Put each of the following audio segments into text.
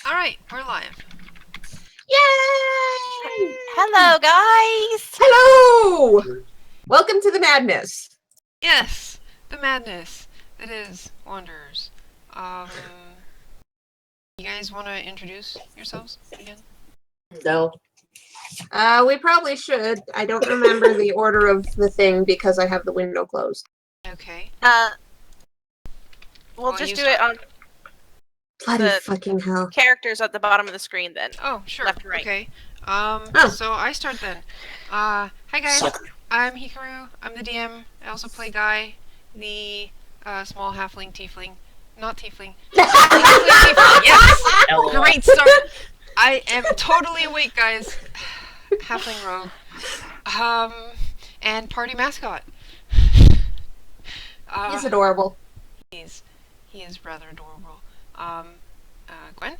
Alright, we're live. Yay! Hello, guys! Hello! Welcome to the madness. Yes, the madness that is Wanderers. You guys want to introduce yourselves again? No. We probably should. I don't remember the order of the thing because I have the window closed. Okay. We'll Well, just you do it start. on Bloody The- fucking hell. characters at the bottom of the screen then. Oh, sure. Left to right. Okay. Oh. So I start then. Hi guys. Sucker. I'm Hikaru. I'm the DM. I also play Guy, the small halfling tiefling. Not tiefling. Tiefling. Yes! LOL. Great start. I am totally awake, guys. Halfling rogue. And party mascot. He's adorable. He is rather adorable. Gwen?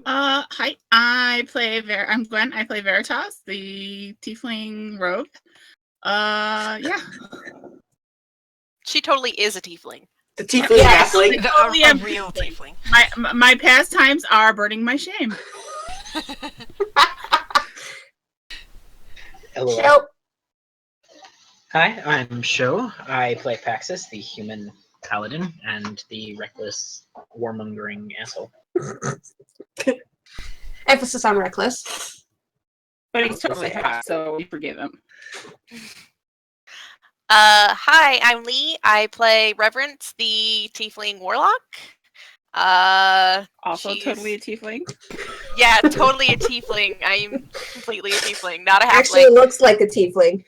Hi. I'm Gwen. I play Veritas, the tiefling rogue. Yeah. She totally is a tiefling. The tiefling Yes. halfling. totally A am real tiefling. My pastimes are burning my shame. LOL. Nope. Hi, I'm Sho. I play Paxis, the human paladin, and the reckless, warmongering asshole. Emphasis on reckless. But he's totally hot, so we forgive him. Hi, I'm Lee. I play Reverence, the tiefling warlock. Also She's- totally a tiefling. Yeah, totally a tiefling. I'm completely a tiefling, not a halfling. Actually looks like a tiefling.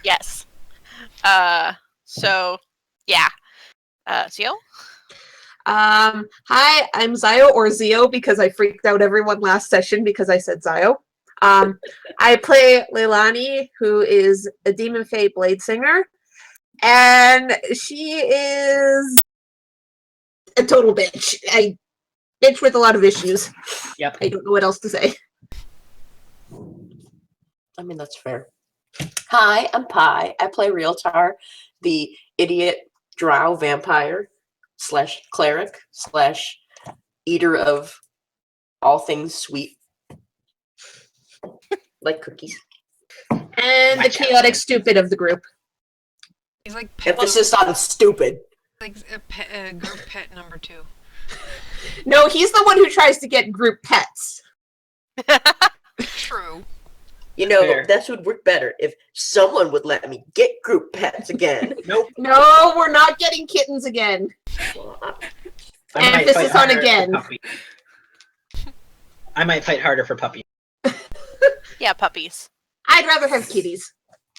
Yes. So, yeah. Zio? Hi, I'm Zio, or Zio, because I freaked out everyone last session because I said Zio. I play Leilani, who is a demon fae blade singer, and she is a total bitch. A bitch with a lot of issues. Yep. I don't know what else to say. I mean, that's fair. Hi, I'm Pi. I play Realtar, the idiot drow vampire / cleric / eater of all things sweet. Like cookies. And the Watch out. chaotic stupid of the group. He's like pet, Emphasis on stupid. like a group pet number 2. No, he's the one who tries to get group pets. True. You know, Fair. that would work better if someone would let me get group pets again. Nope. No, we're not getting kittens again. Well, I might Emphasis fight on harder for again. puppy. I might fight harder for puppy. Yeah, puppies. I'd rather have kitties.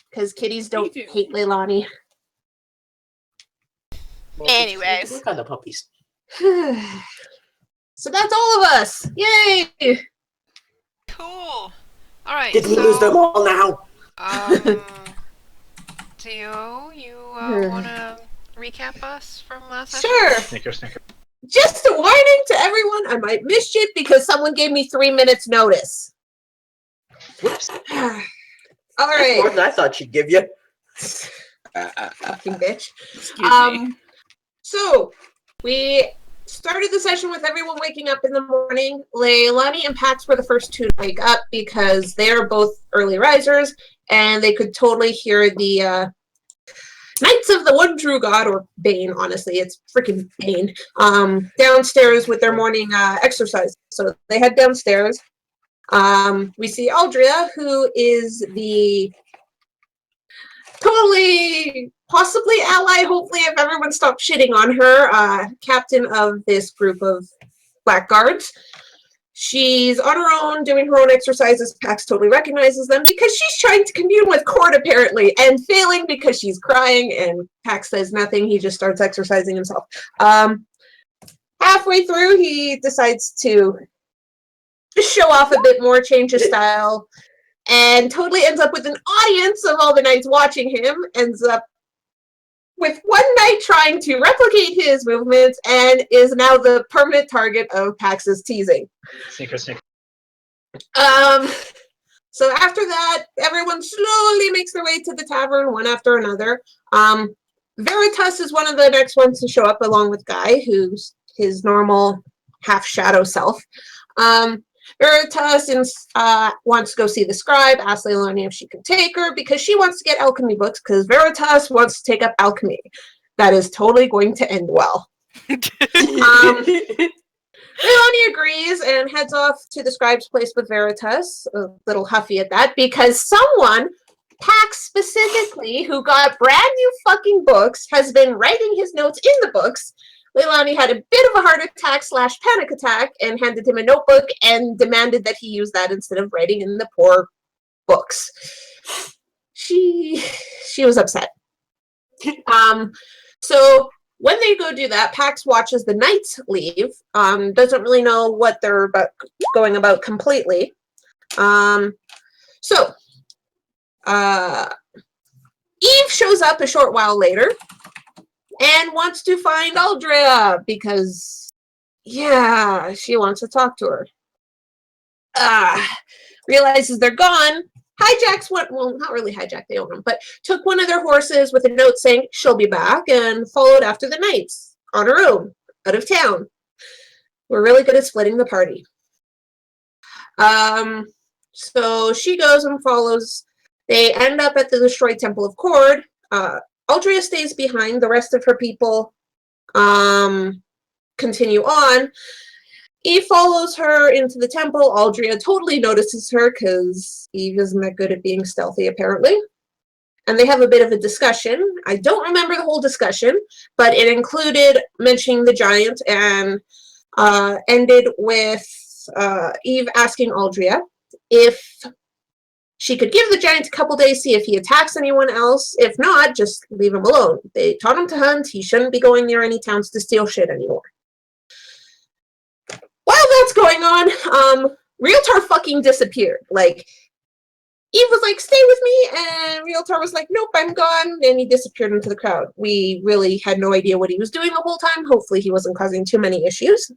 Because kitties don't too. hate Leilani. well, Anyways. Work on the puppies. So that's all of us. Yay! Cool. Alright, Did we lose them all now? Theo, you want to recap us from last session? Sure. Snicker. Just a warning to everyone, I might miss shit because someone gave me 3 minutes notice. Whoops. All More right. than I thought she'd give you. Fucking bitch. Excuse me. So we started the session with everyone waking up in the morning. Leilani and Pax were the first two to wake up because they're both early risers and they could totally hear the Knights of the One True God, or Bane, honestly, it's freaking Bane, downstairs with their morning exercise. So they head downstairs. We see Aldria, who is the totally, possibly ally, hopefully, if everyone stopped shitting on her, captain of this group of blackguards. She's on her own, doing her own exercises. Pax totally recognizes them because she's trying to commune with Cord, apparently, and failing because she's crying, and Pax says nothing. He just starts exercising himself. Halfway through, he decides to show off a bit more, change his style, and totally ends up with an audience of all the knights watching him, ends up with one knight trying to replicate his movements, and is now the permanent target of Pax's teasing. Snicker. So after that, everyone slowly makes their way to the tavern, one after another. Veritas is one of the next ones to show up, along with Guy, who's his normal half-shadow self. Veritas wants to go see the scribe, asks Leilani if she can take her because she wants to get alchemy books because Veritas wants to take up alchemy. That is totally going to end well. Leilani agrees and heads off to the scribe's place with Veritas, a little huffy at that, because someone, Pax specifically, who got brand new fucking books, has been writing his notes in the books. Leilani had a bit of a heart attack / panic attack and handed him a notebook and demanded that he use that instead of writing in the poor books. She was upset. So when they go do that, Pax watches the knights leave. Doesn't really know what they're going about completely. So Eve shows up a short while later and wants to find Aldria because, yeah, she wants to talk to her. Realizes they're gone. Hijacks one, well, not really hijacked, they own them, but took one of their horses with a note saying she'll be back and followed after the knights on her own, out of town. We're really good at splitting the party. So she goes and follows. They end up at the destroyed Temple of Cord. Aldria stays behind. The rest of her people continue on. Eve follows her into the temple. Aldria totally notices her because Eve isn't that good at being stealthy, apparently. And they have a bit of a discussion. I don't remember the whole discussion, but it included mentioning the giant and ended with Eve asking Aldria if she could give the giant a couple days, see if he attacks anyone else. If not, just leave him alone. They taught him to hunt. He shouldn't be going near any towns to steal shit anymore. While that's going on, Realtar fucking disappeared. Like, Eve was like, stay with me, and Realtar was like, nope, I'm gone, and he disappeared into the crowd. We really had no idea what he was doing the whole time. Hopefully he wasn't causing too many issues.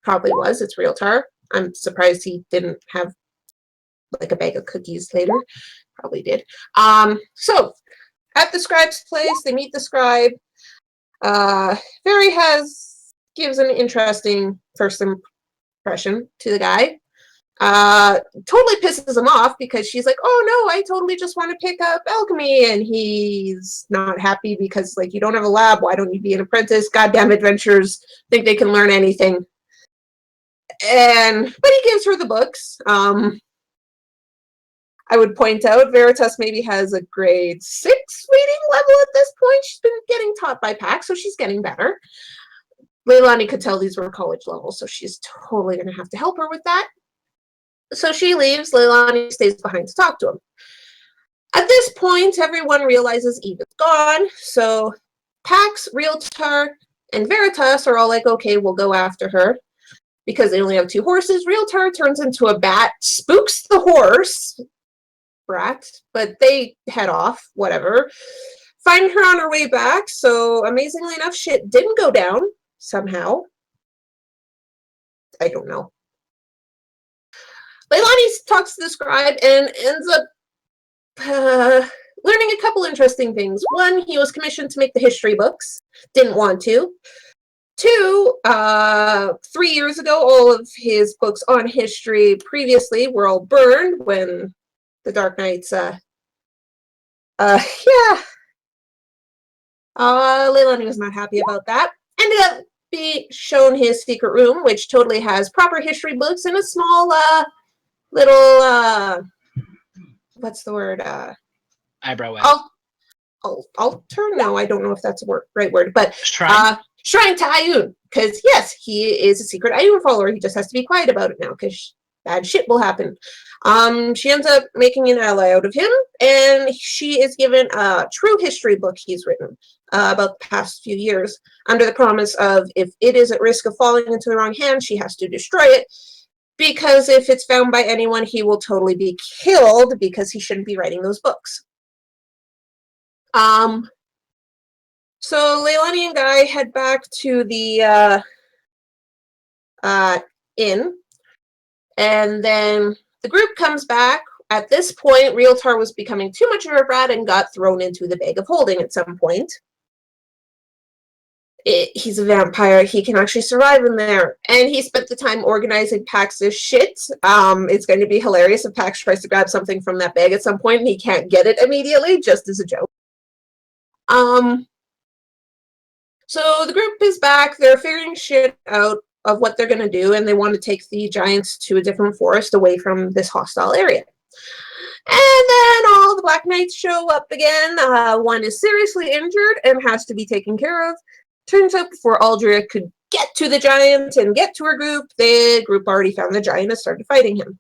Probably was. It's Realtar. I'm surprised he didn't have like a bag of cookies later. Probably did. So at the scribe's place, they meet the scribe. Gives an interesting first impression to the guy. Totally pisses him off because she's like, oh no, I totally just want to pick up alchemy, and he's not happy because like, you don't have a lab, why don't you be an apprentice? Goddamn adventurers think they can learn anything. But he gives her the books. I would point out Veritas maybe has a grade 6 reading level at this point. She's been getting taught by Pax, so she's getting better. Leilani could tell these were college levels, so she's totally going to have to help her with that. So she leaves. Leilani stays behind to talk to him. At this point, everyone realizes Eve is gone, so Pax, Realtar, and Veritas are all like, okay, we'll go after her. Because they only have 2 horses, Realtar turns into a bat, spooks the horse, brat, but they head off, whatever. Find her on her way back, so amazingly enough, shit didn't go down. Somehow. I don't know. Leilani talks to the scribe and ends up learning a couple interesting things. 1, he was commissioned to make the history books. Didn't want to. 2, 3 years ago, all of his books on history previously were all burned when the Dark Knights, Leilani was not happy about that. Ended up being shown his secret room, which totally has proper history books and a small little what's the word? Eyebrow web. Altar? No, I don't know if that's a right word, but Shrine. Shrine to Ayun, because yes, he is a secret Ayun follower. He just has to be quiet about it now, because bad shit will happen. She ends up making an ally out of him, and she is given a true history book he's written about the past few years, under the promise of if it is at risk of falling into the wrong hands, she has to destroy it, because if it's found by anyone, he will totally be killed, because he shouldn't be writing those books. So Leilani and Guy head back to the inn, and then the group comes back. At this point, Realtar was becoming too much of a brat and got thrown into the bag of holding at some point. he's a vampire. He can actually survive in there. And he spent the time organizing Pax's shit. It's going to be hilarious if Pax tries to grab something from that bag at some point and he can't get it immediately, just as a joke. So the group is back. They're figuring shit out of what they're going to do, and they want to take the giants to a different forest away from this hostile area. And then all the Black Knights show up again. One is seriously injured and has to be taken care of. Turns out before Aldria could get to the giant and get to her group, the group already found the giant and started fighting him.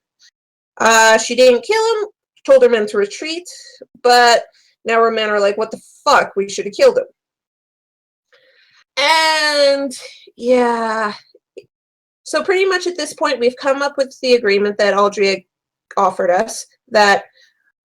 She didn't kill him, told her men to retreat, but now her men are like, what the fuck, we should have killed him. And yeah, so pretty much at this point we've come up with the agreement that Aldria offered us, that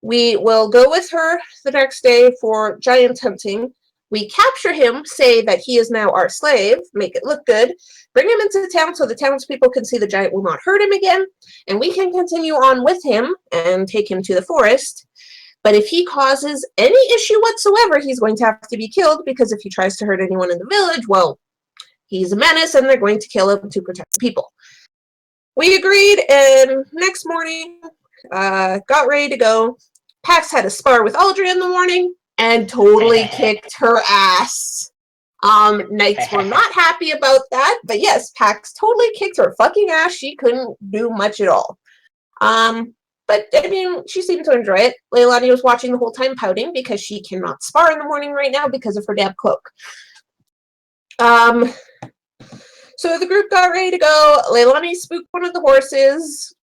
we will go with her the next day for giant hunting. We capture him, say that he is now our slave, make it look good, bring him into town so the townspeople can see the giant will not hurt him again, and we can continue on with him and take him to the forest. But if he causes any issue whatsoever, he's going to have to be killed, because if he tries to hurt anyone in the village, well, he's a menace and they're going to kill him to protect the people. We agreed, and next morning, got ready to go. Pax had a spar with Aldria in the morning and totally kicked her ass. Knights were not happy about that, but yes, Pax totally kicked her fucking ass. She couldn't do much at all. But, I mean, she seemed to enjoy it. Leilani was watching the whole time, pouting because she cannot spar in the morning right now because of her damn cloak. So the group got ready to go. Leilani spooked one of the horses.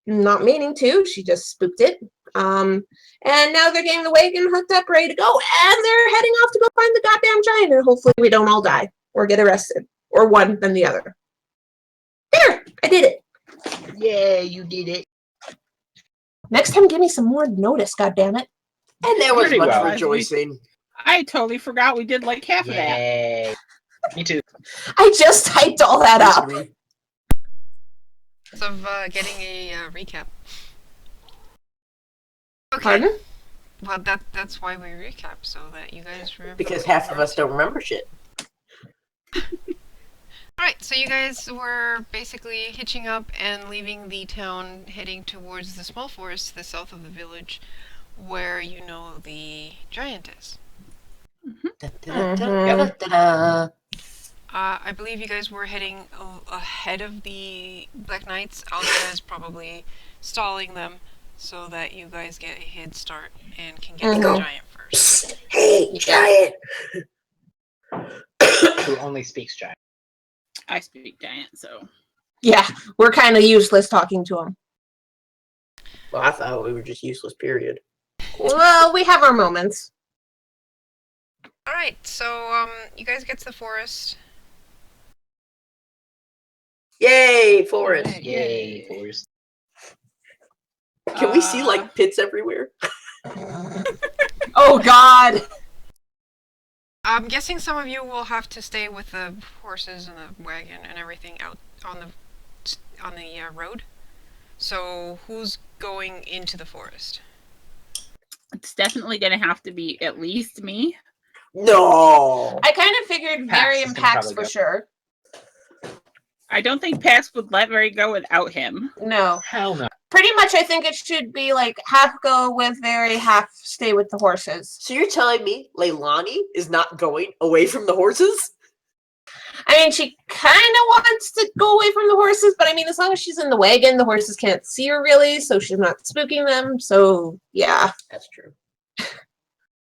Not meaning to. She just spooked it. And now they're getting the wagon hooked up, ready to go. And they're heading off to go find the goddamn giant. And hopefully we don't all die or get arrested. Or one, then the other. There! I did it. Yeah, you did it. Next time, give me some more notice, goddammit. And there was Pretty much well. rejoicing. I totally forgot we did like half of that. Yay. Me too. I just typed all that up. Of getting a recap. Okay. Pardon? Well, that's why we recap, so that you guys remember. Because half of us don't remember shit. Alright, so you guys were basically hitching up and leaving the town, heading towards the small forest to the south of the village, where you know the giant is. I believe you guys were heading ahead of the Black Knights. Aldria is probably stalling them so that you guys get a head start and can get to the giant first. Hey, giant! Who only speaks giant. I speak giant, so. Yeah, we're kind of useless talking to him. Well, I thought we were just useless, period. Well, we have our moments. Alright, so you guys get to the forest. Yay, forest! Yay, forest. Can we see, like, pits everywhere? Oh, God! I'm guessing some of you will have to stay with the horses and the wagon and everything out on the road. So who's going into the forest? It's definitely going to have to be at least me. No! I kind of figured Pax Mary is and gonna Pax probably for go. sure. I don't think Pax would let Mary go without him. No. Hell no. Pretty much, I think it should be like half go with Mary, half stay with the horses. So you're telling me Leilani is not going away from the horses? I mean, she kind of wants to go away from the horses, but I mean, as long as she's in the wagon, the horses can't see her really, so she's not spooking them. So, yeah. That's true.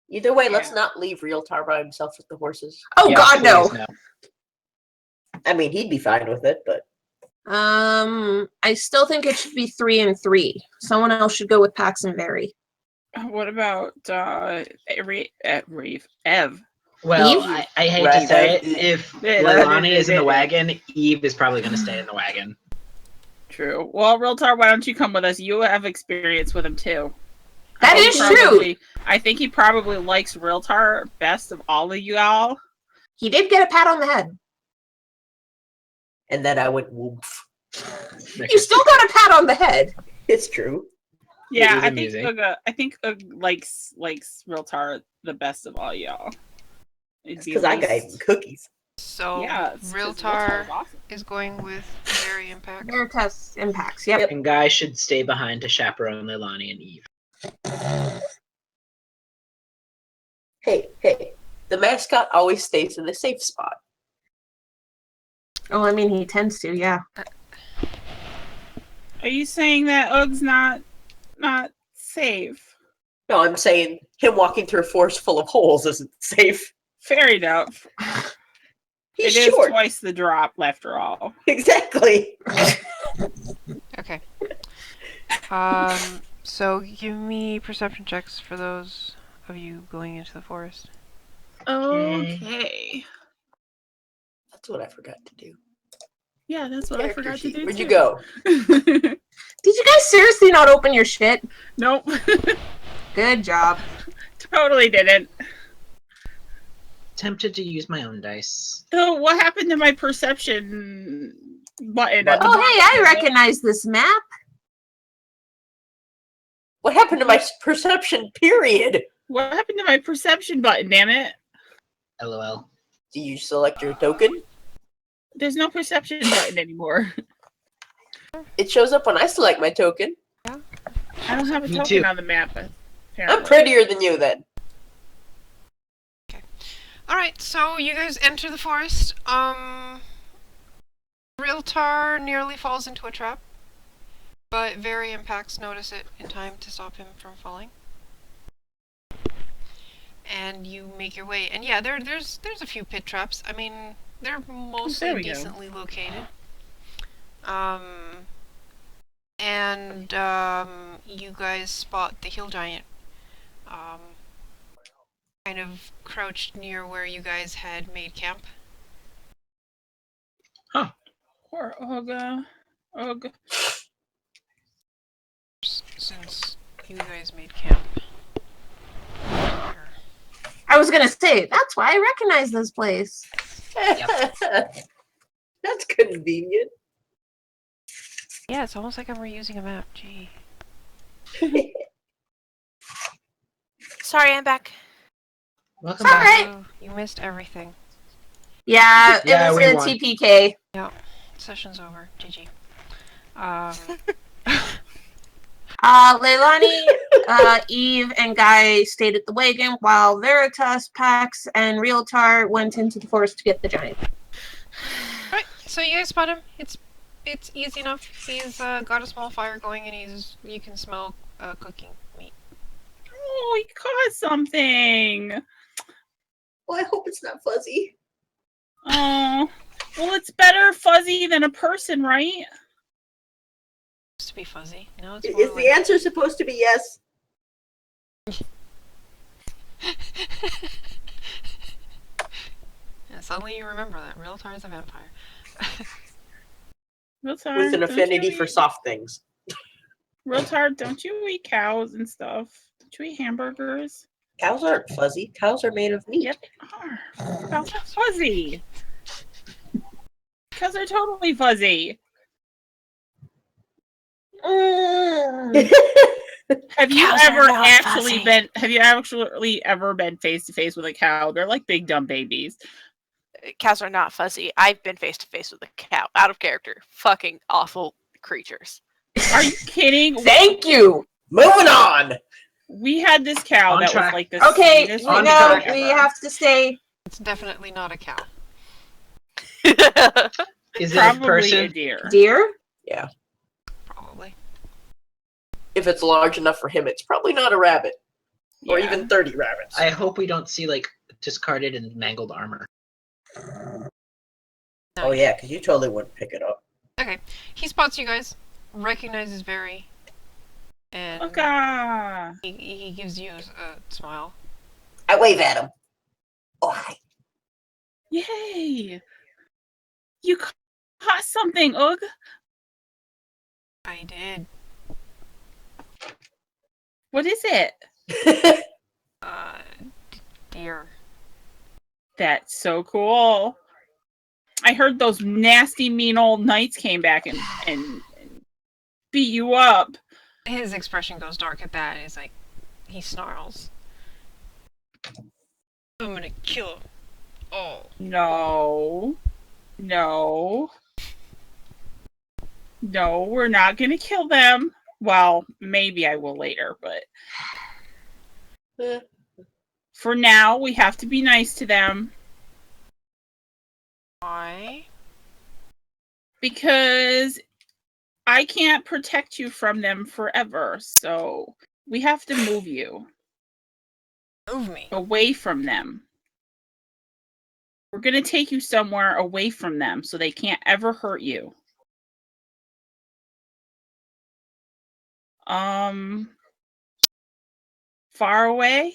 Either way, let's Yeah. not leave Realtar by himself with the horses. Oh, Yeah, God, no. please, no. I mean, he'd be fine with it, but... I still think it should be 3 and 3. Someone else should go with Pax and Mary. What about Ev? Well, Eve? I hate to Right. say it. If Leilani is in the Yeah. wagon, Eve is probably going to stay in the wagon. True. Well, Realtar, why don't you come with us? You have experience with him too. That is true. I think he probably likes Realtar best of all of y'all. He did get a pat on the head. And then I went, woof. You still got a pat on the head. It's true. Yeah, is I think amusing. likes Realtar the best of all y'all. It'd be Because at I got least- even cookies. So Yeah, it's 'cause Realtar is awesome. is going with Very Impact. Veritas impacts. Yep. And Guy should stay behind to chaperone Leilani and Eve. Hey, the mascot always stays in the safe spot. Oh, I mean, he tends to, yeah. Are you saying that Ug's not safe? No, I'm saying him walking through a forest full of holes isn't safe. Fair enough. He's It is short. twice the drop, after all. Exactly. Okay. So give me perception checks for those of you going into the forest. Okay. That's what I forgot to do. Yeah, that's what I Character forgot to sheet. do. Where'd you too. go? Did you guys seriously not open your shit? Nope. Good job. Totally didn't. Tempted to use my own dice. So what happened to my perception button? at the Oh, bottom? hey, I recognize this map. What happened to my perception, period? What happened to my perception button, damn it? LOL. Do you select your token? There's no perception button anymore. It shows up when I select my token. I don't have a Me token too. on the map. I'm Apparently. prettier than you then. Alright, so you guys enter the forest. Realtar nearly falls into a trap, but Very Impacts notice it in time to stop him from falling. And you make your way, and yeah, there's a few pit traps. I mean, they're There mostly we go. decently located. You guys spot the hill giant, kind of crouched near where you guys had made camp. Poor Ugg. Since you guys made camp. I was gonna say, that's why I recognize this place. That's convenient. Yeah, it's almost like I'm reusing a map. Gee. Sorry, I'm back. Welcome It's back. alright. Oh, you missed everything. Yeah, it Yeah, was we in won. TPK. Session's over. GG. Leilani, Eve, and Guy stayed at the wagon while Veritas, Pax, and Realtar went into the forest to get the giant. Right, so you guys spot him. It's easy enough. He's got a small fire going, and you can smell cooking meat. Oh, he caught something. Well, I hope it's not fuzzy. Oh, well, it's better fuzzy than a person, right? Supposed to be fuzzy. No, it's more Is the answer supposed to be yes? Yeah, suddenly you remember that Realtar is a vampire. Realtar, With an don't affinity you for eat- soft things. Realtar, don't you eat cows and stuff? Don't you eat hamburgers? Cows aren't fuzzy. Cows are made of meat. Yep, they are. Cows are fuzzy. Cows are totally fuzzy. Have you Cows are ever not actually fuzzy. been? Have you actually ever been face to face with a cow? They're like big dumb babies. Cows are not fuzzy. I've been face to face with a cow. Out of character. Fucking awful creatures. Are you kidding? Thank you! Moving on. We had this cow On that track. was like the Okay, sweetest On no, track. thing we ever. have to stay. It's definitely not a cow. Is it a Probably a person? deer. Deer? Probably. If it's large enough for him, it's probably not a rabbit. Or Yeah. even 30 rabbits. I hope we don't see like discarded and mangled armor. Oh yeah, because you totally wouldn't pick it up. Okay, he spots you guys, recognizes Very, and Okay. he gives you a smile. I wave at him. Oh, hi. Yay! You caught something, Ugg. I did. What is it? Deer. That's so cool. I heard those nasty, mean old knights came back and beat you up. His expression goes dark at that. He's like, he snarls. I'm gonna kill Oh. No. No. No, we're not gonna kill them. Well, maybe I will later, but for now, we have to be nice to them. Why? Because I can't protect you from them forever, so we have to move you Move me. away from them. We're gonna take you somewhere away from them so they can't ever hurt you. Far away?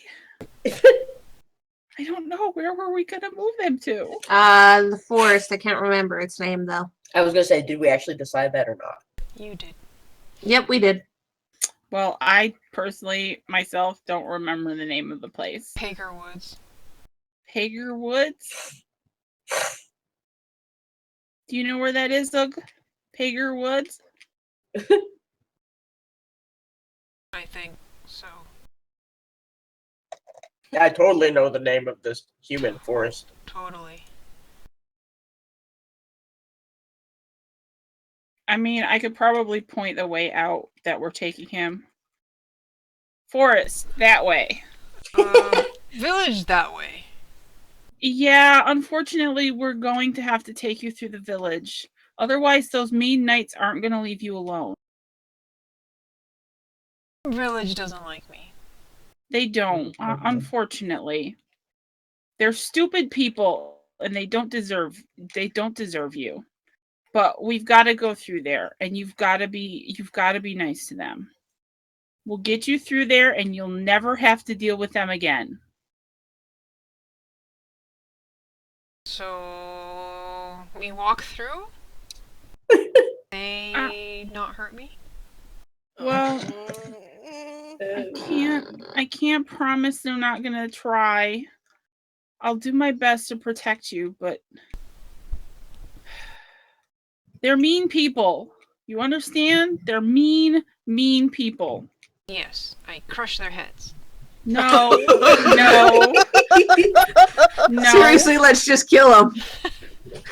I don't know. Where were we gonna move them to? The forest. I can't remember its name though. I was gonna say, did we actually decide that or not? You did. Yep, we did. Well, I personally, myself, don't remember the name of the place. Pager Woods. Hager Woods? Do you know where that is, Doug? Pager Woods? I think so. I totally know the name of this human forest. Totally. I mean, I could probably point the way out that we're taking him. Forest, that way. Village that way. Yeah, unfortunately, we're going to have to take you through the village. Otherwise, those mean knights aren't going to leave you alone. Village doesn't like me. They don't, unfortunately. They're stupid people, and they don't deserve you. But we've got to go through there, and you've got to be nice to them. We'll get you through there, and you'll never have to deal with them again. So we walk through? They not hurt me? Well, I can't promise they're not gonna try. I'll do my best to protect you, but they're mean people. You understand? They're mean people. Yes, I crush their heads. No, no, no. Seriously, let's just kill them.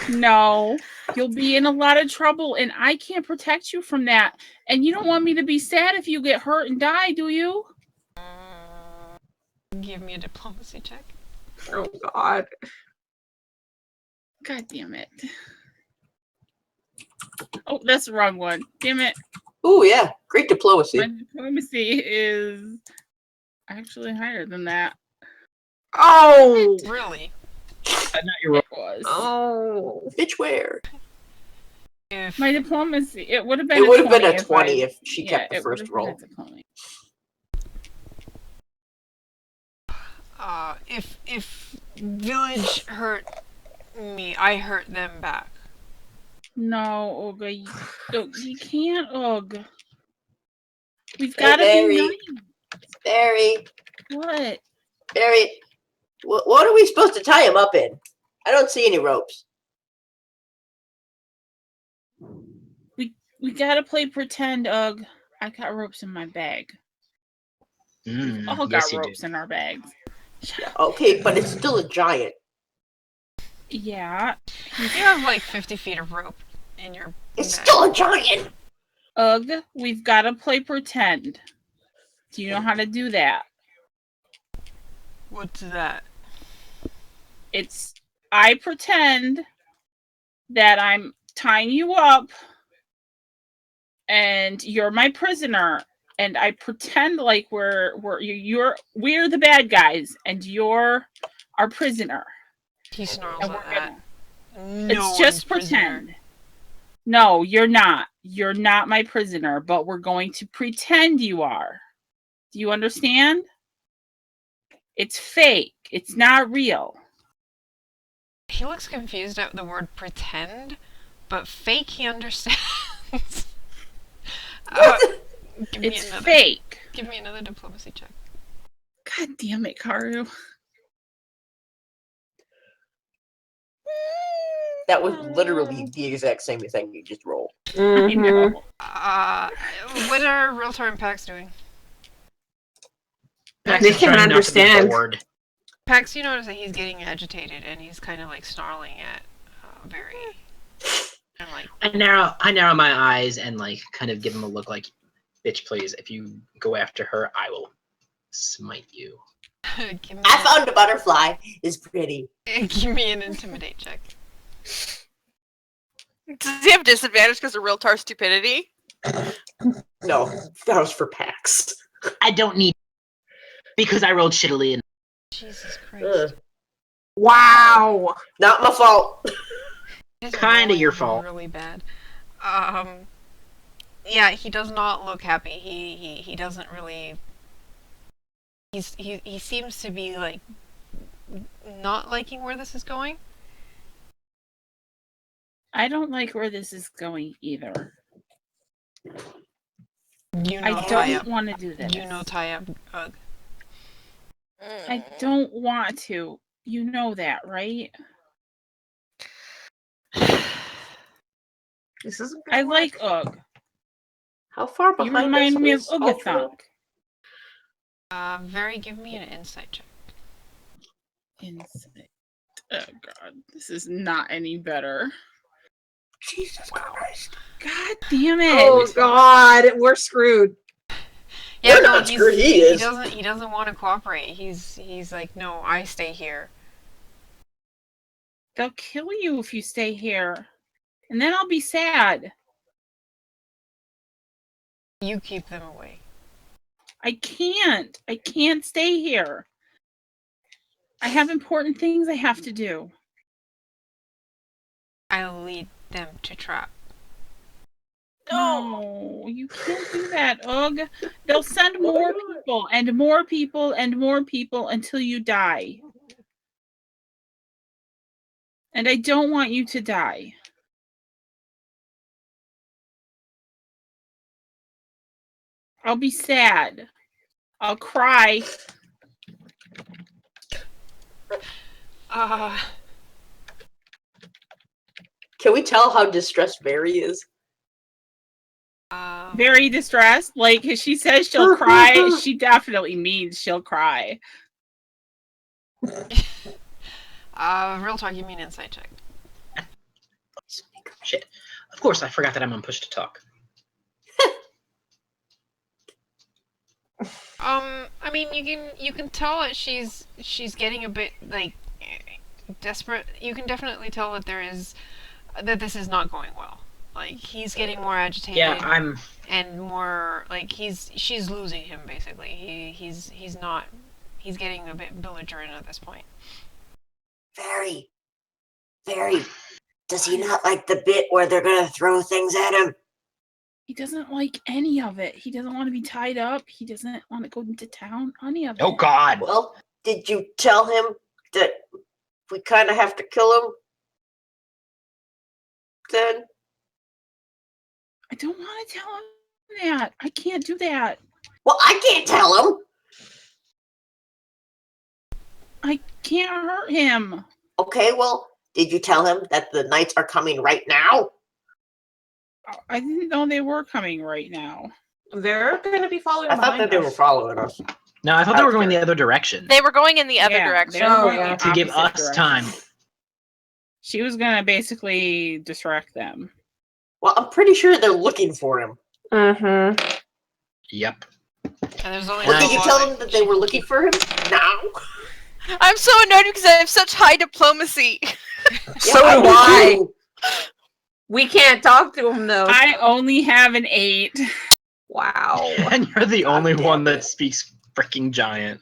No. You'll be in a lot of trouble, and I can't protect you from that. And you don't want me to be sad if you get hurt and die, do you? Give me a diplomacy check. Oh God. God damn it. Oh, that's the wrong one. Damn it. Oh yeah, great diplomacy. My diplomacy is actually higher than that. Oh. Really? Not your It was. Oh. Bitch, where? If My diplomacy. It would have been. It would have been a if 20 I- if she yeah, kept the it first would have been roll. a diplomacy. if village hurt me, I hurt them back. No, Olga, you can't, Olga. We've Hey, got to be Barry. nice. Barry, What? Barry, what are we supposed to tie him up in? I don't see any ropes. We gotta play pretend, Ugh. I got ropes in my bag. All yes, got you ropes do. in our bags. Yeah, okay, but it's still a giant. Yeah. You have like 50 feet of rope in your It's bag. still a giant. Ugh, we've gotta play pretend. Do you know how to do that? What's that? I pretend that I'm tying you up and you're my prisoner, and I pretend like we're the bad guys and you're our prisoner. He snarls And at we're that. gonna, No it's just one's prisoner. pretend. No, you're not. You're not my prisoner, but we're going to pretend you are. Do you understand? It's fake. It's not real. He looks confused at the word pretend, but fake he understands. It's fake. Give me another diplomacy check. God damn it, Karu. That was literally the exact same thing you just rolled. I know. What are Realtor and Pax doing? Pax They is can't trying not to be understand. bored. Pax, you notice that he's getting agitated and he's kind of like snarling at Very. And like I narrow my eyes and like kind of give him a look like, bitch, please, if you go after her, I will smite you. give me I found a butterfly. Is pretty. give me an intimidate check. Does he have disadvantage because of Realtar stupidity? No, that was for PAX. I don't need because I rolled shittily and Jesus Christ. Wow. Not my fault. His Kinda rolling your is fault. Really bad. Yeah, he does not look happy. He doesn't really. He seems to be like not liking where this is going. I don't like where this is going either. You know, I tie don't up. want to do this. You know, tie up. I don't want to. You know that, right? This isn't I gonna like work. Ugg. How far You behind remind us me of is Aldria? Ugathunk. Very. Give me an insight check. Insight. Oh god, this is not any better. Jesus Christ. God damn it! Oh god, we're screwed. Yeah, We're no, not screwed, he he is. doesn't want to cooperate. He's like, no, I stay here. They'll kill you if you stay here. And then I'll be sad. You keep them away. I can't. I can't stay here. I have important things I have to do. I'll lead them to trap. No, you can't do that, Ugh. They'll send more people and more people and more people until you die. And I don't want you to die. I'll be sad. I'll cry. Can we tell how distressed Mary is? Very distressed. Like, she says she'll cry. She definitely means she'll cry. Real talk, you mean insight check. Shit. Of course, I forgot that I'm on push to talk. I mean, you can tell that she's getting a bit like desperate. You can definitely tell that this is not going well. Like, he's getting more agitated. Yeah, and more like she's losing him basically. He's getting a bit belligerent at this point. Very. Does he not like the bit where they're gonna throw things at him? He doesn't like any of it. He doesn't want to be tied up. He doesn't want to go into town. Any of it. Oh god. Well, did you tell him that we kind of have to kill him? Then? I don't want to tell him that. I can't do that. Well, I can't tell him. I can't hurt him. Okay, well, did you tell him that the knights are coming right now? I didn't know they were coming right now. They're gonna be following I thought behind that they us. were following us. No, I thought they were going the other direction. They were going in the other Yeah, direction. they were going yeah. the To give opposite us direction. time. She was going to basically distract them. Well, I'm pretty sure they're looking for him. Mm-hmm. Yep. And there's only Well, did so you long tell that them that she they were can looking keep- for him? Now? I'm so annoyed because I have such high diplomacy. So do I. We can't talk to him though. I only have an 8. Wow. And you're the God only damn one it. that speaks freaking giant.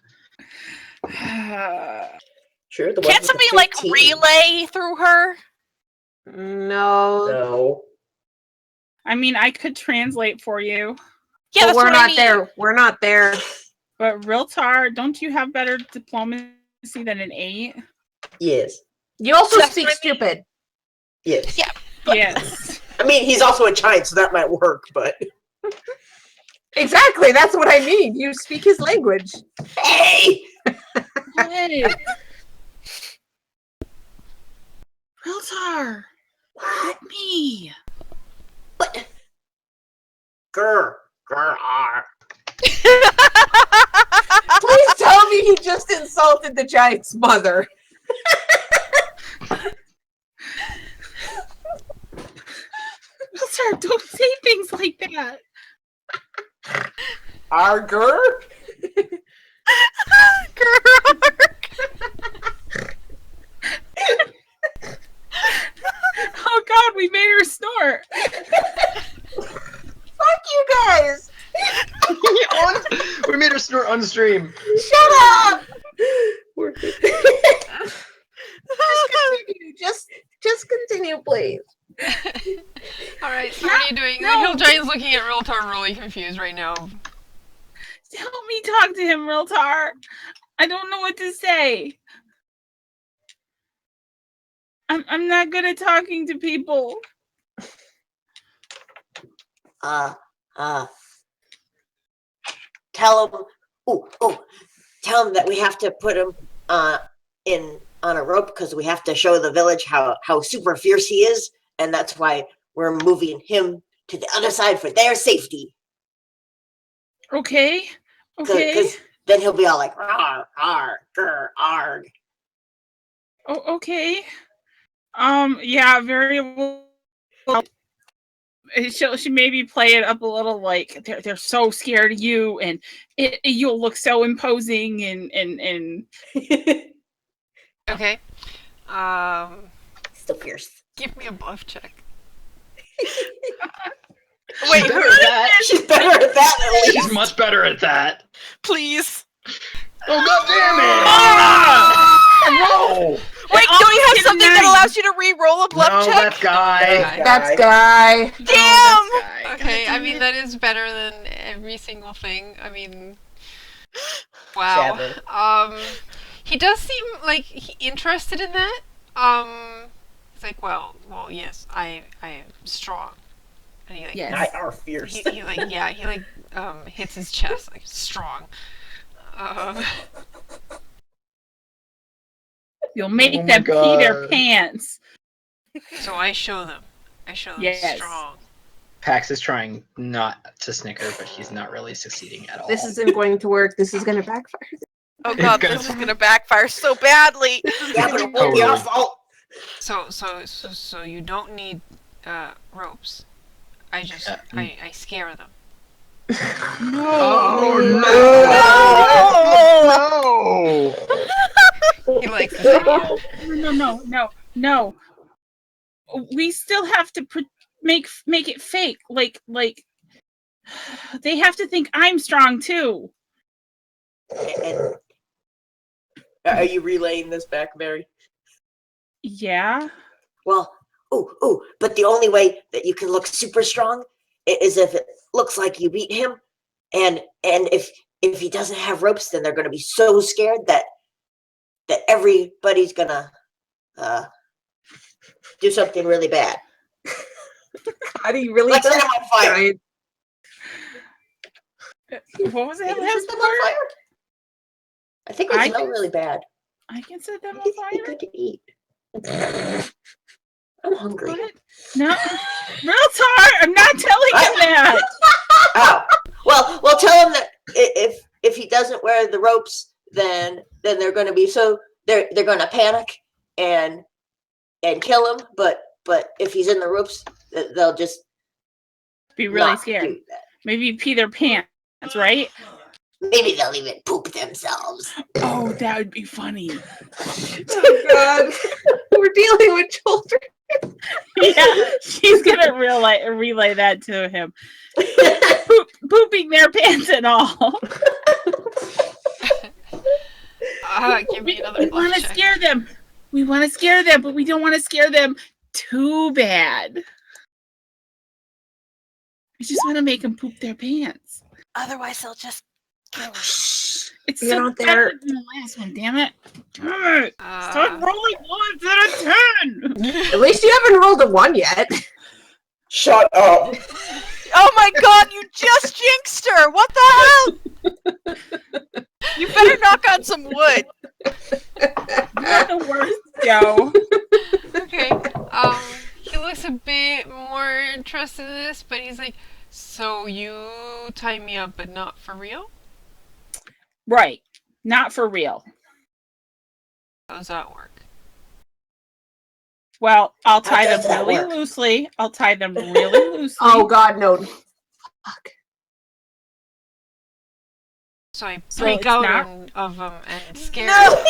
Sure, the one Can't with somebody the like 15. relay through her? No. No. I mean, I could translate for you. Yeah, But that's we're what not I mean. there. We're not there. But Realtar, don't you have better diplomacy than an 8? Yes. You also That's speak what I mean. stupid. Yes. Yeah. Yes. I mean, he's also a giant, so that might work, but... Exactly. That's what I mean. You speak his language. Hey! What? Realtar, What? let me. What? Grr. Please tell me he just insulted the giant's mother. Sir, don't say things like that. Arger? Oh God, we made her snort. Fuck you guys! We made her snort on stream. Shut up! Just continue, please. Alright, so what are you doing? No. The Hill Giant's looking at Realtar really confused right now. Help me talk to him, Realtar. I don't know what to say. I'm not good at talking to people. Tell him. Tell him that we have to put him in on a rope because we have to show the village how super fierce he is, and that's why we're moving him to the other side for their safety. Okay. Because then he'll be all like, "Arg, arg, grr, arg." Oh, okay. Yeah, very well. She maybe play it up a little like they're so scared of you, and you'll look so imposing and. Okay. Still fierce. Give me a bluff check. Wait, She's better at that. She's better at that at least. She's much better at that. please. Oh God damn it! No! Wait, don't you have something that allows you to re-roll a bluff No, check? that's guy. That's guy. Damn! Okay, I mean that is better than every single thing. I mean, wow. He does seem like interested in that. He's like, well, yes, I am strong. And he like, Yes. I are fierce. he hits his chest like strong. You'll make Oh my them pee their God. pants. So I show them Yes. strong. Pax is trying not to snicker, but he's not really succeeding at all. This isn't going to work. This is going to backfire. Oh god, this is gonna backfire so badly. Yeah, but it won't be our fault. So you don't need ropes. I just I scare them. Oh no! He likes the idea. No. We still have to make it fake. Like they have to think I'm strong too. And are you relaying this back, Mary? Yeah. Well, but the only way that you can look super strong is if it looks like you beat him, and if he doesn't have ropes, then they're going to be so scared that everybody's gonna do something really bad. How do you really Like do set him on fire. Giant? What was that Can you last set them on part? fire? I think it I smell can- really bad. I can set them on It's fire. good to eat. I'm hungry. What? No, Realtar, I'm not telling him that. Oh, well, tell him that if he doesn't wear the ropes, then they're going to be they're going to panic and kill him. But if he's in the ropes, they'll just Be really not scared. do that. Maybe pee their pants, right? Maybe they'll even poop themselves. Oh, that would be funny. Oh God, we're dealing with children. Yeah, she's gonna relay that to him. Pooping their pants and all. Give me another We bluff want to check. scare them. We want to scare them, but we don't want to scare them too bad. We just want to make them poop their pants. Otherwise they'll just kill us. It's You're so not better there. than the last one, damn it. Damn it. Start Uh, rolling 1 out of 10. At least you haven't rolled a 1 yet. Shut up. Oh my god, you just jinxed her! What the hell? You better knock on some wood. You're the worst, Joe. okay. He looks a bit more interested in this, but he's like, so you tie me up, but not for real? Right. Not for real. How does that work? Well, I'll tie them does that really work? loosely. I'll tie them really loosely. Oh God, no. Fuck. So I So break it's out not- of them and scare No.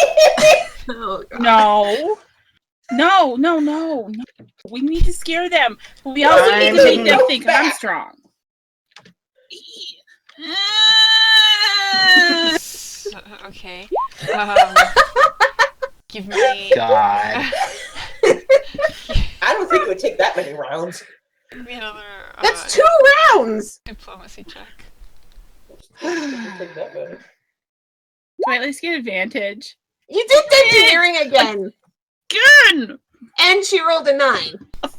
Oh God. No. We need to scare them. But we also need to I'm- make them Go think back. I'm strong. Okay. Give me. God. I don't think it would take that many rounds. Give me another. That's 2 rounds. Diplomacy check. I don't think it would take that many. Do I at least get advantage? You did the engineering again. Good! And she rolled a 9.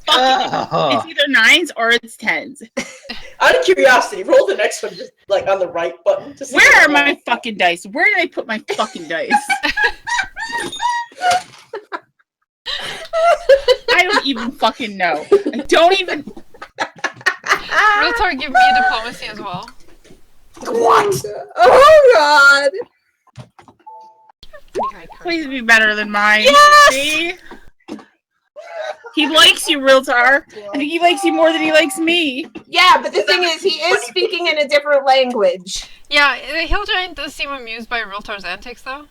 Oh. It's either 9s or it's 10s. Out of curiosity, roll the next one just like on the right button to see. Where what are my roll. fucking dice? Where did I put my fucking dice? I don't even fucking know. I don't even. Realtor, give me a diplomacy as well. What? Oh God. Pretty high charisma. Please be better than mine. Yes! See? He likes you, Realtor. I think he likes you more than he likes me. Yeah, but the thing is, he is speaking in a different language. Yeah, the hill giant does seem amused by Realtor's antics, though.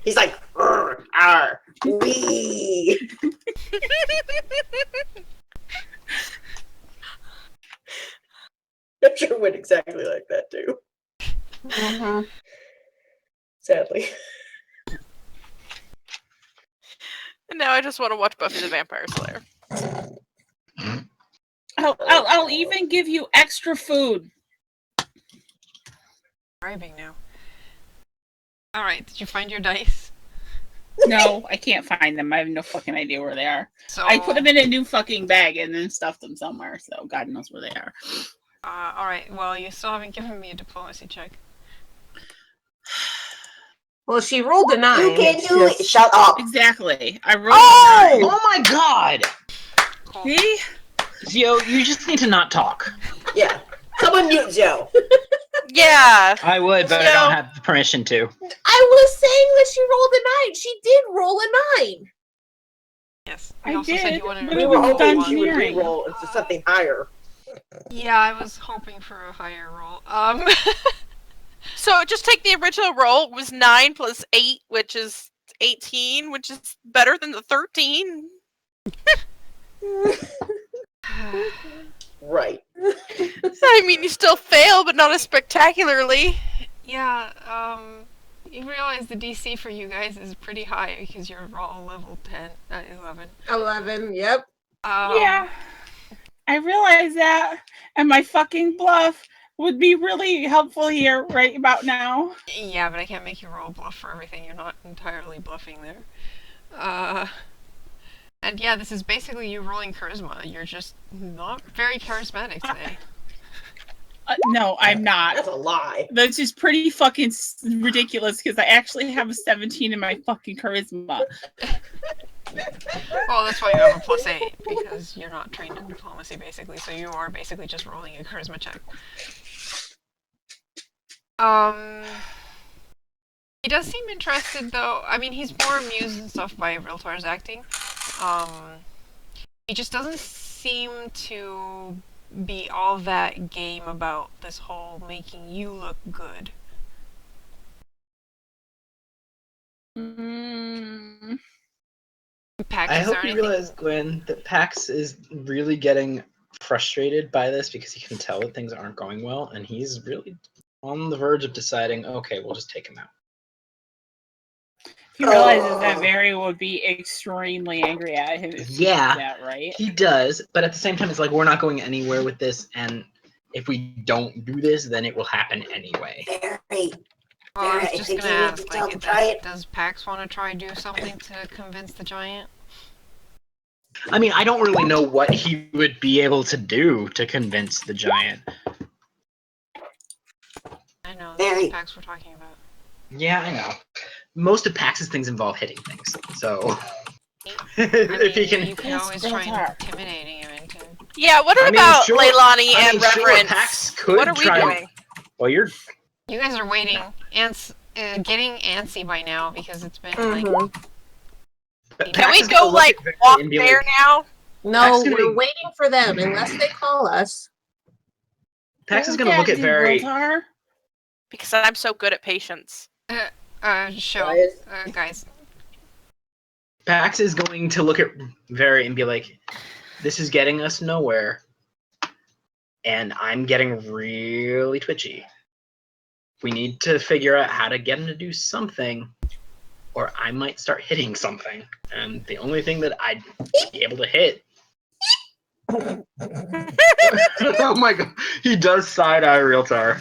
He's like, "R, wee." I'm sure it went exactly like that too. Mm-hmm. Sadly. And now I just want to watch Buffy the Vampire Slayer. I'll even give you extra food. Bribing now. Alright, did you find your dice? No, I can't find them. I have no fucking idea where they are. So I put them in a new fucking bag and then stuffed them somewhere, so God knows where they are. Alright, well, you still haven't given me a diplomacy check. Well, she rolled a 9. You can It's do it. just- Shut up. Exactly. I wrote Oh my God. Cool. See? Yo, you just need to not talk. Yeah. Someone mute Joe. Yeah. I would, but I don't have the permission to. I was saying that she rolled a 9. She did roll a 9. Yes. I You also said did, you wanted but We to were was hoping done she would hearing. re-roll into something higher. Yeah, I was hoping for a higher roll. So just take the original roll. It was 9 plus 8, which is 18, which is better than the 13. Right. I mean, you still fail, but not as spectacularly. Yeah, you realize the DC for you guys is pretty high because you're all level 10, 11. 11, yep. Yeah. I realize that. And my fucking bluff would be really helpful here right about now. Yeah, but I can't make you roll bluff for everything. You're not entirely bluffing there. And yeah, this is basically you rolling charisma. You're just not very charismatic today. No, I'm not. That's a lie. That's just pretty fucking ridiculous because I actually have a 17 in my fucking charisma. Well, that's why you have a +8, because you're not trained in diplomacy, basically, so you are basically just rolling a charisma check. He does seem interested, though. I mean, he's more amused and stuff by Realtar's acting. He just doesn't seem to be all that game about this whole making you look good. Pax, I is hope there you anything? realize, Gwen, that Pax is really getting frustrated by this because he can tell that things aren't going well, and he's really on the verge of deciding, okay, we'll just take him out. He realizes that Barry would be extremely angry at him if he Yeah. did that, right? He does, but at the same time, it's like, we're not going anywhere with this, and if we don't do this, then it will happen anyway. Very. Well, I was I just think gonna you need ask, to tell like, the giant. does Pax want to try do something to convince the giant? I mean, I don't really know what he would be able to do to convince the giant. I know, this Very. is Pax we're talking about. Yeah, I know. Most of Pax's things involve hitting things, so I if he mean, can. you can Yes, always those try are. intimidating him into... Yeah, what I mean, about sure- Leilani I and mean, sure, Reverence? Pax could What are we try- doing? Well, you're You guys are waiting. Ants getting antsy by now because it's been like. Mm-hmm. Can we Pax is gonna go look like at Barry walk and be there like, now? No, Pax is gonna we're be- waiting for them unless they call us. Pax What is would gonna look that at do, Barry. Wiltar? Because I'm so good at patience. Show, guys. Pax is going to look at Barry and be like, "This is getting us nowhere, and I'm getting really twitchy. We need to figure out how to get him to do something, or I might start hitting something. And the only thing that I'd be able to hit." Oh my god, he does side eye Realtar.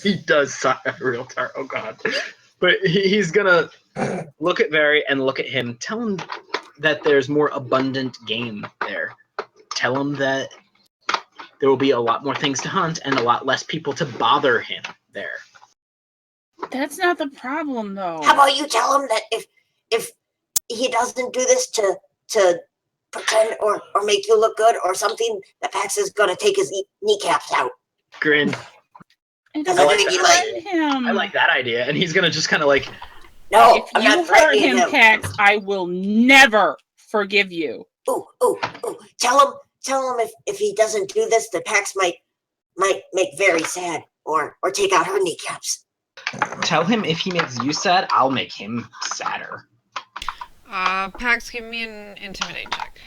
He does side eye Realtar. Oh god. But he's gonna look at Barry and look at him. Tell him that there's more abundant game there. Tell him that there will be a lot more things to hunt and a lot less people to bother him there. That's not the problem, though. How about you tell him that if he doesn't do this to pretend or make you look good or something, that Pax is gonna take his Mm. kneecaps out. Grin. It I doesn't like that hurt him. I like that idea. And he's gonna just kind of like, No, If I'm you not hurt threatening him, him. Pax, I will never forgive you. Ooh. Tell him if he doesn't do this, that Pax might make very sad or take out her kneecaps. tell him if he makes you sad, I'll make him sadder. Pax, give me an intimidate check.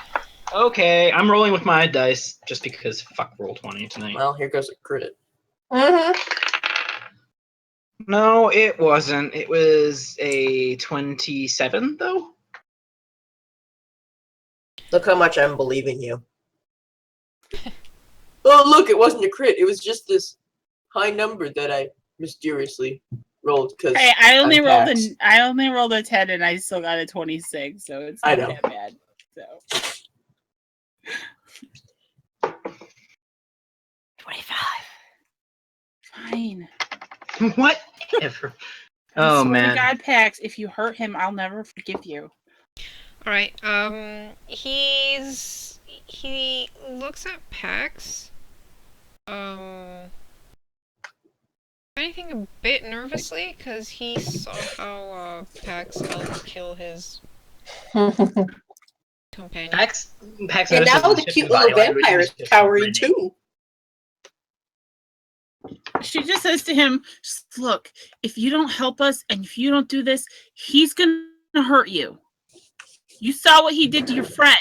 Okay, I'm rolling with my dice just because fuck roll 20 tonight. Well, here goes a crit. Mm-hmm. No, it wasn't. It was a 27 though. Look how much I'm believing you. Oh, look, it wasn't a crit. It was just this high number that I mysteriously rolled because Hey, I only rolled Pax. a 10 and I still got a 26, so it's I not know. that bad. So 25. fine. Whatever. I Oh swear man. to God, Pax, if you hurt him, I'll never forgive you. Alright, he looks at Pax. Anything a bit nervously, because he saw how, Pax helped kill his companion. Pax And notices now the shift cute in body little language vampire and is just cowering grinning. too. She just says to him, look, if you don't help us and if you don't do this, he's going to hurt you. You saw what he did to your friend,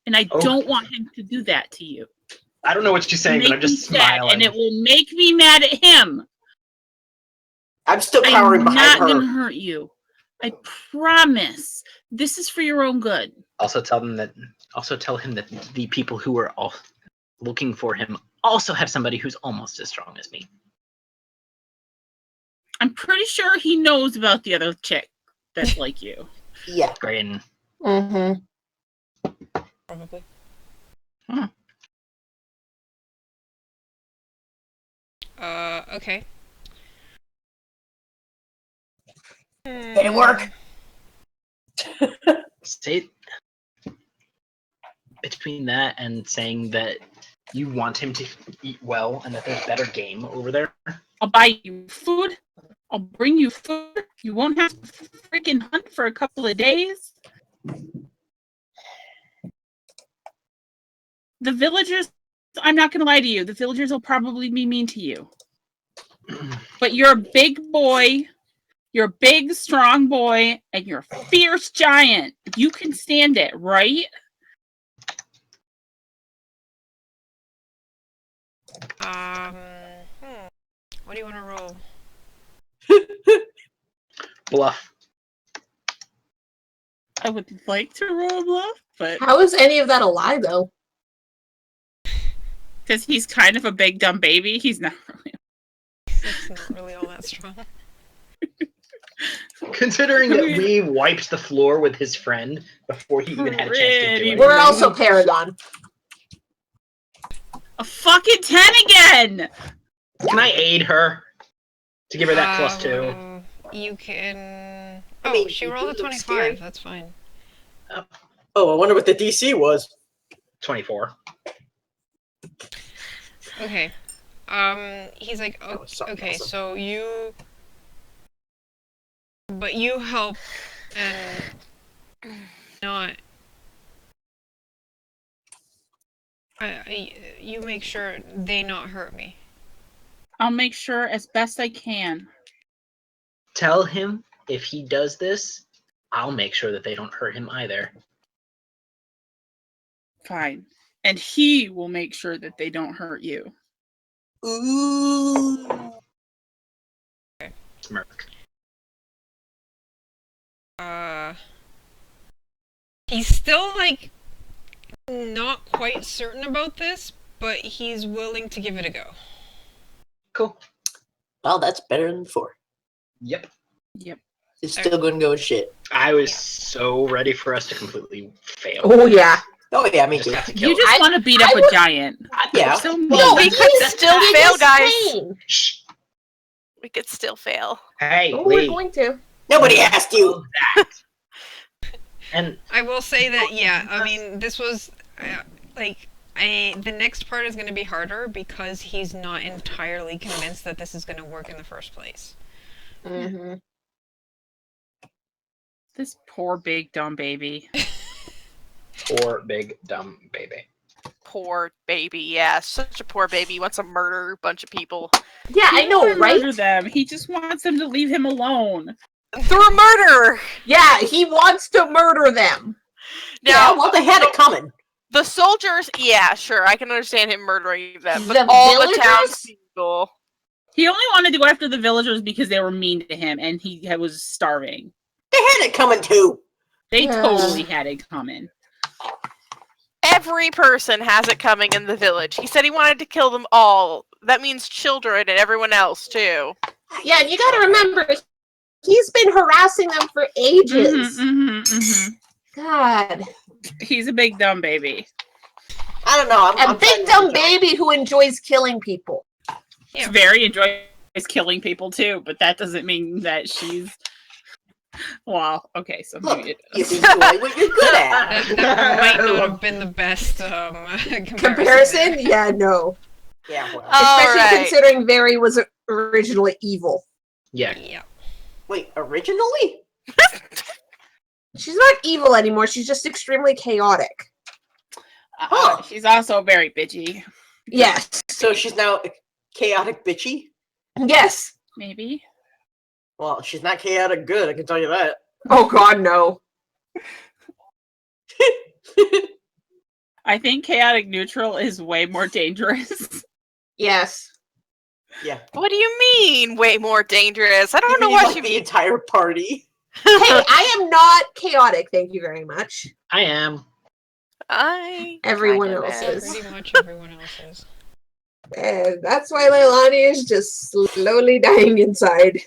and I Oh. don't want him to do that to you. I don't know what she's saying, but I'm just smiling. And it will make me mad at him. I'm still cowering I'm behind not her. going to hurt you. I promise. This is for your own good. Also tell him that the people who are all looking for him also have somebody who's almost as strong as me. I'm pretty sure he knows about the other chick that's like you. Yeah. Grin. Mm-hmm. Probably. Okay. Did it work? Say between that and saying that you want him to eat well and that there's better game over there. I'll buy you food. I'll bring you food. You won't have to freaking hunt for a couple of days. The villagers, I'm not going to lie to you, the villagers will probably be mean to you. But you're a big boy. You're a big, strong boy, and you're a fierce giant. You can stand it, right? What do you want to roll? Bluff. I would like to roll a bluff, but How is any of that a lie, though? because he's kind of a big dumb baby, he's not really. It's not really all that strong. Considering that we wiped the floor with his friend before he even had a chance to do it. We're also Paragon. A fucking 10 again! Can I aid her to give her that +2? You can. I mean, she you rolled a do look 25. scary. That's fine. Oh, I wonder what the DC was. 24. Okay. He's like, That was something okay, awesome. so you but you help and not. You make sure they not hurt me. I'll make sure as best I can. Tell him if he does this, I'll make sure that they don't hurt him either. Fine. And he will make sure that they don't hurt you. Ooh. Smirk. He's still like not quite certain about this, but he's willing to give it a go. Cool. Well, that's better than 4. Yep. Yep. It's still going to go as shit. I was so ready for us to completely fail. Oh yeah. Oh yeah, me Just too. have to kill You him. just want to beat up a giant. Yeah. So mean. No, we could He's- still he's fail, guys. insane. Shh. We could still fail. Hey, Oh, we're Lee. going to. Nobody asked you. Of that. And I will say that, yeah, I mean, this was, the next part is going to be harder because he's not entirely convinced that this is going to work in the first place. Mm-hmm. This poor big dumb baby. poor big dumb baby. Poor baby, yeah, such a poor baby. He wants to murder a bunch of people. Yeah, I He know, doesn't right? murder them. He just wants them to leave him alone. Through a murder! Yeah, he wants to murder them. Now, Yeah, well, they had it coming. the soldiers, yeah, sure, I can understand him murdering them, but The all the villagers? townspeople. He only wanted to go after the villagers because they were mean to him and he was starving. They had it coming too. They Yeah. totally had it coming. Every person has it coming in the village. He said he wanted to kill them all. That means children and everyone else, too. Yeah, and you gotta remember, he's been harassing them for ages. God. He's a big dumb baby. I don't know. A I'm big dumb baby who enjoys killing people. Yeah. Very enjoys killing people too, but that doesn't mean that she's. Well, okay, so Look, maybe it you does. enjoy what you're good at. That might not have been the best Comparison? there. Yeah, no. Yeah, well. Especially Alright. considering Very was originally evil. Yeah. Yeah. Wait, originally? She's not evil anymore, she's just extremely chaotic. Huh. She's also very bitchy. Yes. So she's now chaotic bitchy? Yes. Maybe. Well, she's not chaotic good, I can tell you that. Oh god, no. I think chaotic neutral is way more dangerous. Yes. Yeah. What do you mean, way more dangerous? I don't You know mean, what like, you the mean. entire party. Hey, I am not chaotic, thank you very much. I am. Everyone kind of else am. is. Pretty much everyone else is. And that's why Leilani is just slowly dying inside.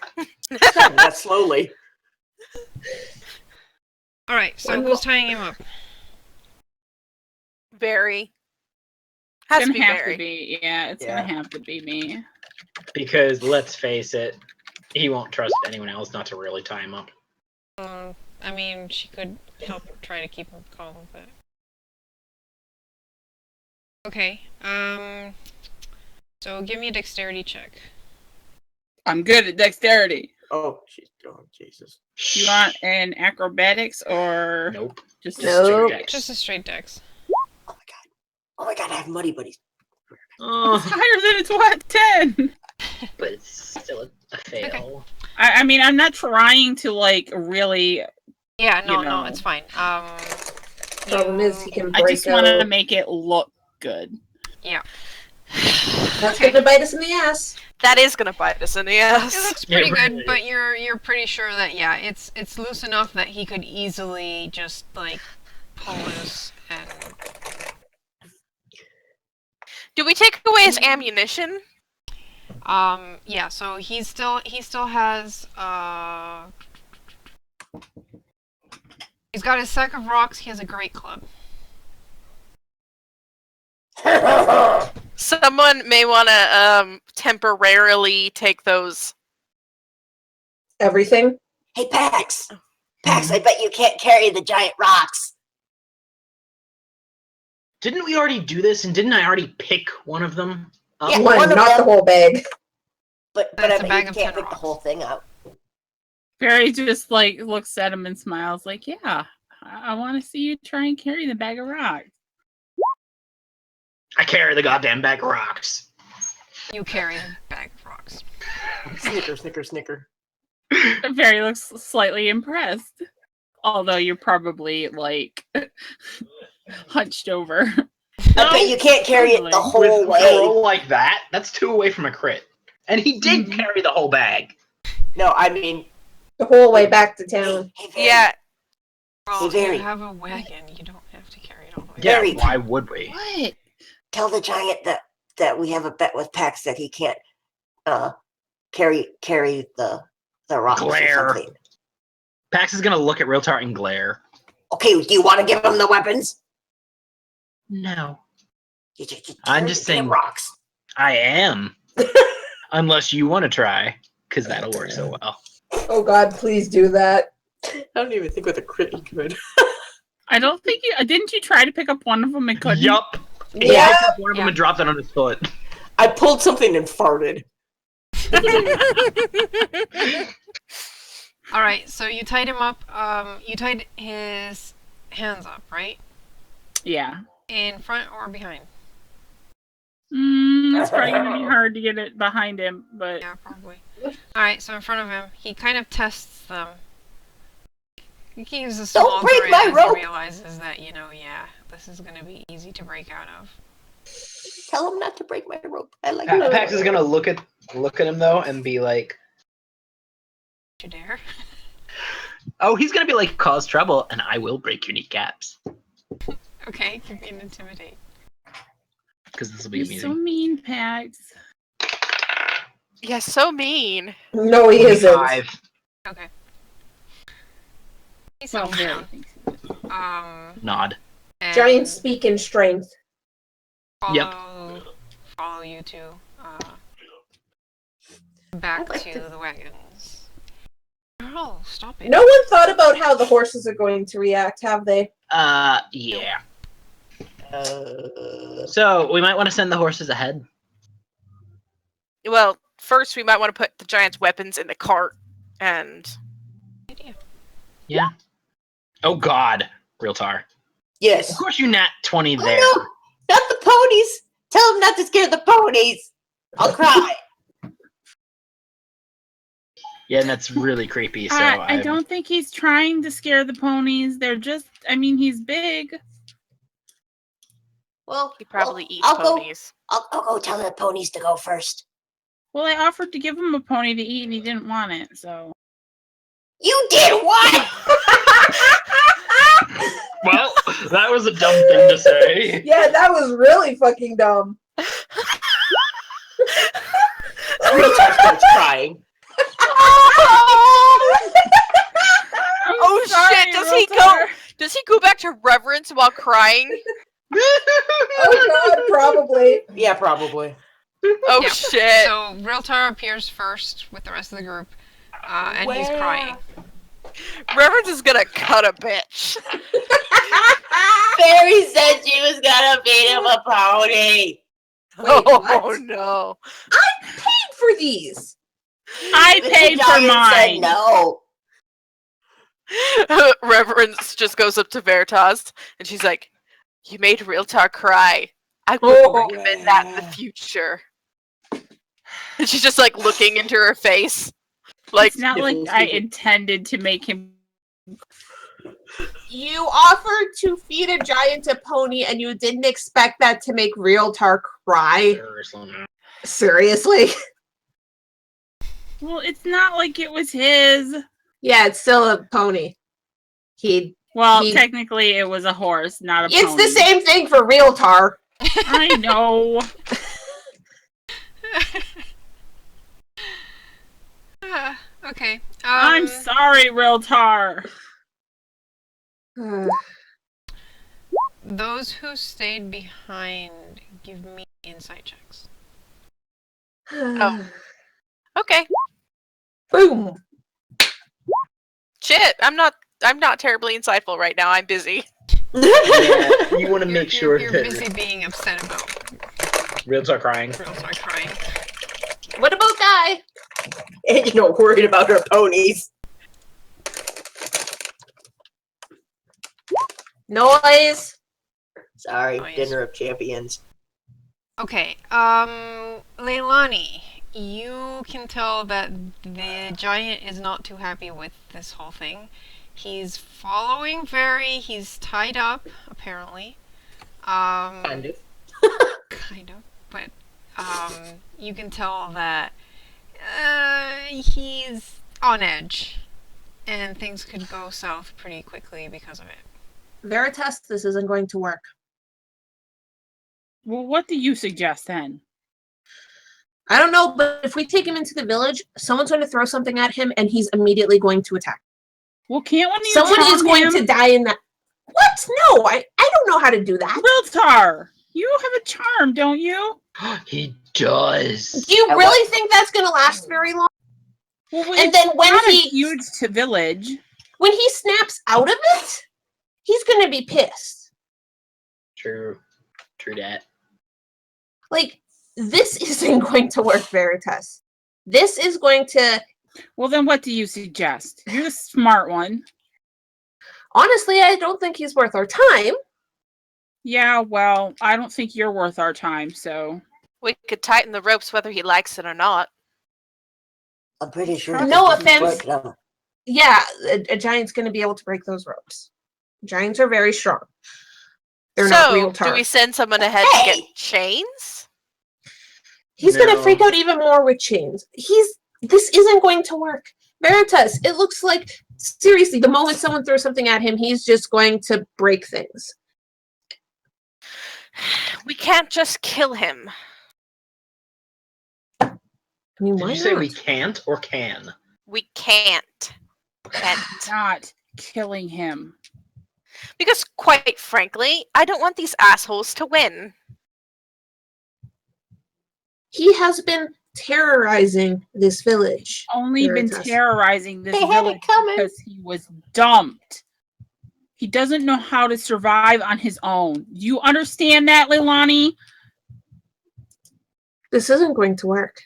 Not slowly. Alright, so One who's more. tying him up? Barry. Has to It's be gonna have Barry. to be. Yeah, it's Yeah. gonna have to be me. Because let's face it, he won't trust anyone else not to really tie him up. I mean, she could help try to keep him calm, but... Okay, so give me a dexterity check. I'm good at dexterity. Oh, Jesus. Do you want an acrobatics or Nope. just No. straight Nope. dex? Just a straight dex. Oh my god, I have Muddy Buddies. It's Oh, higher than it's what 10. but it's still a fail. Okay. I mean, I'm not trying to like really. Yeah, no, You know. no, it's fine. Problem is, he can I break just want to out. make it look good. That's gonna bite us in the ass. That is gonna bite us in the It ass. looks Yeah, pretty really. good, but you're pretty sure that it's loose enough that he could easily just like pull loose and Do we take away his ammunition? yeah, so he still has he's got his sack of rocks, he has a great club. Someone may want to temporarily take those. Everything. Hey, Pax! Pax, I bet you can't carry the giant rocks. Didn't we already do this? And didn't I already pick one of them up? Yeah. One, one of not the them. whole bag. But That's I a bet bag you of can't 10 pick the rocks. whole thing up. Barry just like looks at him and smiles, like, "Yeah, I want to see you try and carry the bag of rocks." I carry the goddamn bag of rocks. You carry the bag of rocks. Snicker, snicker, snicker. Barry looks slightly impressed, although you're probably like hunched over. I bet you can't carry it the whole With a way. roll like that, that's 2 away from a crit. And he did carry the whole bag. No, I mean, The whole way back to town. hey, Barry, Yeah. Well, Hey, Barry. you have a wagon. You don't have to carry it all the way. Yeah, Very- why would we? What? tell the giant that we have a bet with Pax that he can't carry the rocks Glare. or something. Pax is gonna look at Realtar and glare. Okay, do you want to give him the weapons? No. You I'm carry just the damn saying- rocks. I am. Unless you want to try, because that'll work so well. Oh God, please do that. I don't even think with a crit he could. I don't think you didn't. You try to pick up one of them and couldn't. Yup. Yeah. He picked up one of them and dropped it on his foot. I pulled something and farted. All right. So you tied him up. You tied his hands up, right? Yeah. In front or behind? It's probably gonna be hard to get it behind him, but Yeah, probably. All right. So in front of him, he kind of tests them. He gives a small break grin my as rope. he realizes that yeah, this is gonna be easy to break out of. Tell him not to break my rope. I like Pax is gonna look at him though and be like, You dare? "Oh, he's gonna be like, cause trouble, and I will break your kneecaps." Okay, you can intimidate. Because this will be he's so amusing. mean, Pax. Yeah, so mean. No, he isn't. 5. Okay. He Well, settles Barry down. thinks. Nod. And Giants speak in strength. Follow you two back I'd like to to- the wagons. Oh, stop it. No one thought about how the horses are going to react, have they? Yeah. So, we might want to send the horses ahead. Well, first we might want to put the giant's weapons in the cart, and Idea. Yeah. Oh God, Realtar. Yes. Of course you nat 20 Oh, there. no, not the ponies. Tell him not to scare the ponies. I'll cry. Yeah, and that's really creepy. So I don't think he's trying to scare the ponies. They're just. I mean, he's big. Well, he probably eats I'll ponies. I'll go tell the ponies to go first. Well, I offered to give him a pony to eat, and he didn't want it. So. You did what? Well, that was a dumb thing to say. Yeah, that was really fucking dumb. Realtar starts crying. Oh sorry, shit! Realtar. Does he go back to reverence while crying? Oh God, probably. Yeah, probably. Oh Yep. shit! So Realtar appears first with the rest of the group, and he's crying. Reverence is gonna cut a bitch. Fairy said she was gonna feed him a pony. Wait, Oh what? no! Paid for these. I The paid for giant said mine. no. Reverence just goes up to Veritas and she's like, "You made Realtar cry. I would Oh. recommend that in the future." And she's just like looking into her face, like, It's not like I intended to make him. You offered to feed a giant a pony, and you didn't expect that to make Realtar cry. Seriously? Well, it's not like it was his. Yeah, it's still a pony. Well, He- technically, it was a horse, not a It's pony. the same thing for Realtar. I know. Okay. I'm sorry, Realtar. Those who stayed behind, give me insight checks. Oh. okay, Boom. shit. I'm not terribly insightful right now. I'm busy. Yeah, you want to make sure you're that busy being upset about Realtar crying. Realtar crying. What about Guy? And worried about her ponies. Noise. Sorry, Noise. dinner of champions. Okay, Leilani, you can tell that the giant is not too happy with this whole thing. He's following he's tied up, apparently. Kind of. Kind of, but, you can tell that, he's on edge, and things could go south pretty quickly because of it. Veritas, this isn't going to work. Well, what do you suggest then? I don't know, but if we take him into the village, someone's going to throw something at him, and he's immediately going to attack. Well, can't one of you Someone is charm going him? to die in that. What? No, I don't know how to do that. Wiltar, you have a charm, don't you? He does. Do you At really think that's going to last very long? Well, And it's then when not a he huge to village. when he snaps out of it, he's going to be pissed. True that. Like, this isn't going to work, Veritas. This is going to. Well, then what do you suggest? You're the smart one. Honestly, I don't think he's worth our time. Yeah, well, I don't think you're worth our time, so. We could tighten the ropes whether he likes it or not. I'm pretty sure. No this doesn't offense. work, no. Yeah, a giant's going to be able to break those ropes. Giants are very strong. They're not real So, do we tar. send someone ahead to get chains? He's going to No. freak out even more with chains. This isn't going to work. Veritas, it looks like, seriously, the moment someone throws something at him, he's just going to break things. We can't just kill him. I mean, Did why you say not? we can't or can? We can't. Not killing him. Because, quite frankly, I don't want these assholes to win. He has been terrorizing this village. Only been Veritas. terrorizing this They had it village coming. because he was dumped. He doesn't know how to survive on his own. You understand that, Leilani? This isn't going to work.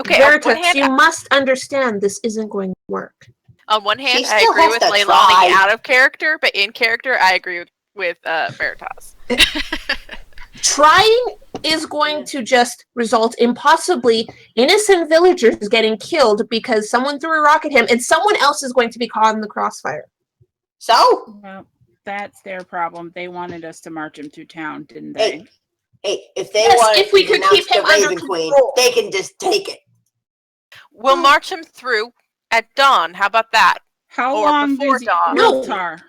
Okay, on Veritas, one hand, you must understand this isn't going to work. on one hand, He I still agree has with to Leilani try. out of character, but in character, I agree with Veritas. Trying is going to just result in possibly innocent villagers getting killed because someone threw a rock at him, and someone else is going to be caught in the crossfire. So, Well, that's their problem. They wanted us to march him through town, didn't they? hey, if they Yes, want if we to could denounce keep him the under Raven Queen, control. they can just take it. We'll march him through at dawn. How about that? How Or long before does dawn. No. Wiltar?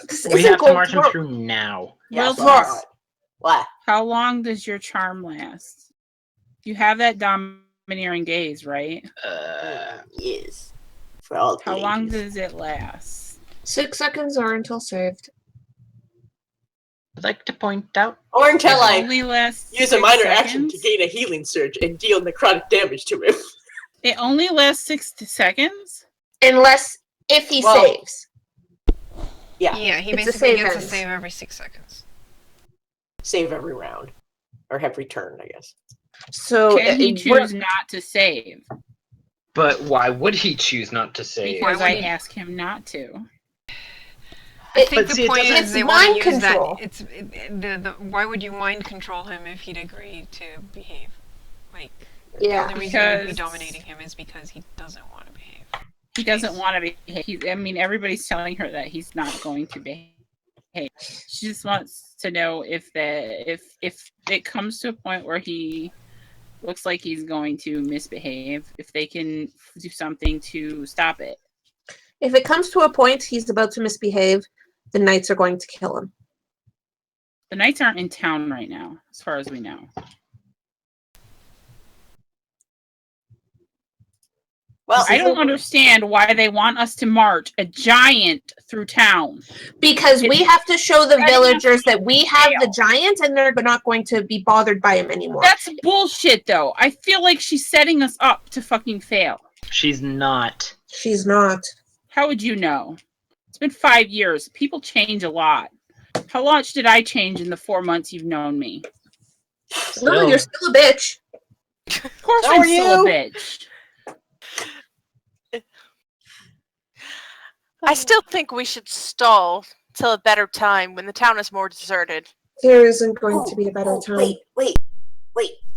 This We isn't have to going march to him work. through now. Yeah, Well, that's what I Mark. thought. What? How long does your charm last? You have that domineering gaze, right? Yes. For all How long ages. does it last? 6 seconds or until saved. I'd like to point out. Or until It I only lasts use a 6 minor action to seconds? gain a healing surge and deal necrotic damage to him. It only lasts 6 seconds? Unless if he Well, saves. Yeah, Yeah, he It's a basically save gets a ends. save every 6 seconds. save every round. Or every turn, I guess. So Can he we're- choose not to save? But why would he choose not to save? Because Why I would he? ask him not to. I think But see, the it point doesn't- is It's they want mind to use control. that. Why would you mind control him if he'd agree to behave? Like, yeah. the only reason you'd be Because- dominating him is because he doesn't want to behave. He doesn't want to behave. I mean, everybody's telling her that he's not going to behave. She just wants to know if it comes to a point where he looks like he's going to misbehave, if they can do something to stop it. If it comes to a point he's about to misbehave, the knights are going to kill him. The knights aren't in town right now, as far as we know. Well, I don't understand why they want us to march a giant through town. Because we have to show the Setting us villagers that we have fail. the giant and they're not going to be bothered by him anymore. That's bullshit, though. I feel like she's setting us up to fucking fail. She's not. She's not. How would you know? It's been 5 years. People change a lot. How much did I change in the 4 months you've known me? No, you're still a bitch. Of course So I'm are still a you. bitch. I still think we should stall till a better time when the town is more deserted. There isn't going to be a better time. Wait,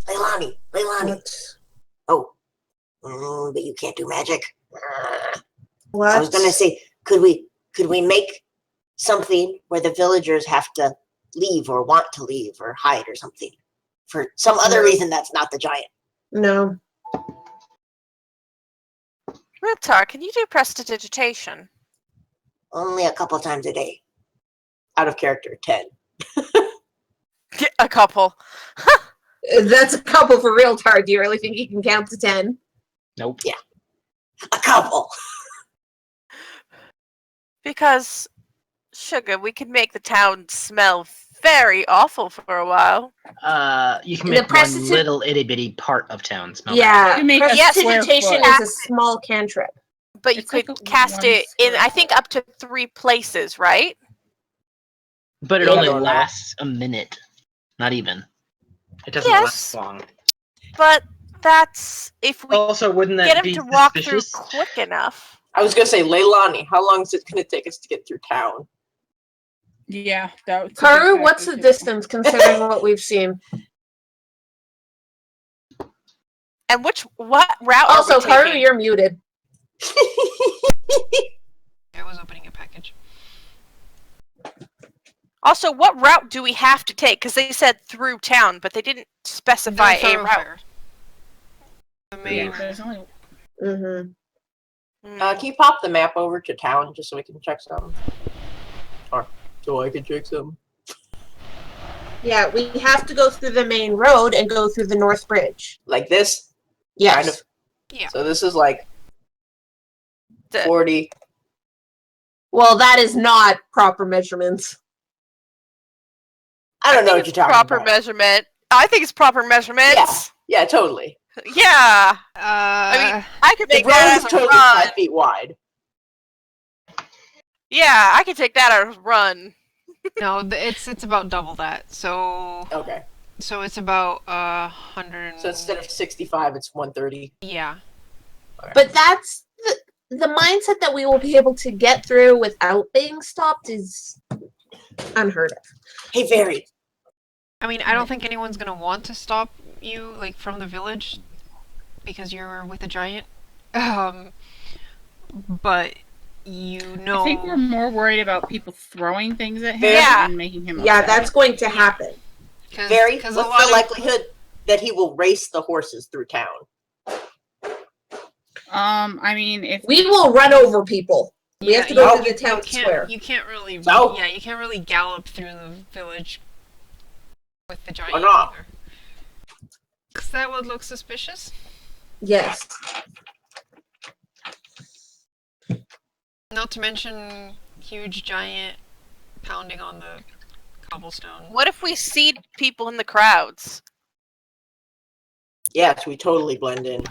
Leilani. What? Oh, but you can't do magic. What? I was gonna say, could we make something where the villagers have to leave or want to leave or hide or something for some other reason that's not the giant? No. Riptar, can you do prestidigitation? Only a couple times a day. Out of character, 10. A couple. That's a couple for real, Tar. Do you really think you can count to 10? Nope. Yeah. A couple. Because, Sugar, we could make the town smell very awful for a while. You can The make one prestidig- little itty bitty part of town smell. Yeah. You make a square Prestidigitation foot. is a small cantrip. But you It's like could a cast 1 it in, square I think, up to 3 places, right? But it Yeah, only I don't know. lasts a minute. Not even. It doesn't Yes. last long. But that's if we Also, wouldn't that get him be to walk suspicious? through quick enough. I was gonna say, Leilani, how long is it gonna take us to get through town? Yeah, that was a Karu, good what's the factor, too. distance considering what we've seen? And what route Also, are we Karu, taking? you're muted. I was opening a package. Also, what route do we have to take? Because they said through town, but they didn't specify a route. thoroughfare. The main Yeah, route. there's only Mm-hmm. Mm. Can you pop the map over to town just so we can check something? Or so I can check something. Yeah, we have to go through the main road and go through the North Bridge. Like this? Yes. Kind of. Yeah. So this is like The- 40. Well, that is not proper measurements. I don't know I what think you're it's talking proper about. measurement. I think it's proper measurements. Yeah, totally. Yeah. I mean, I could The make road that is as a totally run. 5 feet wide. Yeah, I could take that as a run. no, it's about double that. So Okay. it's about 100. So instead of 65, it's 130. Yeah. But that's the mindset that we will be able to get through without being stopped is unheard of. Hey, Very. I mean, I don't think anyone's gonna want to stop you, like, from the village, because you're with a giant. But you know. I think we're more worried about people throwing things at him Yeah. and making him Yeah, upset. that's going to happen. Very. Because What's the likelihood that he will race the horses through town? I mean, if We will run over people. We have to go through the town square. You can't really. No. Yeah, you can't really gallop through the village with the giant. Why not? Because that would look suspicious. Yes. Not to mention huge giant pounding on the cobblestone. What if we see people in the crowds? Yes, we totally blend in.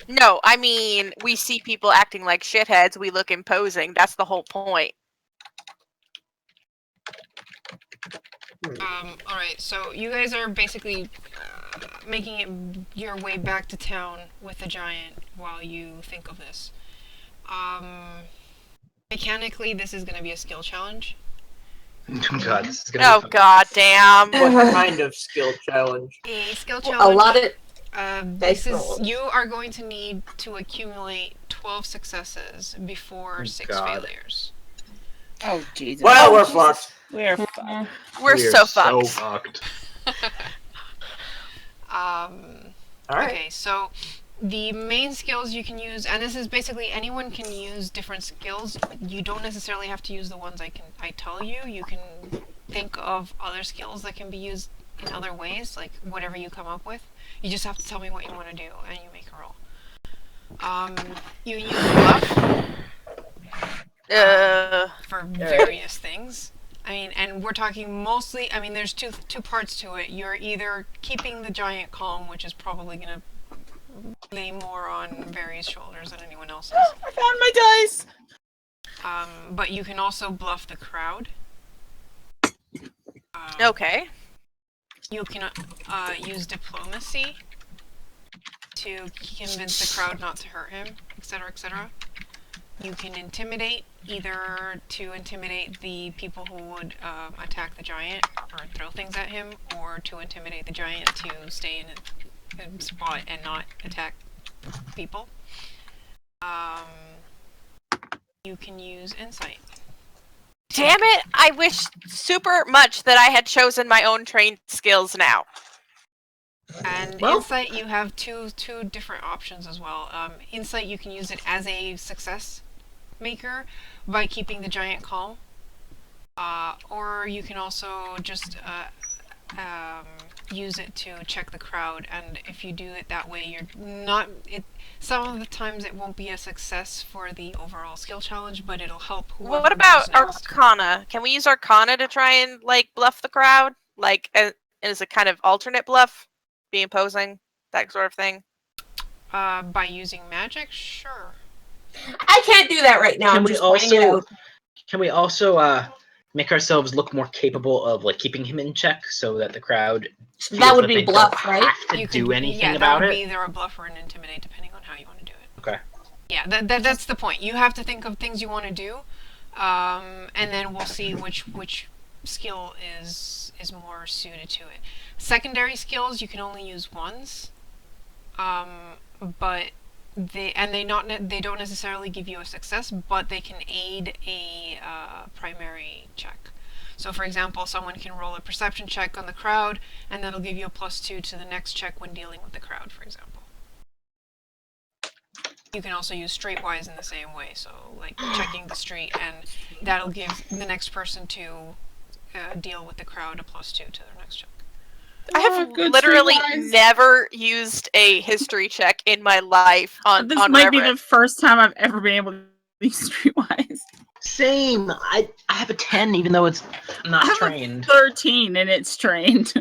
No, I mean, we see people acting like shitheads, we look imposing. That's the whole point. Alright, so you guys are basically making it your way back to town with the giant while you think of this. Mechanically, this is going to be a skill challenge. God, this is gonna Oh be fun. god damn. What kind of skill challenge? A skill A challenge. lot of This dice is rolls. you are going to need to accumulate 12 successes before 6 God. failures. oh Jesus, Well, we're Jesus. fucked. we're fucked. We're so fucked. fucked. All right. Okay, so the main skills you can use, and this is basically anyone can use different skills. You don't necessarily have to use the ones I tell you. You can think of other skills that can be used in other ways, like whatever you come up with. You just have to tell me what you want to do, and you make a roll. You use bluff for various things. I mean, and we're talking mostly. I mean, there's two parts to it. You're either keeping the giant calm, which is probably gonna lay more on Barry's shoulders than anyone else's. I found my dice. But you can also bluff the crowd. Okay. You can use diplomacy to convince the crowd not to hurt him, etc., etc. You can intimidate either to intimidate the people who would attack the giant or throw things at him, or to intimidate the giant to stay in a spot and not attack people. You can use insight. Damn it! I wish super much that I had chosen my own trained skills now. And Well- insight, you have two different options as well. Insight, you can use it as a success maker by keeping the giant calm, or you can also just use it to check the crowd. And if you do it that way, you're not. Some of the times it won't be a success for the overall skill challenge, but it'll help whoever What about goes next. Arcana? Can we use Arcana to try and like bluff the crowd, like as a kind of alternate bluff, be imposing, that sort of thing? By using magic, sure. I can't do that right now. Can I'm we just pointing it also out. can we also make ourselves look more capable of like keeping him in check so that the crowd feels That would be they bluff, don't right? have to You do could, anything yeah, about that would it? be either a bluff or an intimidate, depending on how you want to do it. Okay. Yeah, that's the point. You have to think of things you want to do, and then we'll see which skill is more suited to it. Secondary skills you can only use once, but they don't necessarily give you a success, but they can aid a primary check. So, for example, someone can roll a perception check on the crowd, and that'll give you a +2 to the next check when dealing with the crowd, for example. You can also use streetwise in the same way, so like checking the street, and that'll give the next person to deal with the crowd a +2 to their next check. I have good literally streetwise. never used a history check in my life on This on might be Reverend. the first time I've ever been able to be streetwise. Same. I have a 10 even though it's not I have trained. a 13 and it's trained.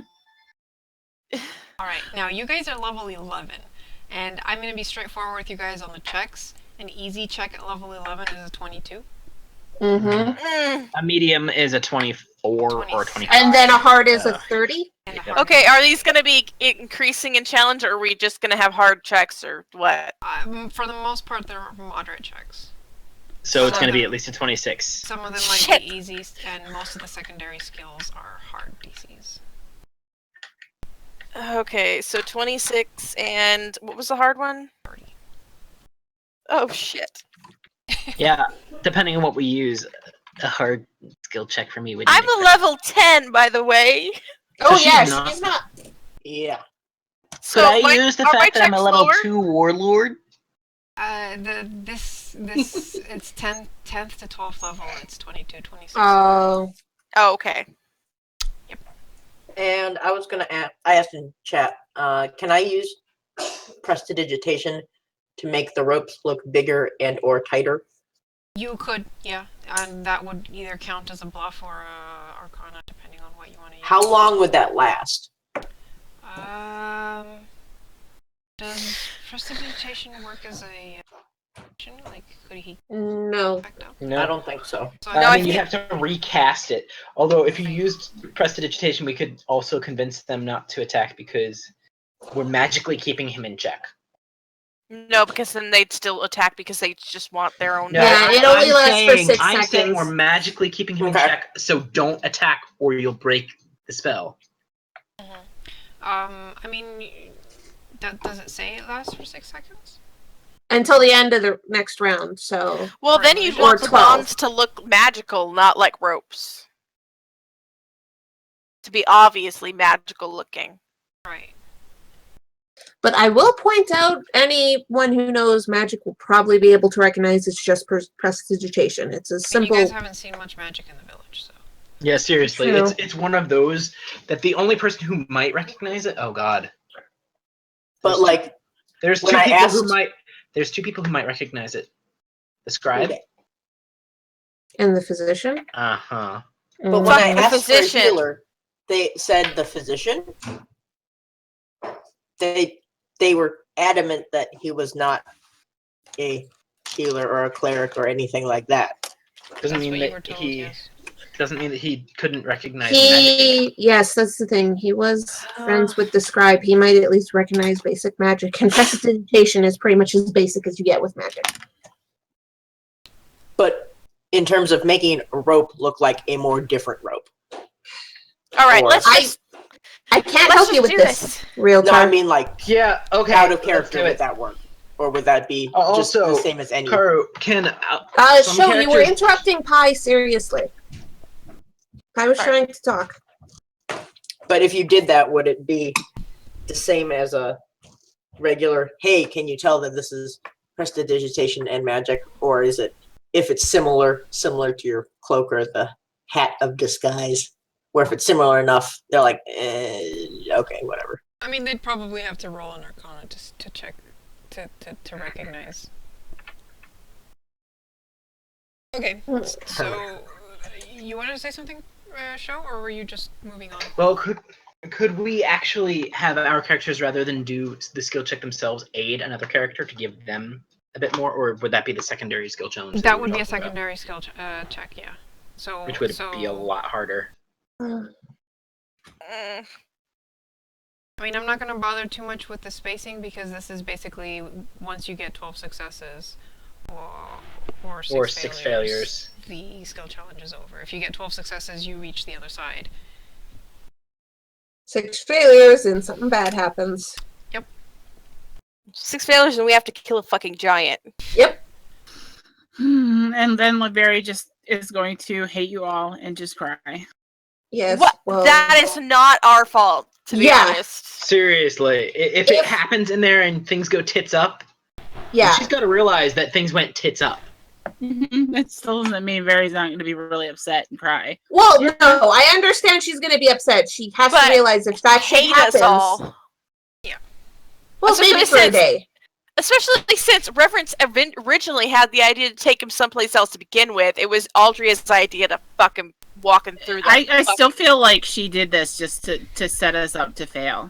Alright, now you guys are level 11, and I'm going to be straightforward with you guys on the checks. An easy check at level 11 is a 22. Mm-hmm. A medium is a 24 or 26. 25. And then a hard is a 30. And a Yeah. hard Okay, are these going to be increasing in challenge, or are we just going to have hard checks, or what? for the most part, they're moderate checks. So it's Some going to of be them- at least a 26. Some of them might Shit. be easy, and most of the secondary skills are hard DCs. Okay, so 26, and what was the hard one? 30. Oh, shit. Yeah, depending on what we use, a hard skill check for me would. I'm a level 10, by the way. Oh she's yeah, not- she's not. Yeah. So Could I my- use the are my fact that I'm a checks level lower? 2 warlord? This it's 10th to 12th level. It's 22, 26. Oh. Oh, okay. And I was gonna ask. I asked in chat. Can I use prestidigitation to make the ropes look bigger and or tighter? You could, yeah, and that would either count as a bluff or a arcana, depending on what you want to use. How long would that last? Does prestidigitation work as a action? Like, could he No. back up? No. I don't think so. So No, I I mean, you'd think- have to recast it. Although, if you used prestidigitation, we could also convince them not to attack because we're magically keeping him in check. No, because then they'd still attack because they just want their own. No, Yeah, it only lasts for 6 I'm saying seconds. we're magically keeping him in Okay. check, so don't attack or you'll break the spell. I mean, does it say it lasts for 6 seconds? Until the end of the next round, so. Well, then you'd Or want the 12. bonds to look magical, not like ropes. To be obviously magical looking. Right. But I will point out, anyone who knows magic will probably be able to recognize it's just prestidigitation. It's a I mean, simple. you guys haven't seen much magic in the village, so. Yeah, seriously, True. it's one of those that the only person who might recognize it. Oh God. But like, There's When two I people who asked- might. There's 2 people who might recognize it. The scribe. And the physician. Uh-huh. but when Fuck I the asked physician. for a healer, they said the physician. They were adamant that he was not a healer or a cleric or anything like that. Doesn't That's mean what you that were told, he yes. doesn't mean that he couldn't recognize magic. Yes, that's the thing. He was friends with the scribe. He might at least recognize basic magic. And prestidigitation is pretty much as basic as you get with magic. But in terms of making a rope look like a more different rope. All right, Or- let's just I can't let's help you just with do this, realtor. No, I mean like Yeah. Okay. out of let's character. do Would it. that work, or would that be just Also, the same as any? Karu, can some Show, you were characters- interrupting Pi, seriously. I was Alright. trying to talk. But if you did that, would it be the same as a regular? Hey, can you tell that this is prestidigitation and magic, or is it if it's similar to your cloak or the hat of disguise? Where if it's similar enough, they're like, okay, whatever. I mean, they'd probably have to roll an Arcana to check, to recognize. Okay, so you wanted to say something, Show, or were you just moving on? Well, could we actually have our characters, rather than do the skill check themselves, aid another character to give them a bit more, or would that be the secondary skill challenge? That we would were be a talking about? secondary skill check, yeah. So Which would be a lot harder. Mm, I mean, I'm not going to bother too much with the spacing because this is basically once you get 12 successes or six failures, the skill challenge is over. If you get 12 successes, you reach the other side. 6 failures and something bad happens. 6 failures and we have to kill a fucking giant. Yep. And then Liberia just is going to hate you all and just cry. Yes. What? Well, That is not our fault, to be Yeah. honest. Seriously, if it happens in there and things go tits up, yeah. she's got to realize that things went tits up. That still doesn't mean Barry's not going to be really upset and cry. Well, no, I understand she's going to be upset. She has But to realize if that shit Hate happens. us all. Well, Especially maybe for a since- day. Especially since Reverence originally had the idea to take him someplace else to begin with. It was Aldria's idea to fucking walk him through that. I still feel like she did this just to set us up to fail.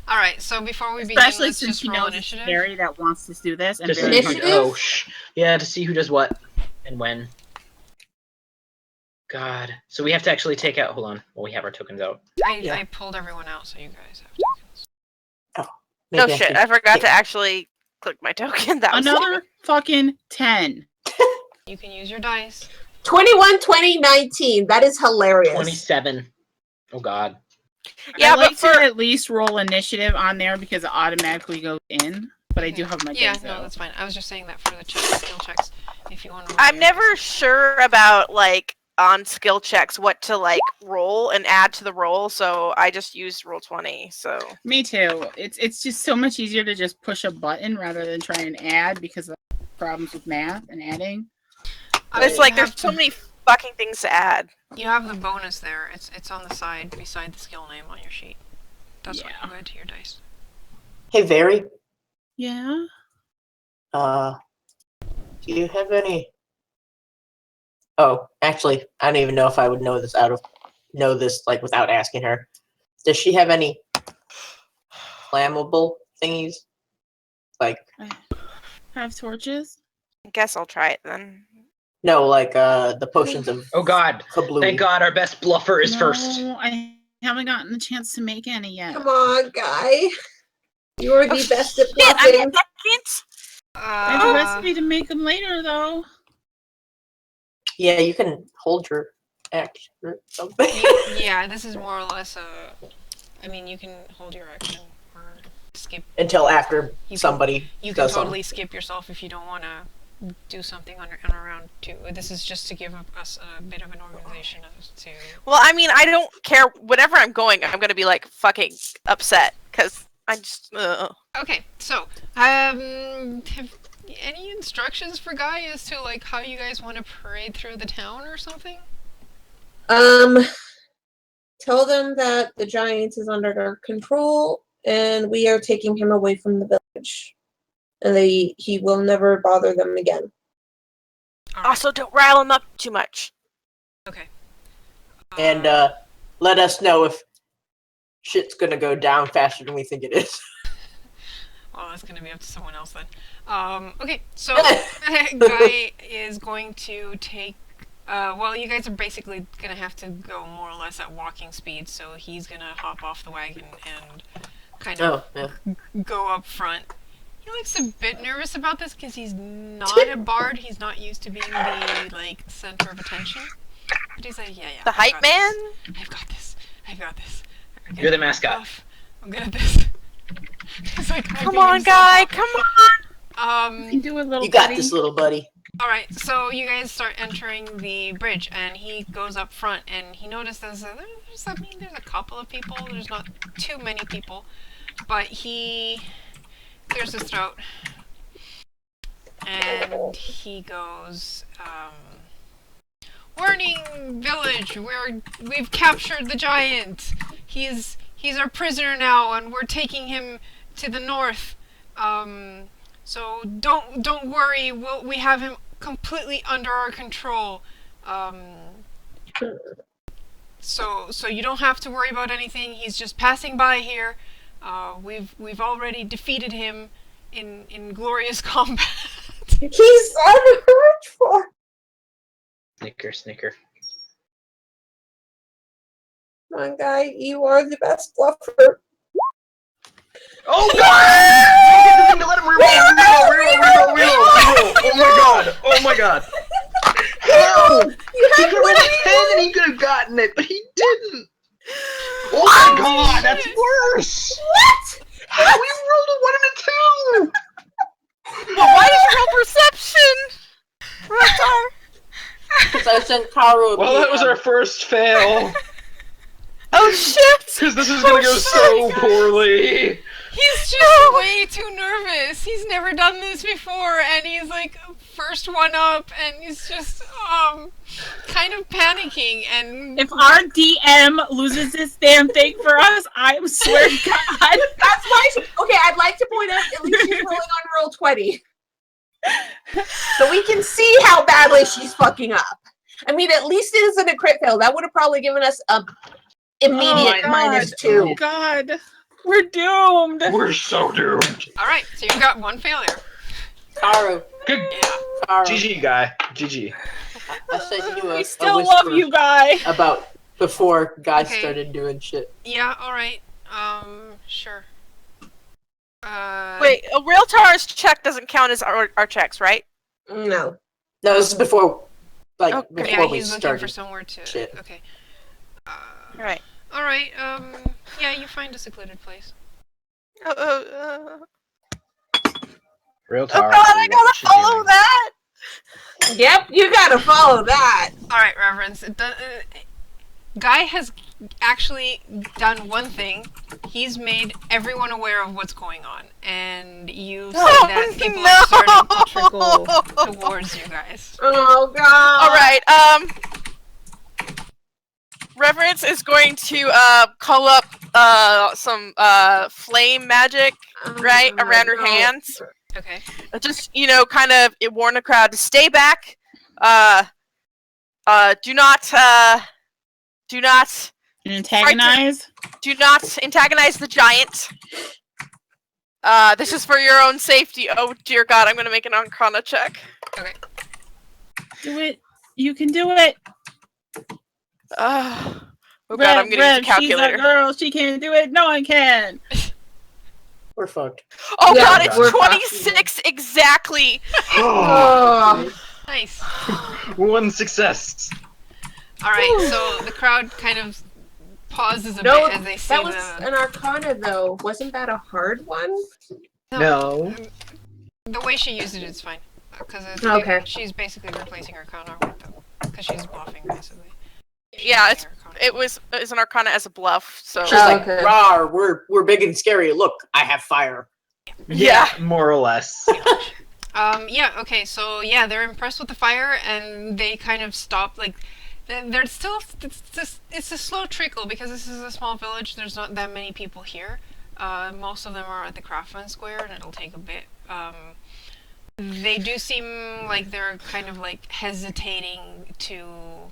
Alright, so before we begin, Especially let's since just she roll knows it's initiative. Barry that wants to do this. And To see Barry's who, Initiative? to see who does what and when. God, so we have to actually take out. Hold on, well, we have our tokens out. I pulled everyone out, so you guys have tokens. No Maybe I shit, should- I forgot to actually click my token. That was Another fucking 10. You can use your dice. 21, 20, 19. That is hilarious. 27. Oh God. Yeah, I like but to for at least roll initiative on there because it automatically goes in. But I do have my Yeah, dice no, out. that's fine. I was just saying that for the skill checks, if you want to. I'm never sure about like on skill checks what to like roll and add to the roll, so I just used roll 20. So Me too. It's just so much easier to just push a button rather than try and add because of problems with math and adding. it's like there's so many fucking things to add. You have the bonus there. It's on the side beside the skill name on your sheet. That's what Yeah. you add to your dice. Hey, Very. Yeah. Do you have any? Oh, actually, I don't even know if I would know this like without asking her. Does she have any flammable thingies? Like Have torches? I guess I'll try it then. no, like the potions of Oh God. kablooey. Thank God, our best bluffer is first. No, I haven't gotten the chance to make any yet. Come on, guy. You're the best at Shit, I'm bluffing. second. I have a recipe to make them later, though. Yeah, you can hold your action or something. Yeah, this is more or less I mean, you can hold your action or skip. Until after You can- somebody You can does totally skip yourself if you don't want to do something on a round 2. This is just to give us a bit of an organization as to. Well, I mean, I don't care. Whatever I'm going, I'm gonna be like fucking upset because I just. Okay, so have any instructions for Guy as to like how you guys want to parade through the town or something? Tell them that the giant is under our control and we are taking him away from the village. And he will never bother them again. All right, Also, don't rile him up too much. okay. and let us know if shit's gonna go down faster than we think it is. Well, that's going to be up to someone else then. Okay, so Guy is going to take. Well, you guys are basically going to have to go more or less at walking speed, so he's going to hop off the wagon and kind of Oh, yeah. go up front He looks a bit nervous about this because he's not a bard. He's not used to being the like center of attention. But he's like, yeah. The I've hype got man? this. I've got this. You're the mascot. I'm good at this. He's like, Come on, guy, come on! You can do a little You got buddy. this, little buddy. Alright, so you guys start entering the bridge, and he goes up front, and he notices that there's a couple of people. There's not too many people, but he clears his throat, and he goes, "Warning, village! We've captured the giant. He's our prisoner now, and we're taking him to the north. So don't worry. We have him completely under our control. So you don't have to worry about anything. He's just passing by here. We've already defeated him in glorious combat." He's unhurtful. Snicker. Come on, guy. You are the best bluffer. Oh god! Let him reroll! Oh my god! How? You He had could have to 10 and he could have gotten it, but he didn't! Oh my god, that's worse! What? How? We rolled a 1 and a 2! Well, why did you roll perception? Reptar. Because I sent Caro. Well, that was our first fail. Oh shit! Because this is gonna go so poorly. He's just way too nervous. He's never done this before, and he's like first one up, and he's just kind of panicking. And If our DM loses this damn thing for us, I swear to God. That's why. Okay, I'd like to point out at least she's rolling on roll 20, so we can see how badly she's fucking up. I mean, at least it isn't a crit fail. That would have probably given us a immediate -2. Oh God, we're doomed. We're so doomed. all right, so you've got one failure. Caro. Good. Yeah. Caro. GG, guy. GG. I sent you a We still a love whisper you, Guy. about before guys Okay. started doing shit. Yeah. All right. Sure. Wait, a realtar's check doesn't count as our checks, right? No. No, this is before, like, Okay. before Yeah, we he's looking started. for somewhere to. shit. Okay. Right. All right. Yeah, you find a secluded place. Real Oh talk. god, I gotta follow that! Yep, you gotta follow that. All right, Reverence. Guy has actually done one thing. He's made everyone aware of what's going on, and you see that people are starting to trickle towards you guys. Oh god. Alright, Reverence is going to call up some flame magic, right, around her hands. Okay. Just, kind of warn the crowd to stay back. Do not Antagonize. do not antagonize the giant. This is for your own safety. Oh dear God, I'm gonna make an Arcana check. Okay. Do it. You can do it. Oh God, I'm gonna use a calculator. She's a girl. She can't do it. No one can. We're fucked. Oh Yeah, God, it's we're 26 exactly. Oh. Nice. One success. All right. So the crowd kind of pauses a No, bit as they see that was an Arcana, though. Wasn't that a hard one? No. The way she used it is fine. Because Okay. she's basically replacing Arcana with them. Because she's bluffing, basically. Yeah, Using Arcana. it's an Arcana as a bluff. So She's like, okay. "Rawr, we're big and scary. Look, I have fire." Yeah. More or less. Yeah, okay, so yeah, they're impressed with the fire and they kind of stop, like, they're still, it's a slow trickle because this is a small village, there's not that many people here. Most of them are at the Craftsman Square and it'll take a bit. They do seem like they're kind of like hesitating to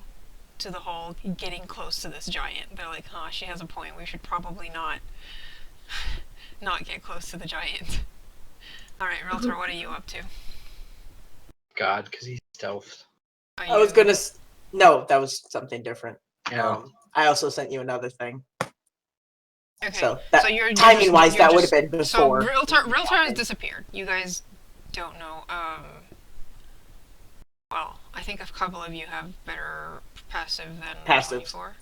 the whole getting close to this giant. They're like, huh, she has a point, we should probably not get close to the giant. Alright, Realtor, what are you up to? God, because he's stealthed. Are I was you- gonna. No, that was something different. Yeah. I also sent you another thing. Okay. So that you're timing wise, you're that would have just- been before. So realtor has disappeared. You guys don't know. Well, I think a couple of you have better passive than Passive. 24.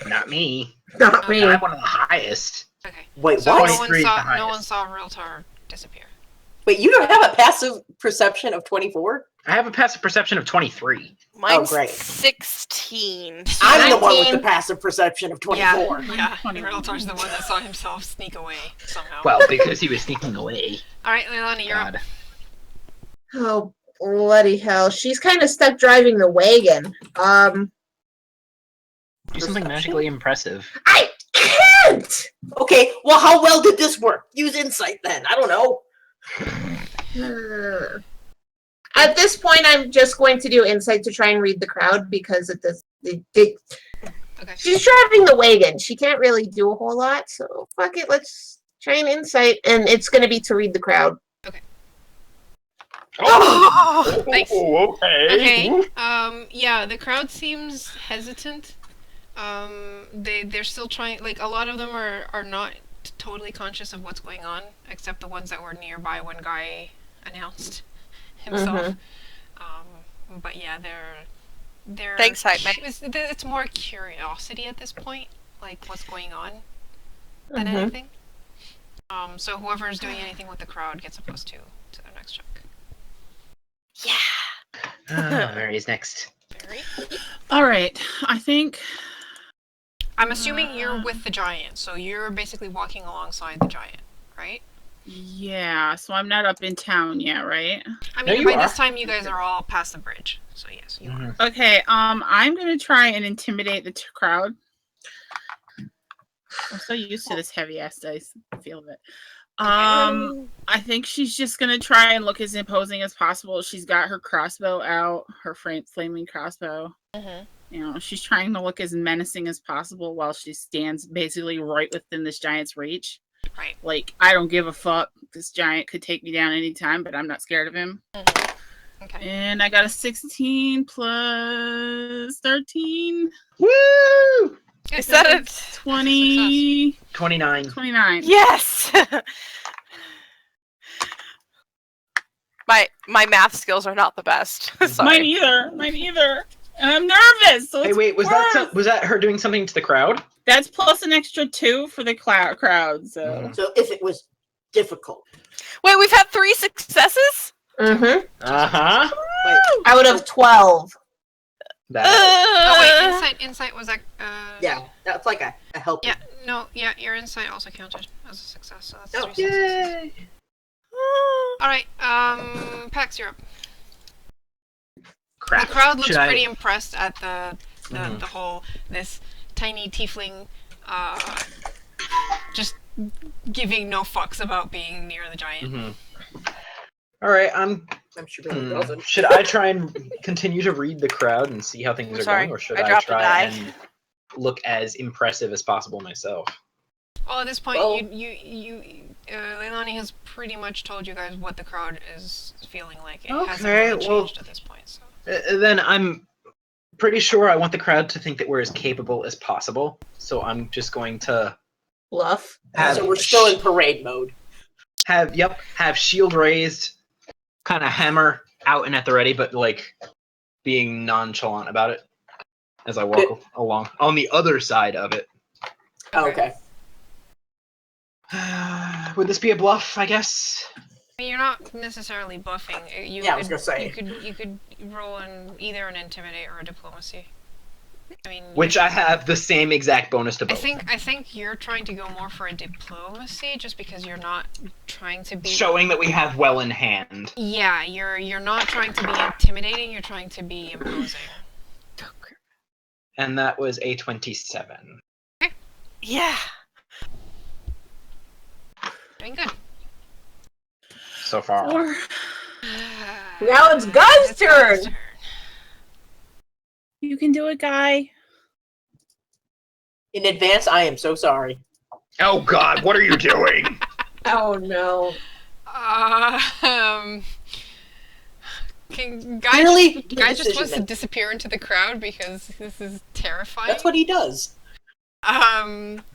Not me. Not me. I'm one of the highest. Okay. Wait, So what? no one 23 is the saw highest. realtor disappear. Wait, you don't have a passive perception of 24? I have a passive perception of 23. Mine's great. 16. I'm the one with 19. the passive perception of 24. Yeah. 21. Realtor's the one that saw himself sneak away somehow. Well, because he was sneaking away. All right, Leilani, you're up. God. Oh, bloody hell. She's kind of stuck driving the wagon. Do something magically impressive. I can't! Okay, well, how well did this work? Use insight then. I don't know. At this point, I'm just going to do insight to try and read the crowd because it does. Okay. She's driving the wagon. She can't really do a whole lot, so fuck it. Let's try an insight, and it's going to be to read the crowd. Oh! Nice. Okay. Okay. Yeah, the crowd seems hesitant. They're still trying. Like a lot of them are not totally conscious of what's going on, except the ones that were nearby when Guy announced himself. But yeah, they're. Thanks, hype mate. It's more curiosity at this point, like what's going on, than Mhm. anything. So whoever's doing anything with the crowd gets a +2 to their next check. Yeah. Mary's next. Very. All right. I think. I'm assuming you're with the giant, so you're basically walking alongside the giant, right? Yeah. So I'm not up in town yet, right? I No, mean, you by are. this time you guys are all past the bridge, so yes, you are. Okay. I'm gonna try and intimidate the crowd. I'm so used to this heavy ass dice. I feel of it. I think she's just gonna try and look as imposing as possible. She's got her crossbow out, her flaming crossbow. You know, she's trying to look as menacing as possible while she stands basically right within this giant's reach. Right. Like, I don't give a fuck. This giant could take me down anytime, but I'm not scared of him. Okay. And I got a 16 plus 13. Woo! Is that a 20. 29. 29. yes? my math skills are not the best. Sorry. Mine either. And I'm nervous. So Hey, it's wait, was worse. that her doing something to the crowd? That's plus an extra 2 for the crowd. So So if it was difficult. Wait, we've had 3 successes? Mm-hmm. Uh-huh. Wait, Out of 12. That. Oh wait, insight was like. yeah, that's like a help. Yeah. No. Yeah, your insight also counted as a success, so that's Oh, 3 successes. All right. Pax, you're up. Crap. The crowd looks Should I- pretty impressed at the Mhm. the whole this tiny tiefling, just giving no fucks about being near the giant. Mhm. All right, I'm. I'm sure it doesn't. Should I try and continue to read the crowd and see how things are Sorry, going, or should I I dropped a try die. and look as impressive as possible myself? Well, at this point, Well- Leilani has pretty much told you guys what the crowd is feeling like. It Okay, hasn't really well- changed at this point. So. Then I'm pretty sure I want the crowd to think that we're as capable as possible. So I'm just going to Bluff. have So we're still in parade mode. have shield raised, kind of hammer out and at the ready, but like being nonchalant about it as I walk along on the other side of it. Oh, okay. Would this be a bluff? I guess. I mean, you're not necessarily bluffing. Yeah, I was gonna say. You could roll either an intimidate or a diplomacy. I mean, Which I have the same exact bonus to I both. think you're trying to go more for a diplomacy, just because you're not trying to be. Showing that we have well in hand. Yeah, you're not trying to be intimidating. You're trying to be imposing. And that was a 27. Yeah. Doing good. So far. Or Now it's Guy's turn. you can do it, Guy. In advance, I am so sorry. Oh God, what are you doing? Oh no. Guy Really? Guy just Decision wants to then. disappear into the crowd because this is terrifying. That's what he does.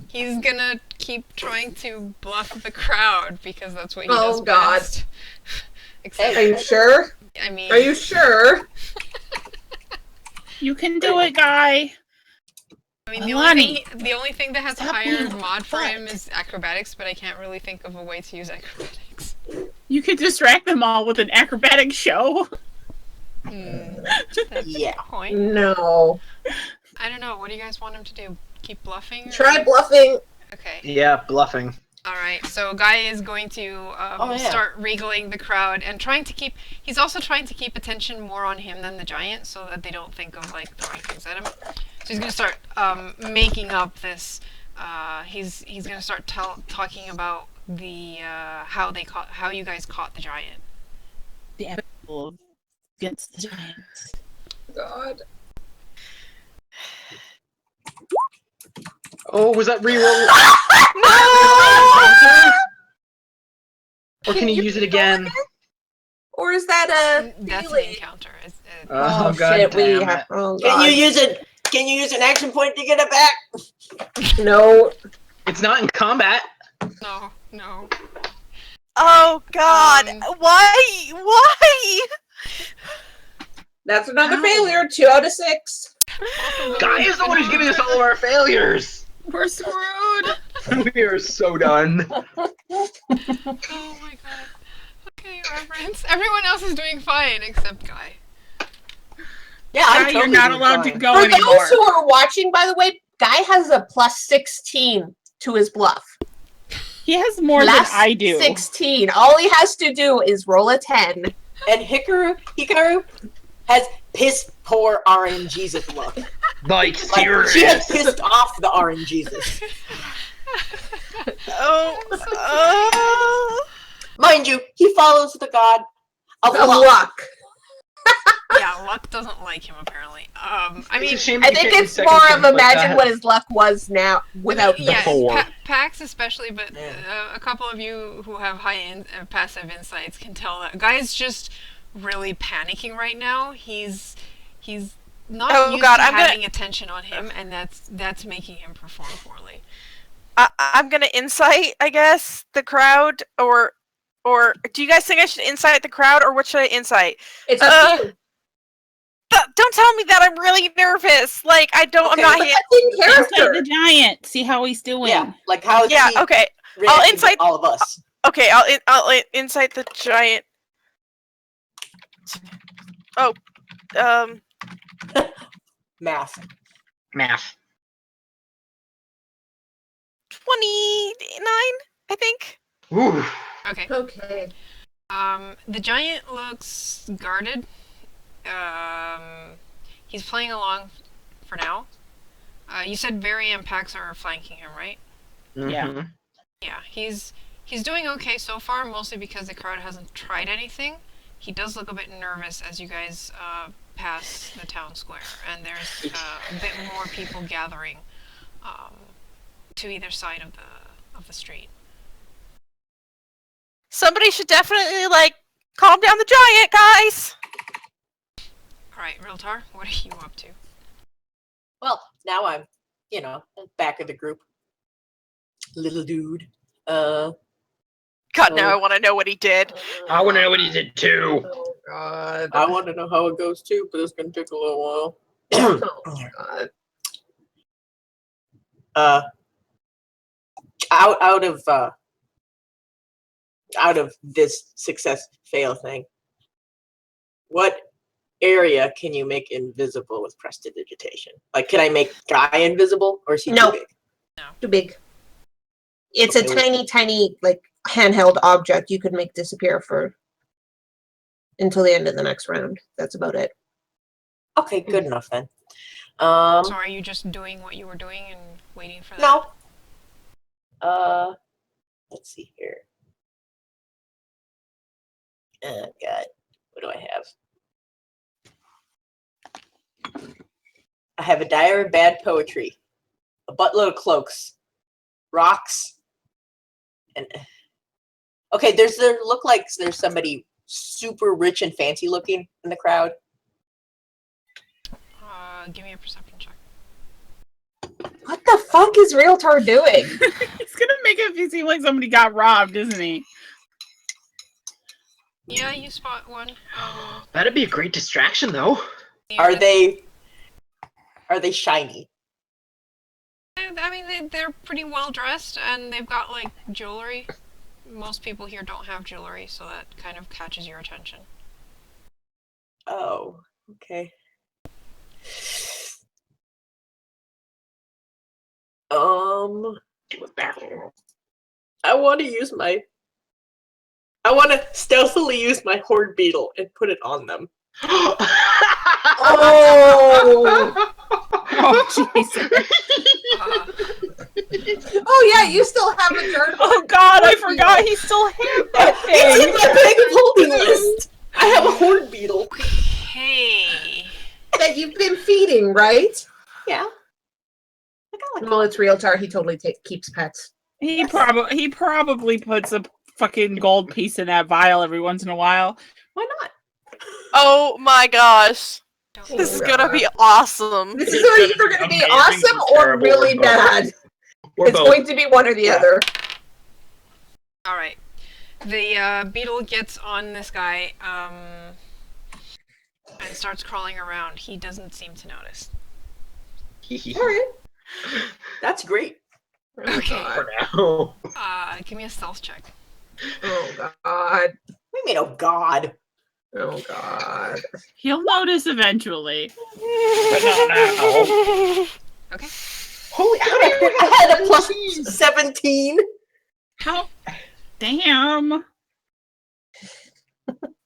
He's gonna keep trying to bluff the crowd because that's what he Oh, does God. best. Are you sure? I mean, Are you sure? You can do it, guy. I mean, Lonnie, the only thing that has stop higher being mod for him butt. is acrobatics, but I can't really think of a way to use acrobatics. You can distract them all with an acrobatic show. That's Yeah. a good point. No. I don't know. What do you guys want him to do? Keep bluffing? Or... Try bluffing. Okay. Yeah, bluffing. All right. So Guy is going to start regling the crowd and trying to keep. He's also trying to keep attention more on him than the giant, so that they don't think of like throwing things at him. So he's going to start making up this. He's going to start talking about the how you guys caught the giant. The apple against the giants. God. Oh, was that reroll? No! Or can you use it again? Or is that a That's an daily? encounter. Oh, God shit, we damn have. it. Oh, Can God. you use it? Can you use an action point to get it back? No. It's not in combat. No. Oh God! Why? Why? That's another failure. 2 out of 6. Guy is the one who's giving us all of our failures. We're screwed. We are so done. Oh my God. Okay, reverence. Everyone else is doing fine except Guy. Yeah, I'm Guy, totally you're not doing allowed fine. to go For anymore. those who are watching, by the way, Guy has a plus 16 to his bluff. He has more than I do. 16. All he has to do is roll a 10. And Hikaru has piss poor RNGesus look. Like, Like, she has serious. pissed off the RNGesus. Oh. Mind you, he follows the god of Of luck. luck. Yeah, luck doesn't like him apparently. I mean, It's a shame I you think can't it's use more second of things like imagine that. what his luck was now without the yeah, 4. Pax especially, but Yeah. a couple of you who have high passive insights can tell that Guy's just really panicking right now. He's not used to having attention on him, and that's making him perform poorly. I'm gonna insight, I guess, the crowd, or do you guys think I should insight the crowd, or what should I insight? It's up to you. Don't tell me that. I'm really nervous. Like I'm not. But that's in Insight character. the giant. See how he's doing. Yeah, like how is Yeah. he Okay. reacting I'll to insight all of us? Okay. I'll insight the giant. Oh. Math. 29, I think. Ooh. Okay. Okay. The giant looks guarded. He's playing along for now. You said Barry and Pax are flanking him, right? Yeah. Yeah, he's doing okay so far, mostly because the crowd hasn't tried anything. He does look a bit nervous as you guys pass the town square, and there's a bit more people gathering to either side of the street. Somebody should definitely calm down the giant, guys. All right, Realtar, what are you up to? Well, now I'm, back of the group. Little dude. God, now I want to know what he did. I want to know what he did too. Oh, God. I want to know how it goes too, but it's gonna take a little while. Oh, God. Out of this success fail thing, what area can you make invisible with prestidigitation? Like, can I make Guy invisible, or is he No. too big? Too big. It's a Okay. tiny, handheld object you could make disappear for until the end of the next round. That's about it. Okay, good enough then. So are you just doing what you were doing and waiting for that? No. Let's see here. Oh, God. What do I have? I have a diary of bad poetry, a buttload of cloaks, rocks, and okay. There look like there's somebody super rich and fancy looking in the crowd. Give me a perception check. What the fuck is Realtar doing? He's gonna make it seem like somebody got robbed, isn't he? Yeah, you spot one. That'd be a great distraction, though. Are they shiny? I mean, they're pretty well dressed, and they've got like jewelry. Most people here don't have jewelry, so that kind of catches your attention. Oh, okay. I want to stealthily use my horde beetle and put it on them. Oh! Oh, Jesus. Oh yeah, you still have a journal. Oh, God, I forgot he still had that It's in thing. my bag of holding list. I have a horde beetle. Hey. That you've been feeding, right? Yeah. I got like Well, it's Realtar. He totally keeps pets. He probably puts a fucking gold piece in that vial every once in a while. why not? Oh my gosh. This is gonna be awesome. This is It's either going to be amazing awesome or terrible really or both. bad. Or It's both. going to be one or the other. All right. The beetle gets on this guy and starts crawling around. He doesn't seem to notice. All right. That's great. Okay. For now. Give me a stealth check. Oh god. We made oh god. Oh god. He'll notice eventually. But not now. Okay. Holy, how do you I had a plus 17. How? Damn.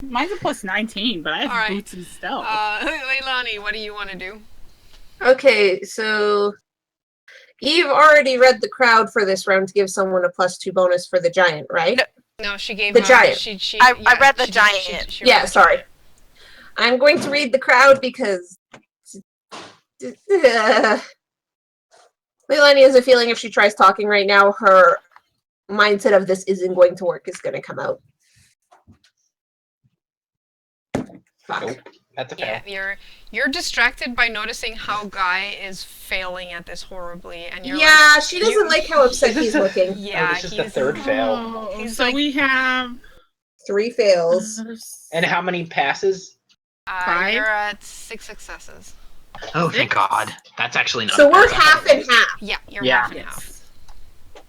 Mine's a plus 19, but I have All right. boots and stealth. Leilani, what do you want to do? Okay, so Eve already read the crowd for this round to give someone a +2 bonus for the giant, right? No, she gave The giant. I read the giant. she Yeah, read the sorry. giant. I'm going to read the crowd because Leilani has a feeling if she tries talking right now, her mindset of this isn't going to work is going to come out. Fuck. Nope. That's a fail. Yeah, you're distracted by noticing how Guy is failing at this horribly, and you're Yeah, she doesn't like how upset Is this he's a- looking. yeah, Oh, this is the he's- third fail. Oh, He's so like- we have 3 fails. And how many passes? 5? You're at 6 successes. Oh, thank God. That's actually not. So we're bad. half and half. Yeah, you're Yeah. half and half. Yes.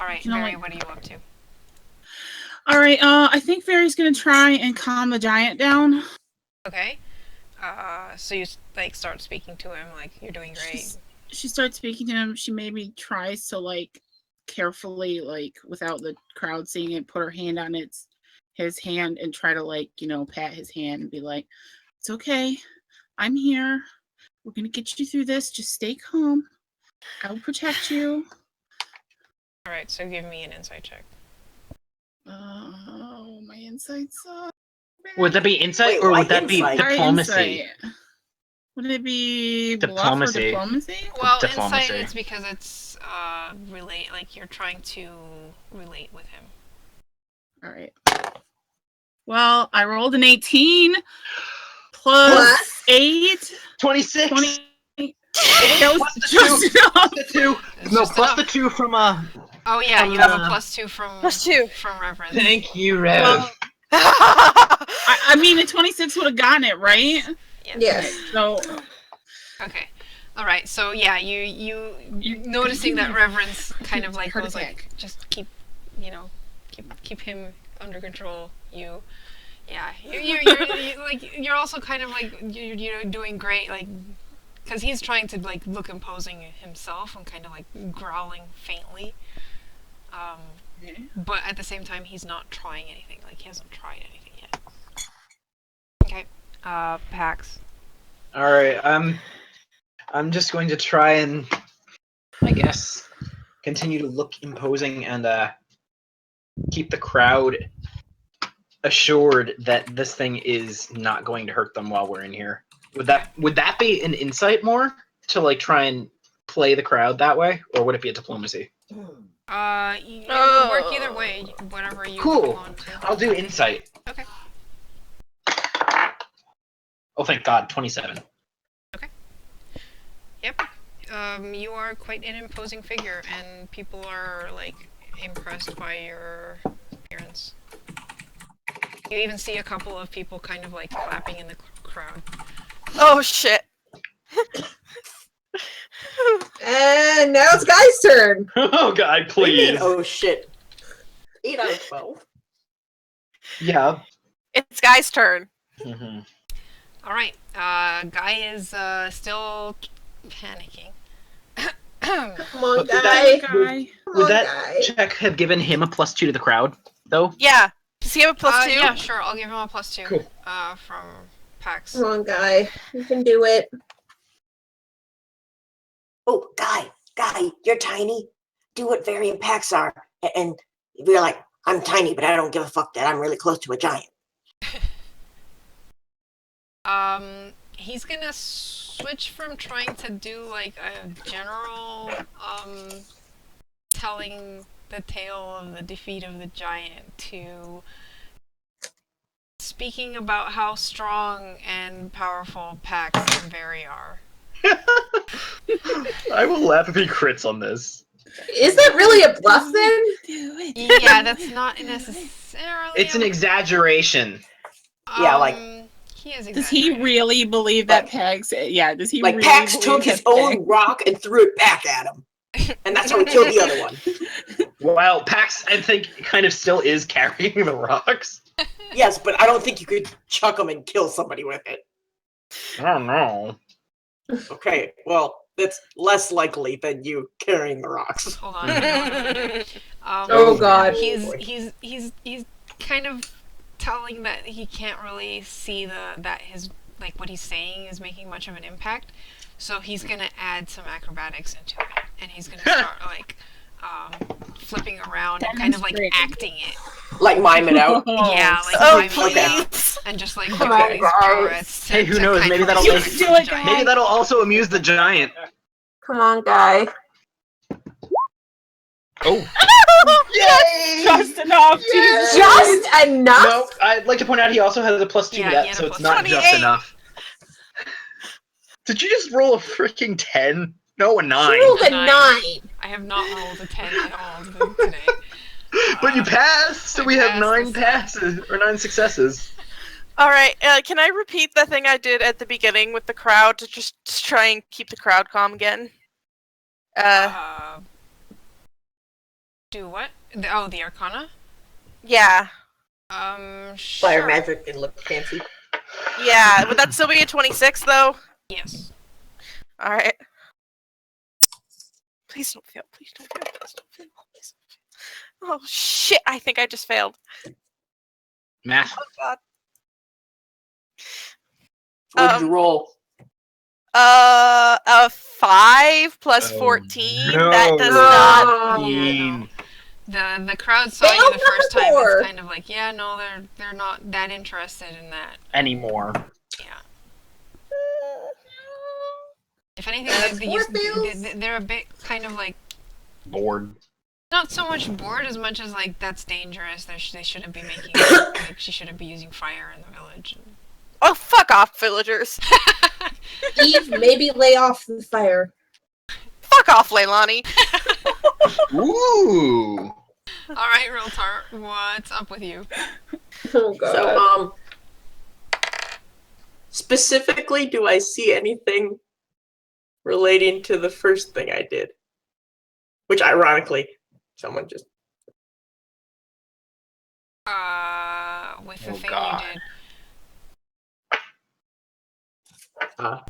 All right, You know, Mary, like- what are you up to? All right. I think Fairy's gonna try and calm the giant down. Okay. So you like start speaking to him like you're doing great. She starts speaking to him. She maybe tries to like carefully, like without the crowd seeing it, put her hand on his hand and try to like pat his hand and be like, "It's okay. I'm here. We're gonna get you through this. Just stay calm. I will protect you." All right, so give me an insight check. Oh, my insights suck. Would that be insight Wait, or why would that be insight? diplomacy? Insight. Would it be Diplomacy. bluff or diplomacy? Well, Diplomacy. insight is because it's relate, like you're trying to relate with him. All right. Well, I rolled an 18 plus 8. 26. 20. That was Plus the just enough. The 2. It's No, just plus enough. the 2 from Oh yeah, you have a +2 from +2. from reference. Thank you, Rev. Well, I mean, a 26 would have gotten it, right? Yes. So, Okay. All right. So yeah, you noticing that reverence kind of like Heart goes attack. like just keep keep him under control. You're like you're also kind of like you're doing great like because he's trying to like look imposing himself and kind of like growling faintly. But at the same time, he's not trying anything. Like he hasn't tried anything yet. Okay. Pax. All right, I'm just going to try and, I guess, continue to look imposing and keep the crowd assured that this thing is not going to hurt them while we're in here. Would that be an insight more to like try and play the crowd that way, or would it be a diplomacy? It would work either way. Whatever you Cool. want to. I'll do insight. Okay. Oh, thank God, 27. Yep. You are quite an imposing figure, and people are like impressed by your appearance. You even see a couple of people kind of like clapping in the crowd. Oh shit. And now it's Guy's turn. Oh God, What do you mean, please. oh shit. 8 out of 12. Yeah. It's Guy's turn. Mm-hmm. All right, Guy is still panicking. Come on, Would Guy. that- Guy. Come Would on, that Guy. check have given him a +2 to the crowd, though? Yeah. Does he have a +2? Yeah, sure. I'll give him a +2. Cool. From Pax. Come on, Guy. You can do it. Oh, Guy, you're tiny. Do what Vari and Pax are. And we're like, I'm tiny, but I don't give a fuck that I'm really close to a giant. He's gonna switch from trying to do like a general, telling the tale of the defeat of the giant to speaking about how strong and powerful Pax and Vari are. I will laugh if he crits on this. Is that really a bluff then? Do it. Yeah, that's not necessarily. It's an exaggeration. Yeah, like- He is. Does he exaggerating. really believe that Like- Pax? Yeah. Does he Like, really Pax believe took his that own Pax- rock and threw it back at him. And that's how he killed the other one. Well, Pax, I think, kind of still is carrying the rocks. Yes, but I don't think you could chuck them and kill somebody with it. I don't know. Okay, well, that's less likely than you carrying the rocks. Hold on. Hold on. Oh, God. He's kind of telling that he can't really see that his like what he's saying is making much of an impact. So he's gonna add some acrobatics into it, and he's gonna start like flipping around and kind of like Demonstrate. acting it. Like mime it out. Yeah, like Oh, miming it okay. out, and just like Come doing on, these guys. pirouettes. Hey, who to knows, kind maybe of that'll like make- amuse Do the it, giant. Maybe that'll also amuse the giant. Come on, Guy. Oh. Yay! Just enough. Jesus. Just enough? No, I'd like to point out he also has a +2 Yeah, to he that, had so a it's +2. not just 28. enough. Did you just roll a freaking 10? No, a 9. She rolled a Nine. 9. I have not rolled a 10 at all today. But you passed, so I we have passed 9 this passes, or 9 successes. Alright, can I repeat the thing I did at the beginning with the crowd to just try and keep the crowd calm again? Do what? The Arcana? Yeah. Fire Sure. magic and look fancy. Yeah, would that still be a 26 though? Yes. Alright. Please don't fail, please don't fail, please don't fail, please don't fail. Oh shit, I think I just failed. Math. Oh god. What did you roll? A 5 plus Oh, 14. no. That does not. Oh. Yeah, no. The crowd saw Failed you the first number time. four. It's kind of like, yeah, no, they're not that interested in that. Anymore. Yeah. If anything, That's they four fails. they're a bit kind of like Bored. not so much bored as much as like that's dangerous. They shouldn't be making like she shouldn't be using fire in the village. Oh, fuck off, villagers. Eve, maybe lay off the fire. Fuck off, Leilani. Ooh. All right, Realtar, what's up with you? Oh, God. So, specifically, do I see anything relating to the first thing I did? Which, ironically, someone just... With the Oh, thing God. you did.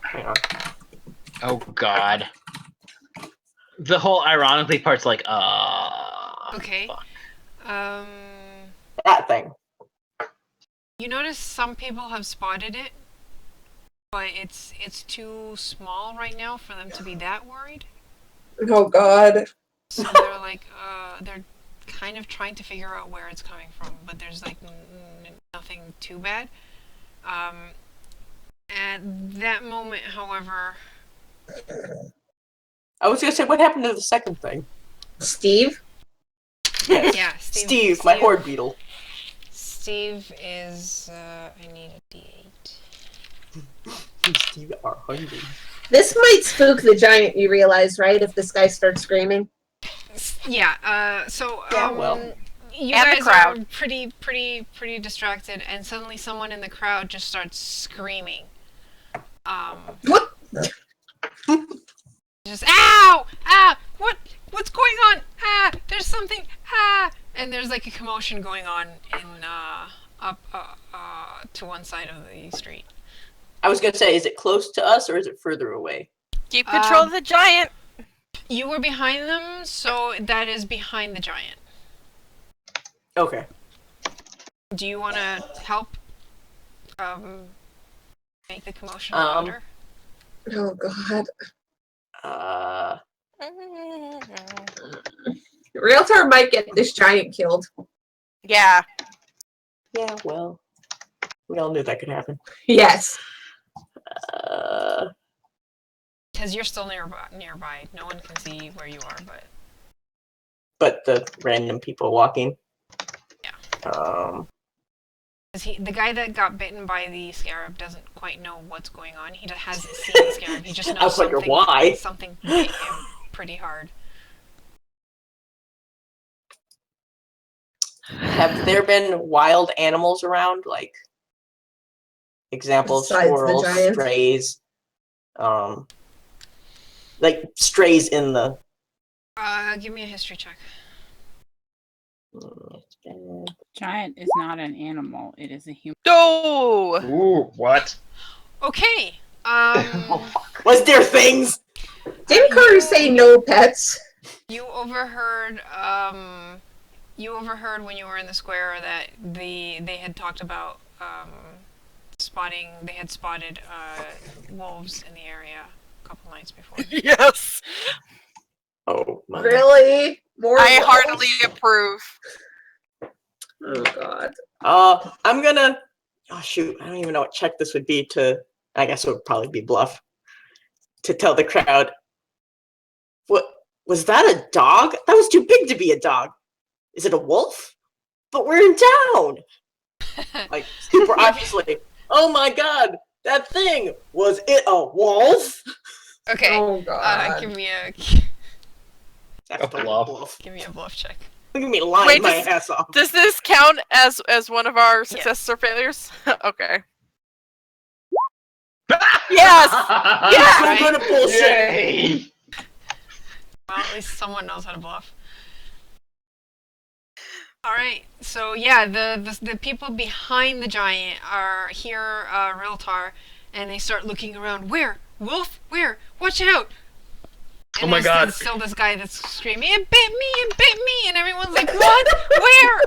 hang on. Oh, God. The whole ironically part's like, Okay. fuck. That thing. You notice some people have spotted it, but it's too small right now for them to be that worried. Oh, God. So they're like, they're kind of trying to figure out where it's coming from, but there's like nothing too bad. At that moment, however, I was gonna say, what happened to the second thing? Steve? yeah, Steve, my horde beetle. Steve is, I need a D8. Steve are hungry. This might spook the giant, you realize, right? If this guy starts screaming. Yeah. Yeah, well. You And the guys crowd. are pretty distracted, and suddenly someone in the crowd just starts screaming. What? Just ow, what's going on? There's something. And there's like a commotion going on in up to one side of the street. I was gonna say, is it close to us or is it further away? Keep control of the giant. You were behind them, so that is behind the giant. Okay. Do you want to help make the commotion louder? Oh god. Realtor might get this giant killed. Yeah. Yeah, well, we all knew that could happen. Yes. Because you're still nearby. No one can see where you are, But the random people walking. Yeah. The guy that got bitten by the scarab doesn't quite know what's going on. He hasn't seen the scarab. He just knows something bit him pretty hard. Have there been wild animals around? Like, examples, Besides the squirrels, giant? strays. Like, strays in the... Give me a history check. Giant is not an animal. It is a human. No! Ooh, what? Okay. Was there things? Didn't Curry say no pets? You overheard when you were in the square that they had talked about they had spotted wolves in the area a couple nights before. Yes! Oh, my. Really? More I wolves? heartily approve. Oh god. I'm gonna... Oh, shoot. I don't even know what check this would be to... I guess it would probably be bluff. To tell the crowd... What? Was that a dog? That was too big to be a dog. Is it a wolf? But we're in town! Like, super obviously. Oh my god! That thing! Was it a wolf? Okay. Oh god. Give me a That's A bluff. bluff check. Look at me lying Wait, my ass off. Does this count as one of our successes or failures? Okay. Yes! Yes! Right? I'm gonna bullshit! Yay! Well, at least someone knows how to bluff. All right. So yeah, the people behind the giant hear Riltar, and they start looking around. Where? Wolf? Where? Watch out! And Oh my god. There's still this guy that's screaming, "It bit me! It bit me!" And everyone's like, "What? Where?"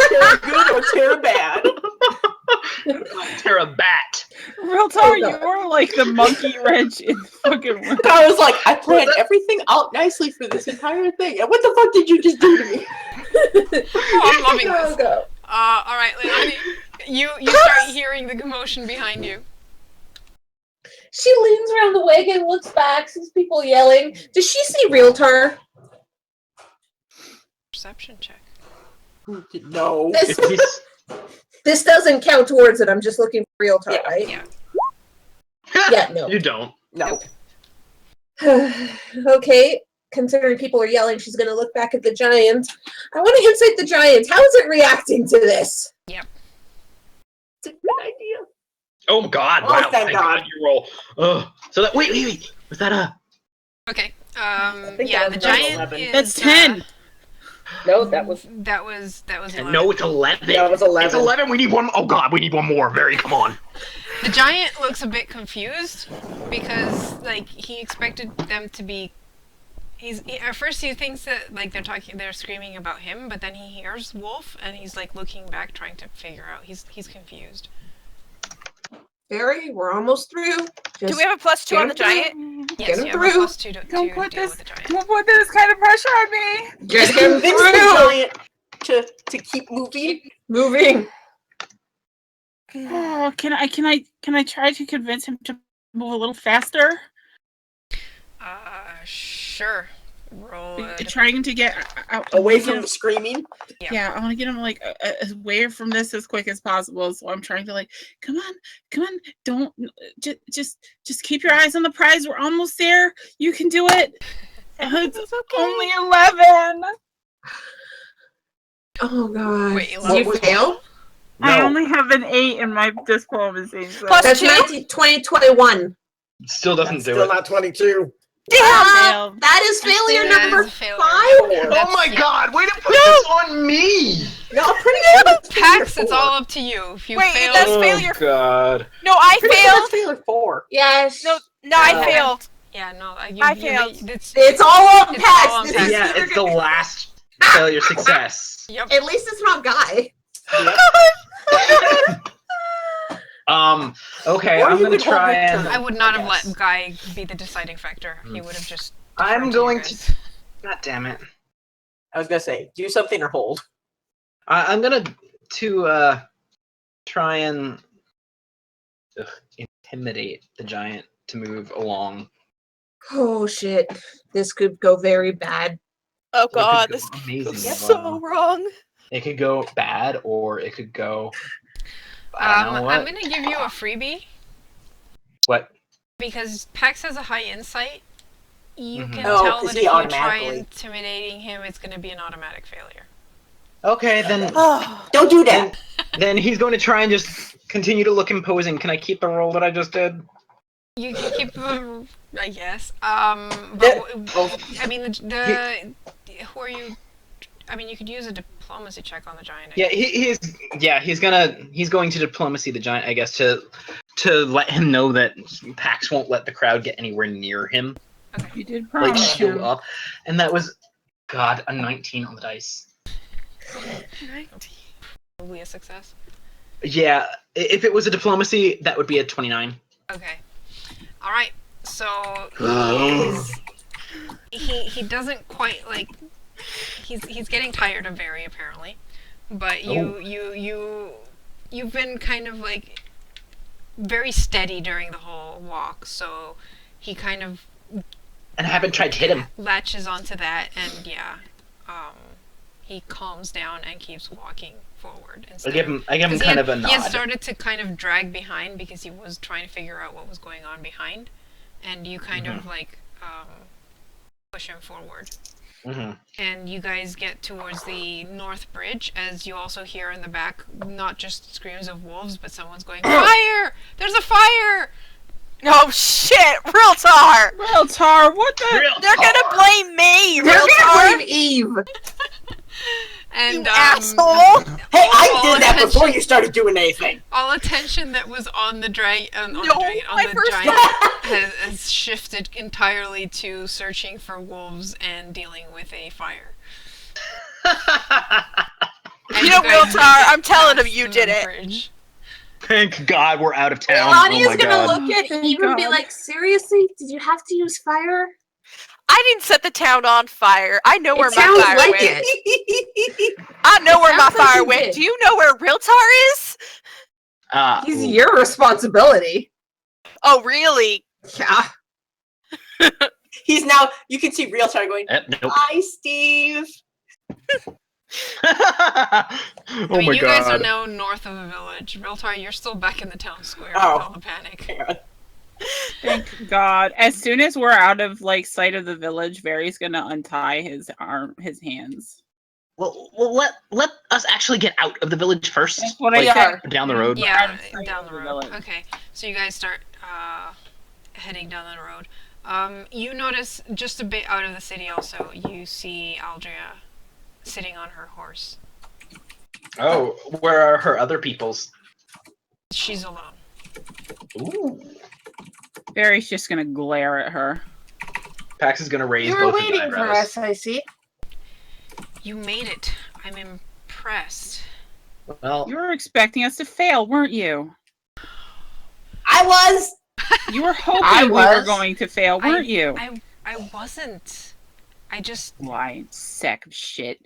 Terra good or Terra bad? Terra bat. Realtor, you're like the monkey wrench in the fucking room. I was like, I planned everything out nicely for this entire thing. And what the fuck did you just do to me? Oh, I'm loving Go, this. go. All right, Leilani, you start hearing the commotion behind you. She leans around the wagon, looks back, sees people yelling. Does she see Realtor? Perception check. No. This doesn't count towards it. I'm just looking for Realtor, Yeah. right? Yeah. Yeah, no. You don't. No. Okay, considering people are yelling, she's going to look back at the giant. I want to insight the giant. How is it reacting to this? Yep. It's a good idea. Oh god! Oh, Wow! thank God. You roll. Ugh. So that wait. Was that a? Okay. think Yeah, that the was giant 11. is. That's 10. No, that was That was 11. No, it's 11. That was 11. It's 11. We need one. Oh god, we need one more. Very. Come on. The giant looks a bit confused because, like, he expected them to be. At first he thinks that like they're screaming about him, but then he hears wolf and he's like looking back, trying to figure out. He's confused. Barry, we're almost through. Do we have a +2 on the giant? Yes, Get him you have a through. +2 to Don't deal put with this. the giant. Don't put this kind of pressure on me. Get him Convince the through. giant to keep moving. Moving. Oh, can I try to convince him to move a little faster? Sure. Roll it. Trying to get out, Away from the screaming. Yeah, I want to get him like away from this as quick as possible. So I'm trying to like, come on, don't just keep your eyes on the prize. We're almost there. You can do it. It's okay. only 11. Oh god. Wait, Did 11 you fail? I No, only have an 8 in my diplomacy. So. Plus That's 2? 2021. still doesn't That's do still it. not 22. Damn! Failed. That is failure That number is failure. 5. Oh my god, way to put this on me! No, I'm pretty sure that's Pax, failure it's 4. all up to you. If you Wait, fail, that's Oh failure. god. No, I Pretty sure failed. that's failure 4. Yes. No, I Uh, failed. yeah, no, I failed. It's all on It's Pax. all on This Pax. is Yeah, either it's the last failure success. Yep. At least it's not Guy. Okay, Or I'm you gonna could hold try your and turn. I would not have guess. let Guy be the deciding factor. He would have just. I'm deferred going you to. guys. God damn it! I was gonna say, do something or hold. I'm gonna try and intimidate the giant to move along. Oh shit. This could go very bad. Oh Or it could god, go this could go amazingly so well. wrong. It could go bad, or it could go. I don't know what. I'm gonna give you a freebie What? because Pax has a high insight. You Mhm. can Oh, tell 'cause that he if you try automatically- intimidating him, it's gonna be an automatic failure. Okay, then. Oh, Don't do that. Then he's going to try and just continue to look imposing. Can I keep the roll that I just did? You can keep, I guess. Well, I mean, who are you? I mean, you could use a diplomacy check on the giant. I Yeah, guess. he's going to diplomacy the giant, I guess, to let him know that Pax won't let the crowd get anywhere near him, You did like promise show him. up, and that was, God, a 19 on the dice. Probably a success. Yeah, if it was a diplomacy, that would be a 29. Okay. All right. So he doesn't quite like. He's getting tired of Very apparently, but you've been kind of like very steady during the whole walk, so he kind of And I haven't tried to hit him. latches onto that, and he calms down and keeps walking forward. I give him kind of a nod. He had started to kind of drag behind because he was trying to figure out what was going on behind, and you kind of like push him forward. Mm-hmm. And you guys get towards the north bridge as you also hear in the back not just screams of wolves, but someone's going, "Fire! There's a fire!" oh shit, Realtar! Realtar, what the? They're gonna blame me, They're gonna Realtar! blame Eve. And You asshole! Hey, I all did that before attention- you started doing anything. all attention that was on the on No, the my first giant has shifted entirely to searching for wolves and dealing with a fire. And You know, guys Realtar, I'm telling him pass you the did it. bridge. Thank God we're out of town. Lonnie Oh my is gonna God. look at Thank Eve and be God. like, seriously? Did you have to use fire? I didn't set the town on fire. I know where It my sounds fire like went. it. I know where my sounds like fire you went. did. Do you know where Realtar is? He's Ooh. your responsibility. Oh, really? Yeah. He's now, you can see Realtar going, Nope. hi, Steve. I Oh mean, my you guys are God. now north of the village. Realtar, you're still back in the town square Oh. with all the panic. Thank God. As soon as we're out of like sight of the village, Very's gonna untie his hands. Well, let us actually get out of the village first. That's what like, I said. down the road. Out Yeah, of sight down of the the road. village. Okay, so you guys start heading down the road. You notice just a bit out of the city also, you see Aldria sitting on her horse. Oh, where are her other peoples? She's alone. Ooh. Very's just gonna glare at her. Pax is gonna raise You were both his waiting for eyebrows. us, I see. You made it. I'm impressed. Well, You were expecting us to fail, weren't you? I was. You were hoping I we were was. going to fail, weren't you? I wasn't. I just... Lying sack of shit.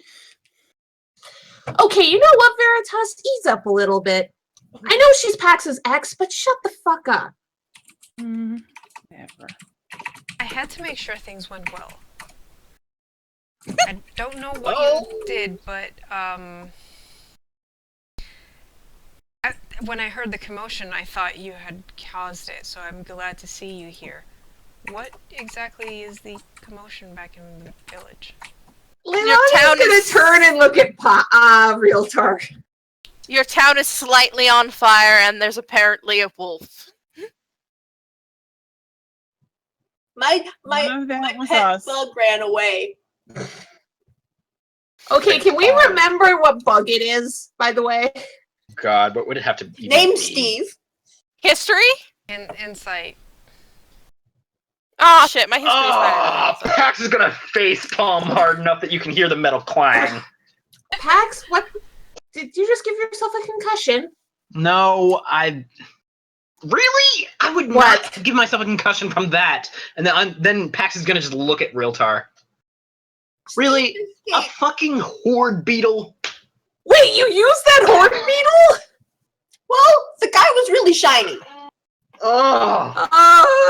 Okay, you know what, Veritas? Ease up a little bit. I know she's Pax's ex, but shut the fuck up. Whatever. I had to make sure things went well. I don't know what Oh. you did, but when I heard the commotion, I thought you had caused it, so I'm glad to see you here. What exactly is the commotion back in the village? Leilani's gonna turn and look at Realtar. Your town is slightly on fire, and there's apparently a wolf. My None of that was pet us. bug ran away. Okay, can we remember what bug it is, by the way? God, what would it have to be? Named Steve. History? Insight. Oh shit, my history's better. than Pax is gonna face palm hard enough that you can hear the metal clang. Pax, what? Did you just give yourself a concussion? No, really? I would not give myself a concussion from that. And then Pax is gonna just look at Realtar. Really? A fucking horde beetle? Wait, you used that horde beetle? Well, the guy was really shiny. Oh.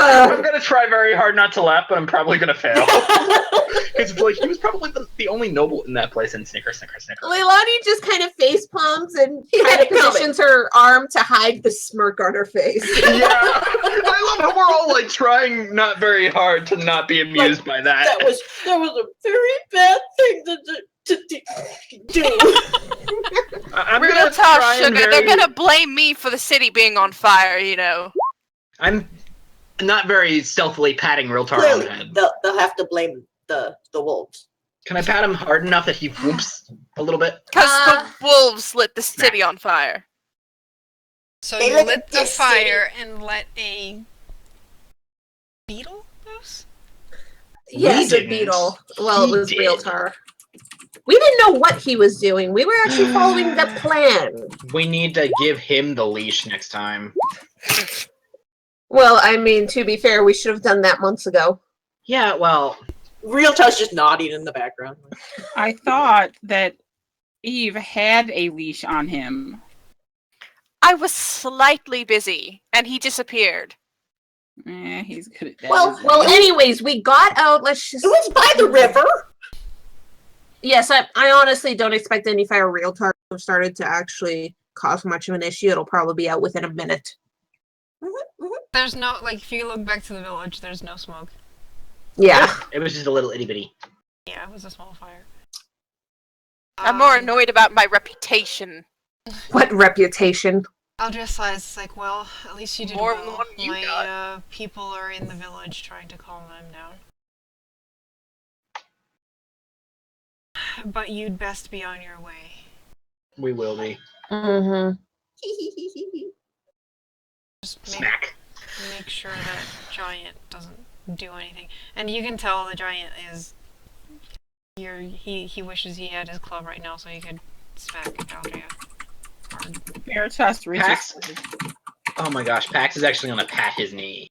I'm gonna try very hard not to laugh, but I'm probably gonna fail. Because it's like he was probably the only noble in that place, and snicker, snicker, snicker. Leilani just kind of face palms and kind of positions her arm to hide the smirk on her face. Yeah, I love how we're all like trying not very hard to not be amused by that. That was a very bad thing to do. I'm Real gonna tough, try and sugar. They're gonna blame me for the city being on fire, you know. I'm not very stealthily patting Realtar on Clearly, the head. they'll have to blame the wolves. Can I pat him hard enough that he whoops a little bit? Because the wolves lit the city on fire. So They you lit lit the the fire and let a beetle loose? Yes, a didn't. beetle. Well, He it was did. Realtar. We didn't know what he was doing. We were actually following the plan. We need to give him the leash next time. Well, I mean, to be fair, we should have done that months ago. Yeah, well, Realtar's just nodding in the background. I thought that Eve had a leash on him. I was slightly busy, and he disappeared. He's good at that. Well, anyways, we got out. Let's just. It was by the river. Yes, I honestly don't expect any fire Realtar to have started to actually cause much of an issue. It'll probably be out within a minute. There's no, like, if you look back to the village, there's no smoke. Yeah. it was just a little itty bitty. Yeah, it was a small fire. I'm more annoyed about my reputation. What reputation? Aldria sighs, like, well, at least you did More well. than what you My people are in the village trying to calm them down. But you'd best be on your way. We will be. Mm-hmm. Just Smack. make sure that giant doesn't do anything. And you can tell the giant is... He wishes he had his club right now so he could smack Aldria. Veritas reaches. Pax. Oh my gosh, Pax is actually gonna pat his knee.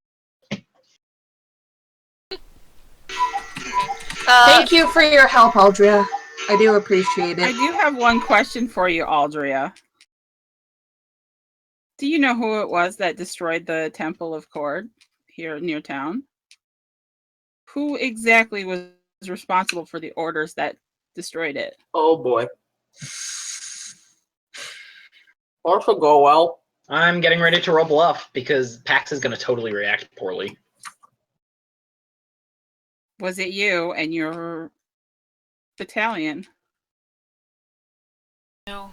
Thank you for your help, Aldria. I do appreciate I it. do have one question for you, Aldria. Do you know who it was that destroyed the Temple of Cord here near town? Who exactly was responsible for the orders that destroyed it? Oh boy. Also go well. I'm getting ready to roll bluff because Pax is gonna totally react poorly. Was it you and your battalion? No,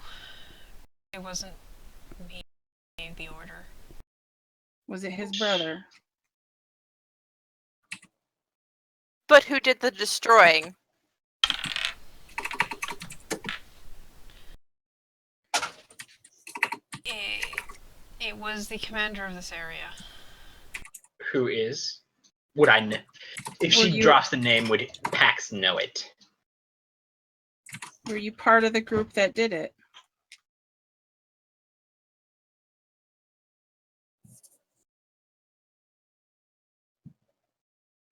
it wasn't me who gave the order. Was it his brother? But who did the destroying? It was the commander of this area. Who is? Would I know? If she drops the name, would Pax know it? Were you part of the group that did it?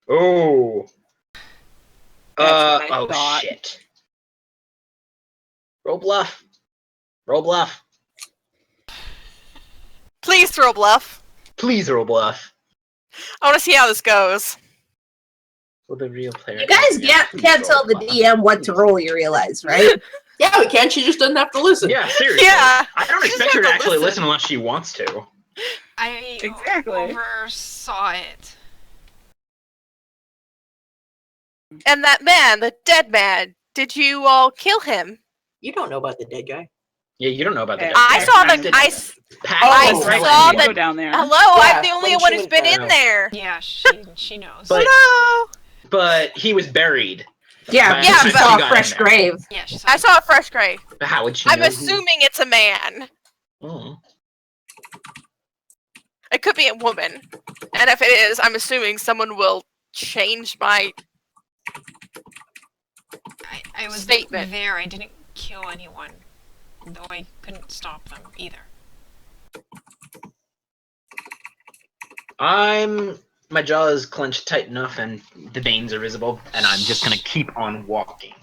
Oh. That's what I Oh thought. shit. Roll bluff. Roll bluff. Please throw a bluff. Please roll bluff. I want to see how this goes. Well, the real player. You guys can't tell the DM what to roll, you realize, right? Yeah, we can. She just doesn't have to listen. Yeah, seriously. Yeah. I don't She just expect her to have to actually listen. listen unless she wants to. I Exactly. oversaw it. And that man, the dead man, did you all kill him? You don't know about the dead guy. Yeah, you don't know about the Yeah. dead I guy. saw Pax the. did- I Pax I did saw right the- Go down there. Hello, Yeah, I'm the only when one she who's went been down. in there. Yeah, she knows. But- Hello. But he was buried. Yeah, But Yeah, because you but- saw she a got fresh in there. grave. Yeah, she saw I it. saw a fresh grave. But how would she I'm know? assuming it's a man. Oh. It could be a woman. And if it is, I'm assuming someone will change my. I was Statement. there. I didn't kill anyone, though I couldn't stop them either. My jaw is clenched tight enough and the veins are visible, and I'm just gonna keep on walking.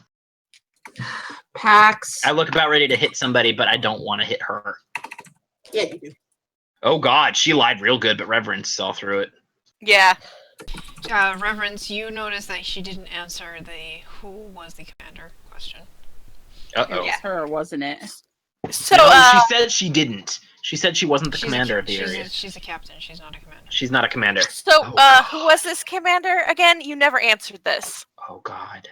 Pax. I look about ready to hit somebody, but I don't want to hit her. Yeah, you do. Oh god, she lied real good, but Reverence saw through it. Yeah. Reverence, you noticed that she didn't answer the "who was the commander" question. Uh It oh. was her, wasn't it? So, No, she said she didn't. She said she wasn't the She's commander a, of the area. She's a captain. She's not a commander. She's not a commander. who was this commander again? You never answered this. Oh god.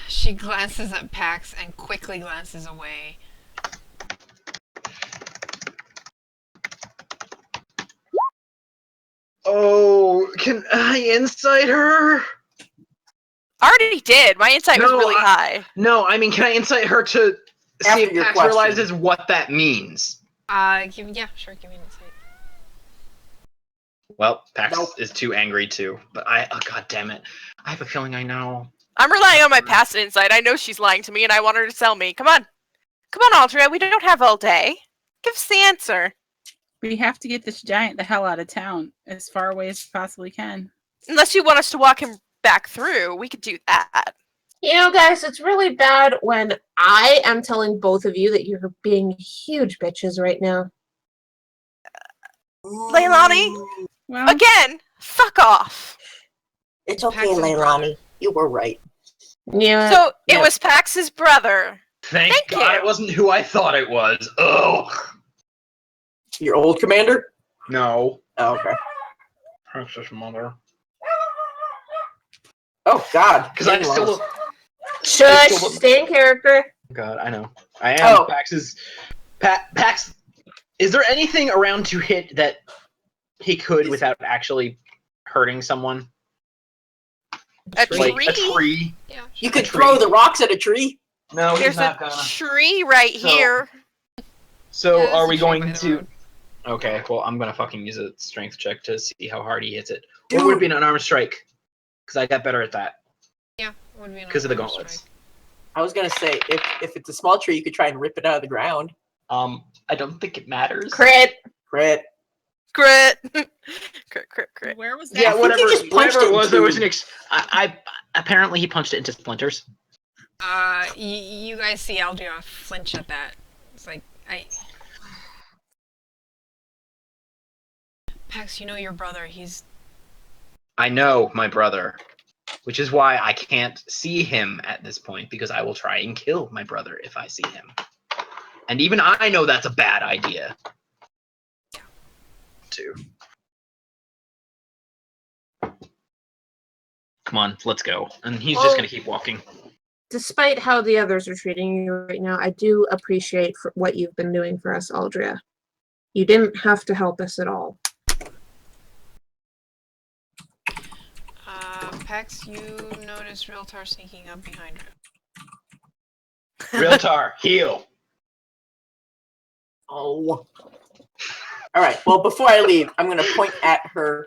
She glances at Pax and quickly glances away. Oh, can I insight her? I already did. My insight was No, really high. No, I mean, can I insight her to see After if your Pax question. realizes what that means? Yeah, sure, give me an insight. Well, Pax Nope. is too angry too. But god damn it. I have a feeling I know. I'm relying on my past insight. I know she's lying to me and I want her to tell me. Come on. Come on, Aldria. We don't have all day. Give us the answer. We have to get this giant the hell out of town as far away as we possibly can. Unless you want us to walk him back through, we could do that. You know, guys, it's really bad when I am telling both of you that you're being huge bitches right now. Leilani? Well, Again, fuck off. It's okay, Pax's brother. Leilani. You were right. Yeah. So it yeah. was Pax's brother. Thank Thank God you. it wasn't who I thought it was. Ugh. Your old commander? No. Oh, okay. Pax's mother. Oh, God. Because I still lost. look. Shush, still- stay in character. God, I know. I am. Oh. Pax's. Pax. Is there anything around to hit that he could without actually hurting someone? A Like tree? a tree? Yeah. You A could tree. throw the rocks at a tree. No, There's he's not a gonna. tree right So- here. So Yeah, there's are a we tree by going the to? road. Okay, well I'm gonna fucking use a strength check to see how hard he hits it. Dude. Or would it be an unarmed strike? Because I got better at that Yeah, would be an because of the unarmed gauntlets. strike. I was going to say, if it's a small tree, you could try and rip it out of the ground. I don't think it matters. Crit. Crit. Crit. Crit. where was that? Yeah, I think whatever. you just punched Whatever it it was, there was into- an. I apparently he punched it into splinters. You guys see Aldria flinch at that. It's like, Pax, you know your brother, he's... I know my brother, which is why I can't see him at this point because I will try and kill my brother if I see him. And even I know that's a bad idea. Too. Come on, let's go. And he's just Well- gonna keep walking. Despite how the others are treating you right now, I do appreciate for what you've been doing for us, Aldria. You didn't have to help us at all. Pax, you notice Realtar sneaking up behind her. Realtar, heal. Oh. All right. Well, before I leave, I'm going to point at her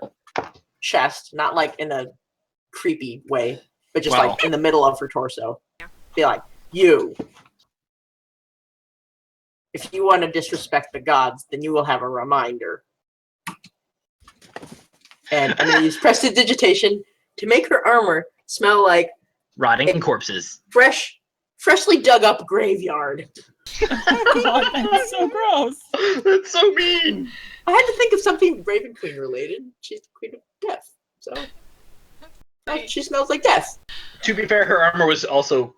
chest, not like in a creepy way, but just Wow. like in the middle of her torso. Yeah. Be like, you. If you want to disrespect the gods, then you will have a reminder. And I'm going to use prestidigitation to make her armor smell like Rotting corpses. freshly dug up graveyard. Oh God, that's so gross. That's so mean. I had to think of something Raven Queen related. She's the Queen of Death. So She smells like death. To be fair, her armor was also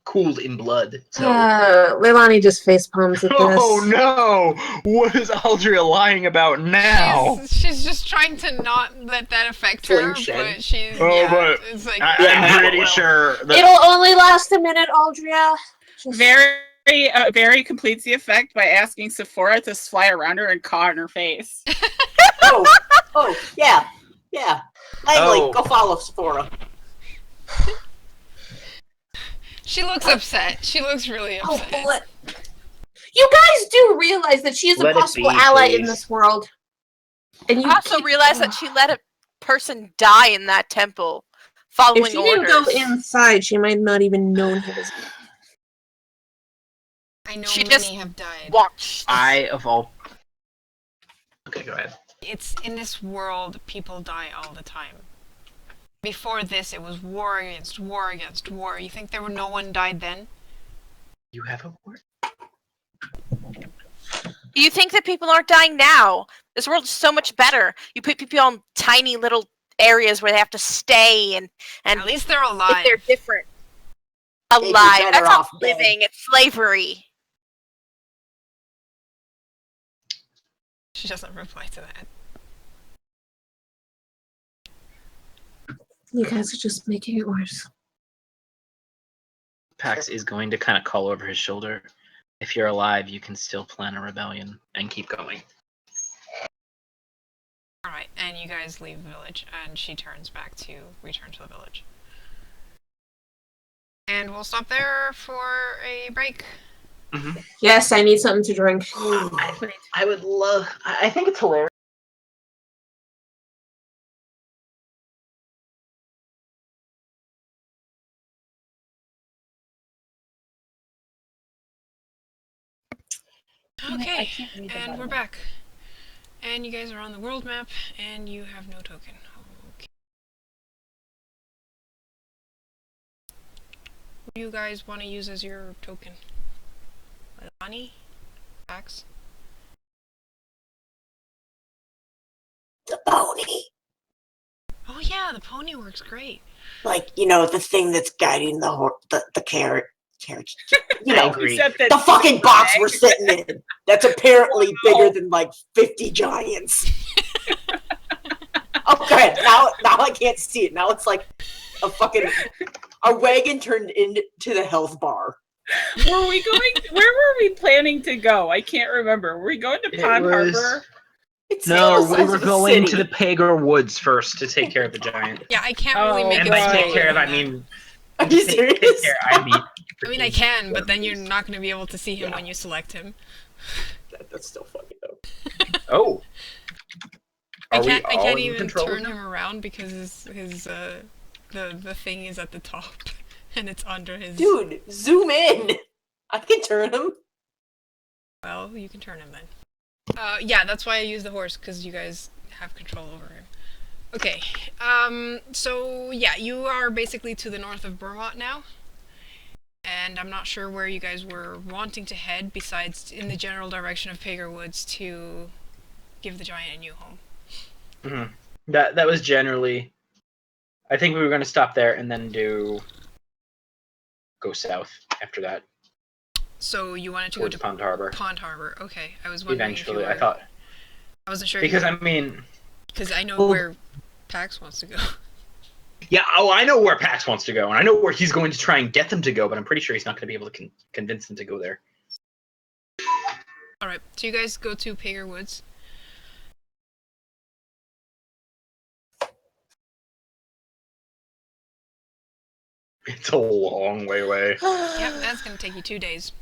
cooled in blood. So. Leilani just face palms at this. Oh no! What is Aldria lying about now? She's just trying to not let that affect her, but she's but it's like I'm pretty sure that It'll only last a minute, Aldria. Very completes the effect by asking Sephora to fly around her and caw in her face. oh, yeah. Langley, go follow Sephora. She looks upset. She looks really upset. You guys do realize that she is a possible ally in this world. And you also realize that she let a person die in that temple following if she orders. didn't go inside, she might not even known he was. I know she many just have died. Watched. of all. Okay, go ahead. It's in this world, people die all the time. Before this, it was war against war against war. You think no one died then? You have a word? You think that people aren't dying now? This world is so much better. You put people on tiny little areas where they have to stay, and At least they're alive. if they're different. They'd be Alive. better That's not off dead. living. It's slavery. She doesn't reply to that. You guys are just making it worse. Pax is going to kind of call over his shoulder. If you're alive, you can still plan a rebellion and keep going. Alright, and you guys leave the village, and she turns back to return to the village. And we'll stop there for a break. Mm-hmm. Yes, I need something to drink. I would love. I think it's hilarious. Okay, and we're back. And you guys are on the world map, and you have no token. Okay. What do you guys want to use as your token? Money? Pax? The pony. Oh yeah, the pony works great. Like, the thing that's guiding the carrot. You know, Except the fucking box we're sitting in. That's apparently bigger than like 50 giants. Oh, good. Now I can't see it. Now it's like a wagon turned into the health bar. Where were we planning to go? I can't remember. Were we going to Pond Harbor? No, we were going to the Pagar Woods first to take care of the giant. Yeah, I can't really make and it. by take care of, I mean. Are you serious? I mean, I can, but then you're not going to be able to see him when you select him. That's still funny though. Oh. I can't even turn him around because the thing is at the top and it's under his. Dude, zoom in. I can turn him. Well, you can turn him then. Yeah, that's why I use the horse, because you guys have control over him. Okay, so yeah, you are basically to the north of Burmont now. And I'm not sure where you guys were wanting to head, besides in the general direction of Pagar Woods to give the giant a new home. Mm-hmm. That was generally... I think we were going to stop there and then go south after that. So you wanted to towards go to Pond Harbor. Pond Harbor, okay. I was wondering Eventually, if you were... I thought... I wasn't sure. Because, I mean... Because I know where Pax wants to go. Yeah, I know where Pax wants to go, and I know where he's going to try and get them to go, but I'm pretty sure he's not going to be able to convince them to go there. Alright, so you guys go to Pagar Woods. It's a long way away. Yep, that's going to take you 2 days.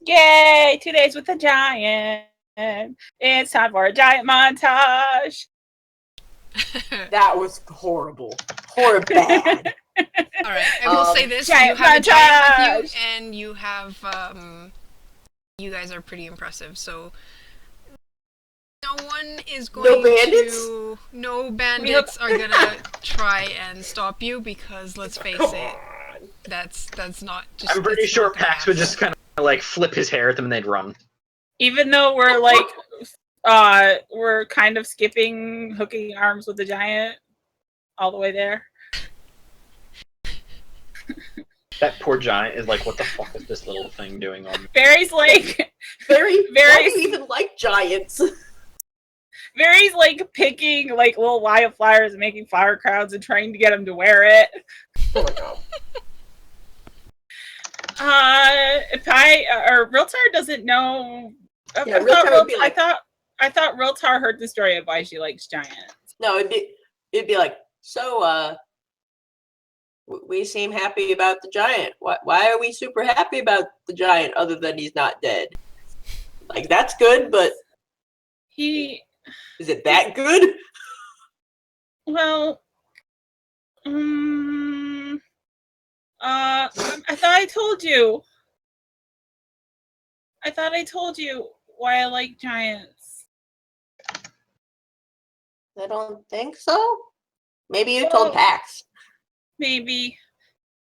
Yay! 2 days with the giant. It's time for a giant montage. That was horrible. Horrible bad. Alright, I will say this, you have a giant with you, and you have, you guys are pretty impressive, so no one is going to... No bandits are gonna try and stop you, because let's face it, that's not just... I'm pretty sure Pax would just kind of like flip his hair at them and they'd run. Even though we're like we're kind of skipping hooking arms with the giant all the way there. That poor giant is like, what the fuck is this little thing doing on me? Barry's like, Why do you even like giants? Barry's like picking like little wildflowers and making flower crowns and trying to get him to wear it. Oh my god. Realtar doesn't know. Yeah, Realtar would be like, I thought Realtar heard the story of why she likes giants. no, it'd be like, so we seem happy about the giant. Why are we super happy about the giant other than he's not dead? Like, that's good, but is it that good? Well, I thought I told you. I thought I told you why I like giants. I don't think so. Maybe you told Pax. Maybe.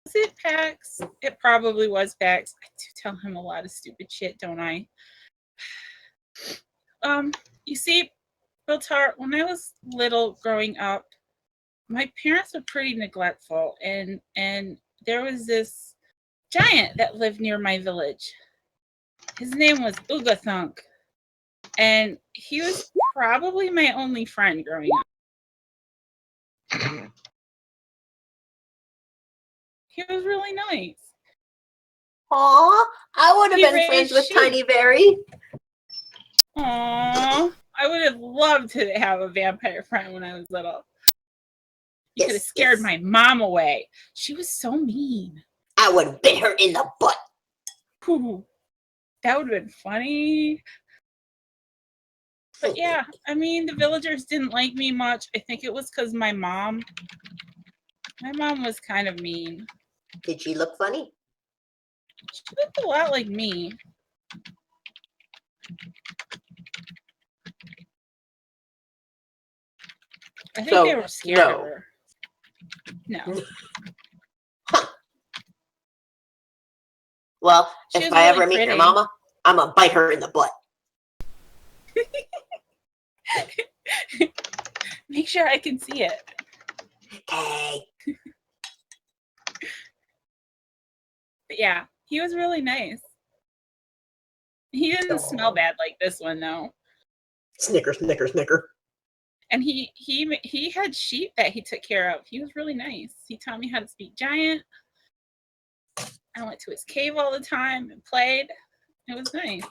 Was it Pax? It probably was Pax. I do tell him a lot of stupid shit, don't I? You see, Biltar, when I was little growing up, my parents were pretty neglectful, and there was this giant that lived near my village. His name was Ugathunk, and he was probably my only friend growing up. He was really nice. Aw, I would have been friends with Tiny Berry. Aww, I would have loved to have a vampire friend when I was little. You could have scared my mom away. She was so mean. I would have bit her in the butt. Ooh, that would have been funny. But yeah, I mean, the villagers didn't like me much. I think it was because my mom was kind of mean. Did she look funny? She looked a lot like me. I think they were scared of her. No. Well, if I ever meet your mama, I'm gonna bite her in the butt. Make sure I can see it. Okay. But yeah, he was really nice. He didn't smell bad like this one though. Snicker, snicker, snicker. And he had sheep that he took care of. He was really nice. He taught me how to speak giant. I went to his cave all the time and played. It was nice.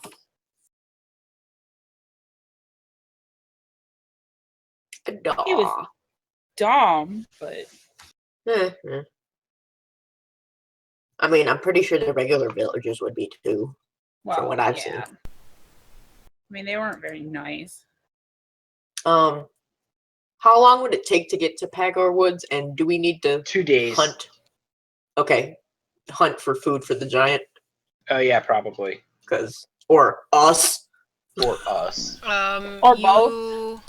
He was dumb, but I mean, I'm pretty sure the regular villagers would be too, from what I've seen. I mean, they weren't very nice. How long would it take to get to Pagor Woods, and do we need to 2 days hunt? Okay, hunt for food for the giant. Oh yeah, probably. Or us. Or us. Or both.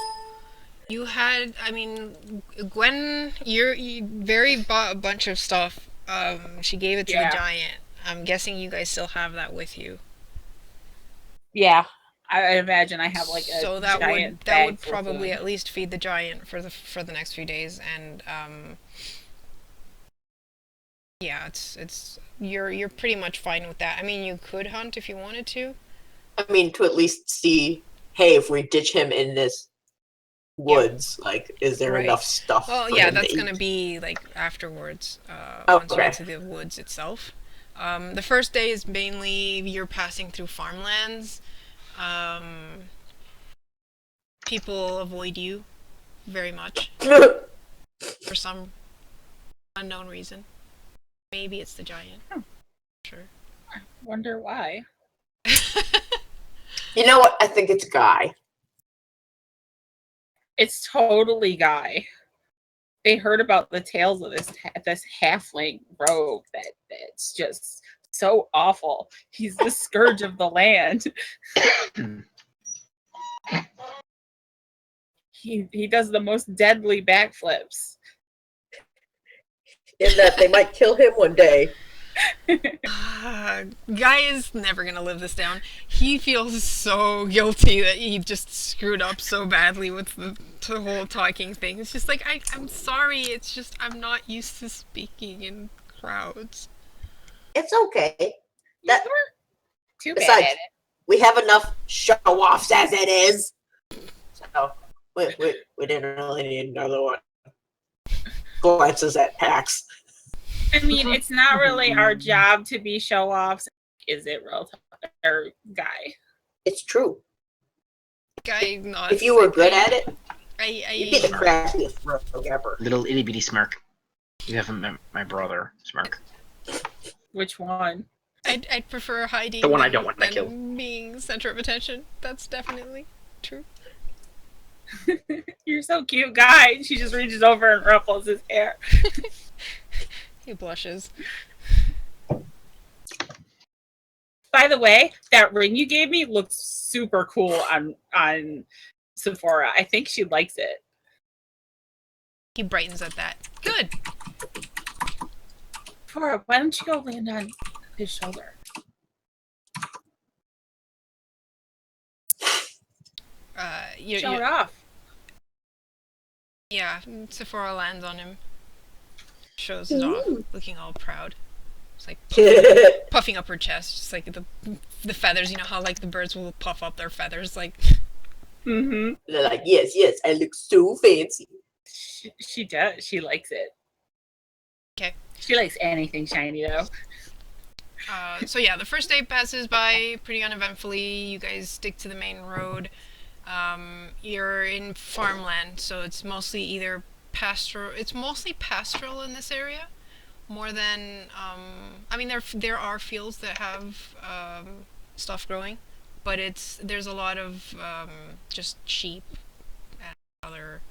You had, I mean, Gwen, you Very bought a bunch of stuff. She gave it to the giant. I'm guessing you guys still have that with you. Yeah, I imagine I have like a so that would probably at least feed the giant for the next few days, and yeah, it's you're pretty much fine with that. I mean, you could hunt if you wanted to. I mean, to at least see, hey, if we ditch him in this woods, like, is there enough stuff? Well, yeah, that's gonna be like afterwards. Once you get to the woods itself. The first day is mainly you're passing through farmlands. People avoid you very much for some unknown reason. Maybe it's the giant. Sure. I wonder why. You know what? I think it's Guy. It's totally Guy. They heard about the tales of this halfling rogue that's just so awful. He's the scourge of the land. He does the most deadly backflips. In that they might kill him one day. Guy is never gonna live this down. He feels so guilty that he just screwed up so badly with the whole talking thing. It's just like, I'm sorry, it's just I'm not used to speaking in crowds. It's okay. You That- weren't too bad Besides, at it. we have enough show-offs as it is. So, we didn't really need another one. Glances at Pax. I mean, it's not really our job to be show-offs, is it, real or guy? It's true. Guy nods. If you were good at it, you'd be the I crappiest rogue ever. Little itty bitty smirk. You haven't met my brother, smirk. Which one? I'd prefer hiding. The one I than- don't want to than kill. Being center of attention. That's definitely true. You're so cute, guy. She just reaches over and ruffles his hair. He blushes. By the way, that ring you gave me looks super cool on Sephora. I think she likes it. He brightens at that. Good. Sephora, why don't you go land on his shoulder? Show it off. Yeah, Sephora lands on him. Shows it off, looking all proud. It's like puffing up her chest, just like the feathers. You know how like the birds will puff up their feathers, like. Mm-hmm. They're like, yes, I look so fancy. She does. She likes it. Okay. She likes anything shiny, though. So yeah, the first day passes by pretty uneventfully. You guys stick to the main road. You're in farmland, so it's mostly either pastoral. It's mostly pastoral in this area, more than. I mean, there are fields that have stuff growing, but there's a lot of just sheep and other.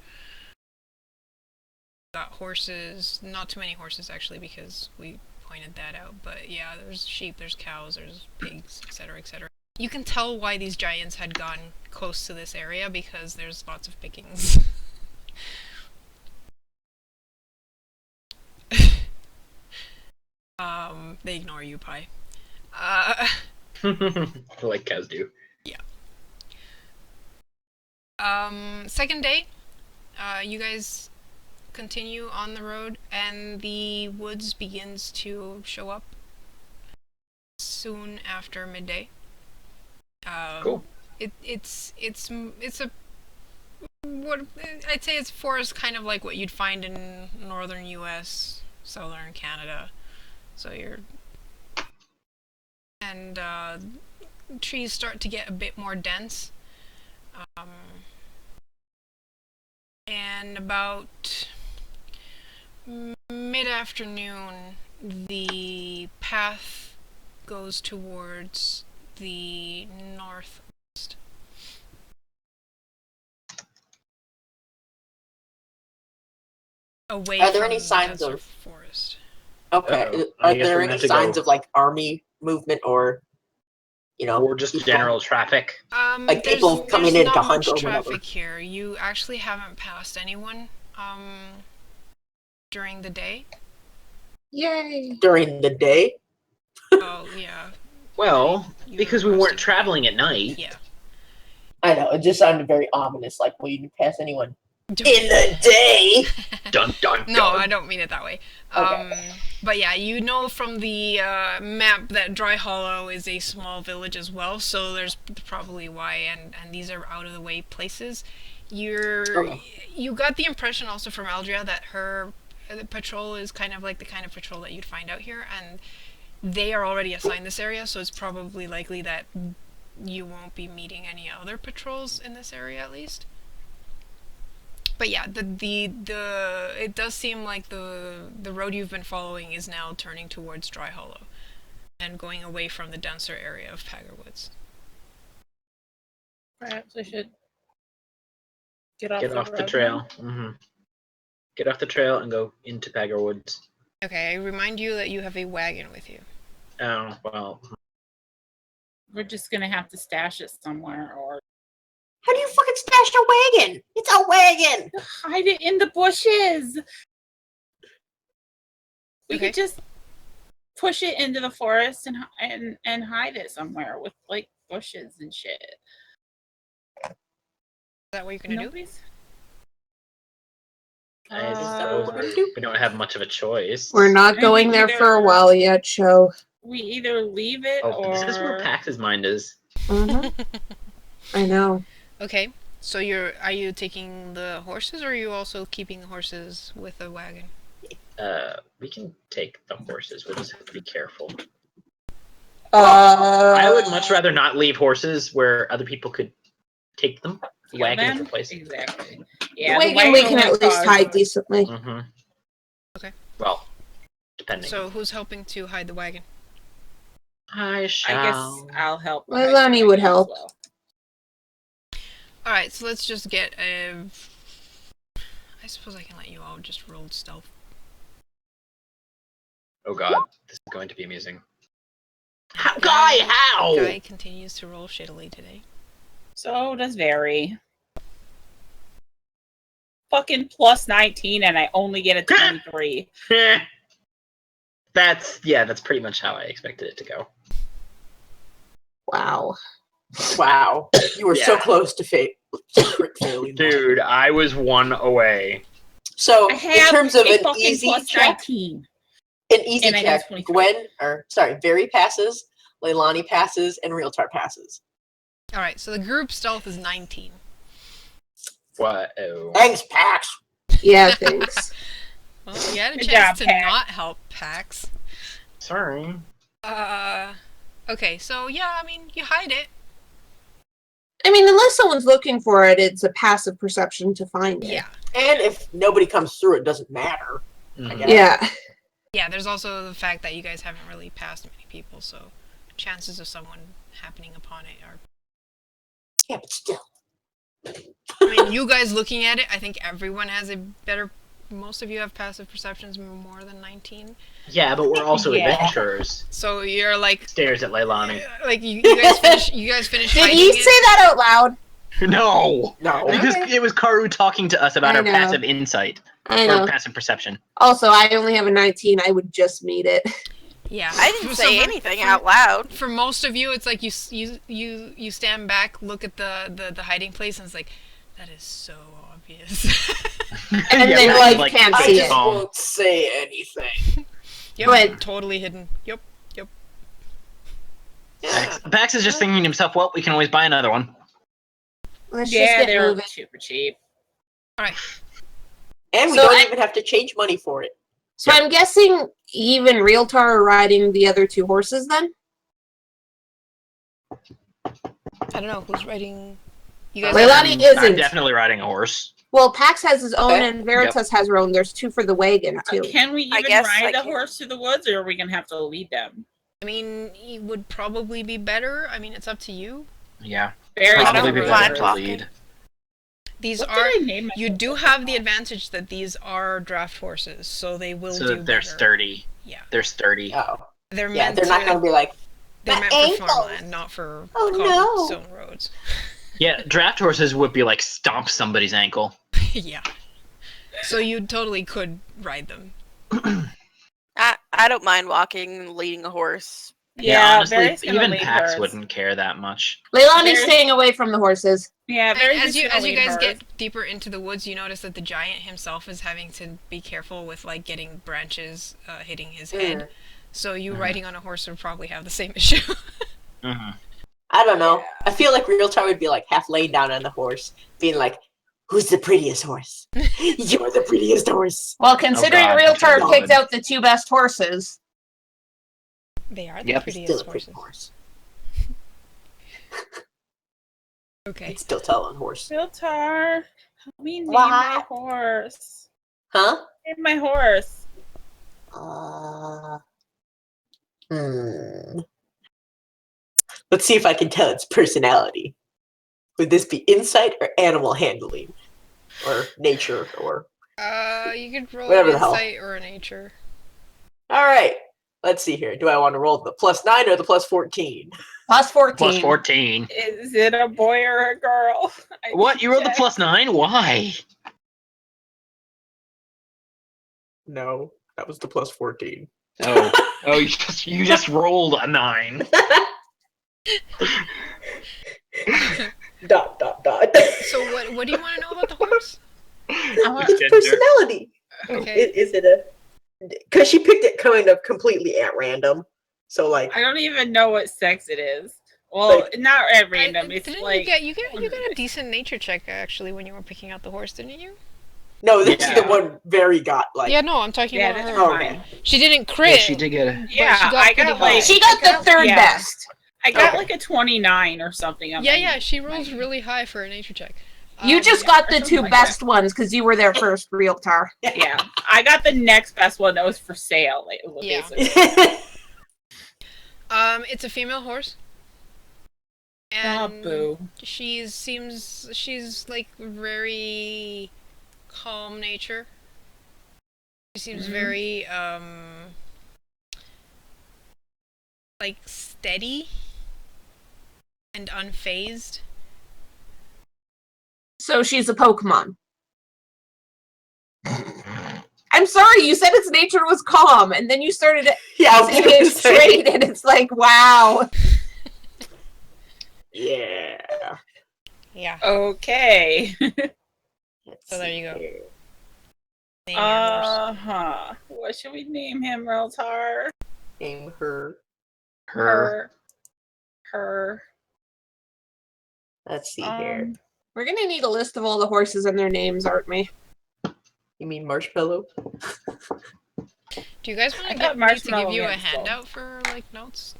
Got horses, not too many horses actually, because we pointed that out. But yeah, there's sheep, there's cows, there's pigs, etc., etc. You can tell why these giants had gone close to this area because there's lots of pickings. They ignore you, Pi. Like cows do. Second day, you guys continue on the road, and the woods begins to show up soon after midday. Cool. It's a what I'd say it's forest, kind of like what you'd find in northern U.S., southern Canada. So trees start to get a bit more dense. And about mid-afternoon, the path goes towards the northwest. Away Are there from any the signs denser of- forest? Okay. Uh-oh. I Are guess there we're any meant to signs go. of like army movement or, Or just people- general traffic. Like people coming there's in to not hunt much or whatever. traffic here. You actually haven't passed anyone during the day. Yay! during the day? Oh yeah. Well, You because we roasted weren't me. traveling at night. Yeah. I know, it just sounded very ominous, like, well, you didn't pass anyone Don't- in the day. Dun dun dun. No, I don't mean it that way. Okay. But yeah, you know from the map that Dry Hollow is a small village as well, so there's probably why, and these are out of the way places. Okay. You got the impression also from Aldria that her patrol is kind of like the kind of patrol that you'd find out here, and they are already assigned this area, so it's probably likely that you won't be meeting any other patrols in this area at least. But yeah, it does seem like the road you've been following is now turning towards Dry Hollow and going away from the denser area of Pagger Woods. Perhaps I should get off Get off the road trail. Get off the trail and go into Pagger Woods. Okay, I remind you that you have a wagon with you. Oh, well. We're just gonna have to stash it somewhere or How do you fucking stash a wagon? It's a wagon! hide it in the bushes. We Okay. could just push it into the forest and hide it somewhere with like bushes and shit. Is that what you're gonna do? Nobody's. I suppose we don't have much of a choice. We're not Maybe going there for a either- while yet, Cho. We either leave it Oh, or this is where Pax's mind is. I know. Okay, so are you taking the horses, or are you also keeping the horses with the wagon? We can take the horses. We just have to be careful. I I would much rather not leave horses where other people could take them. kill Wagon is them. replaced. Exactly. The Yeah, wagon we can only at least cause- hide decently. Mm-hmm. Okay. Well, depending. So who's helping to hide the wagon? I I shall. guess I'll help. Well, hide Lonnie the would wagon as help. well. All right, so let's just get a. I suppose I can let you all just roll stealth. Oh god, this is going to be amusing. Guy, how? Guy continues to roll shittily today. So does Vary. Fucking plus 19, and I only get a 23. That's pretty much how I expected it to go. Wow. Wow. You were so Yeah. close to failing. Dude, I was one away. So, I in have terms of a an fucking easy plus check, 19. an easy and I got check, 23. Very passes, Leilani passes, and Realtar passes. All right, so the group stealth is 19. What? Oh. Thanks, Pax. Yeah, thanks. Well, you had a Good chance job, to Pax. not help Pax. Sorry. Okay, so yeah, I mean, you hide it. I mean, unless someone's looking for it, it's a passive perception to find it. Yeah. And if nobody comes through, it doesn't matter. Mhm. guess. Yeah. Yeah, there's also the fact that you guys haven't really passed many people, so chances of someone happening upon it are. Yeah, but still. I mean, you guys looking at it, I think everyone has a better. Most of you have passive perceptions more than 19. Yeah, but we're also Yeah. adventurers. So you're like. Stares at Leilani. Like, you guys finish. You guys finish Did hiding you it. say that out loud? No! No. Because it was Karu talking to us about I our know. passive insight. I Or know. passive perception. Also, I only have a 19. I would just meet it. Yeah. I didn't So say for- anything for- out loud. For most of you, it's like you stand back, look at the hiding place, and it's like, that is so obvious. And then, we're like, can't I see just it. won't say anything. Yep, But- totally hidden. Yep. Yeah. Pax is just thinking to himself, well, we can always buy another one. Let's Yeah, just get they're moving. super cheap. All right. And we So don't I- even have to change money for it. So I'm guessing even Realtar are riding the other two horses then? I don't know who's writing. You guys. Leilani I'm isn't. definitely riding a horse. Well, Pax has his own Okay. and Veritas has her own. There's two for the wagon, too. Can we I even guess ride I the can. horse to the woods, or are we gonna have to lead them? I mean, it would probably be better. I mean, it's up to you. Yeah. Very I Probably don't be mind better to walking. lead. These What are. did I name my You do horse? have the advantage that these are draft horses, so they will So do that they're better. sturdy. Yeah. They're sturdy. Oh. They're Yeah, meant they're not to. going to be like, They're My meant for ankles. farmland, not for Oh, no. cobblestone roads. Yeah, draft horses would be like stomp somebody's ankle. Yeah. So you totally could ride them. I don't mind walking and leading a horse. Yeah, honestly, Vary's gonna even lead Pax hers. wouldn't care that much. Leilani's There's- staying away from the horses. Yeah, And Vary's as you just gonna as you lead guys hers. get deeper into the woods, you notice that the giant himself is having to be careful with like getting branches hitting his head. So you riding on a horse would probably have the same issue. Mm-hmm. I don't know. I feel like Realtar would be like half laying down on the horse, being like, who's the prettiest horse? You're the prettiest horse. Well, considering God, Realtar God. picked out the two best horses. They are the Yep. prettiest Still a pretty horses. horse. Okay. It's still telling horse. Filtar, help me name What? my horse. Huh? Name my horse. Let's see if I can tell its personality. Would this be insight or animal handling? Or nature or... You could roll Whatever an the hell. insight or a nature. Alright. Let's see here. Do I want to roll the +9 or the +14? Plus 14. Plus 14. Is it a boy or a girl? I What? need You rolled the check. +9? Why? No. That was the +14. Oh, you just rolled a 9. Dot dot dot. So what do you want to know about the horse? Its personality. Okay. Is it a? Because she picked it kind of completely at random. So like, I don't even know what sex it is. Well, Like- not at random. It's Didn't like you got a decent nature check actually when you were picking out the horse, didn't you? no, this is Yeah. the one Very got like. Yeah, no, I'm talking yeah, about that's her. Oh, fine. She didn't crit. Yeah, she did get a. Yeah, she got I pretty got high. like She got the third yeah. best. I got Okay. like a 29 or something. On Yeah, my- she rolls my- really high for a nature check. You just got the something two like best ones because you were their first realtor. Yeah, I got the next best one that was for sale. Like, Yeah. basically. It's a female horse. Ah, And boo. she's like very calm nature. She seems very like steady and unfazed. So she's a Pokemon. I'm sorry, you said its nature was calm, and then you started Yeah, I was saying gonna its say. trait, and it's like, wow. Yeah. Yeah. Okay. Let's So there see you go. here. Name your horse. Huh. What should we name him, Reltar? Name her. Her. Her. Let's see here. We're gonna need a list of all the horses and their names, aren't we? You mean Marshmallow? Do you guys want I to thought get me to give Marshmallow you a Man's fault. handout for like notes?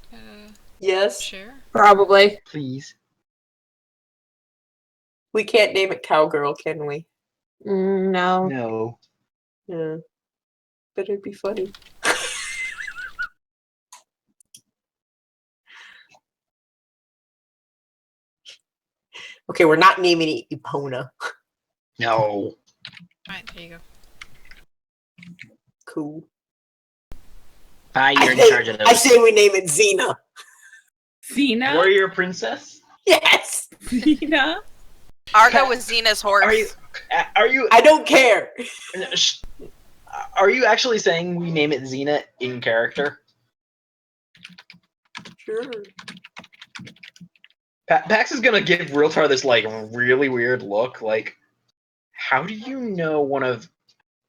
Yes. Share. Probably. Please. We can't name it Cowgirl, can we? No. No. Yeah. But it'd be funny. Okay, we're not naming it Epona. No. Alright, there you go. Cool. Bye, you're in I charge of say, I those. say we name it Xena. Xena? Warrior princess? Yes. Xena? Argo was Xena's horse. Are you I don't care. are you actually saying we name it Xena in character? Sure. Pax is gonna give Realtar this like really weird look. Like, how do you know one of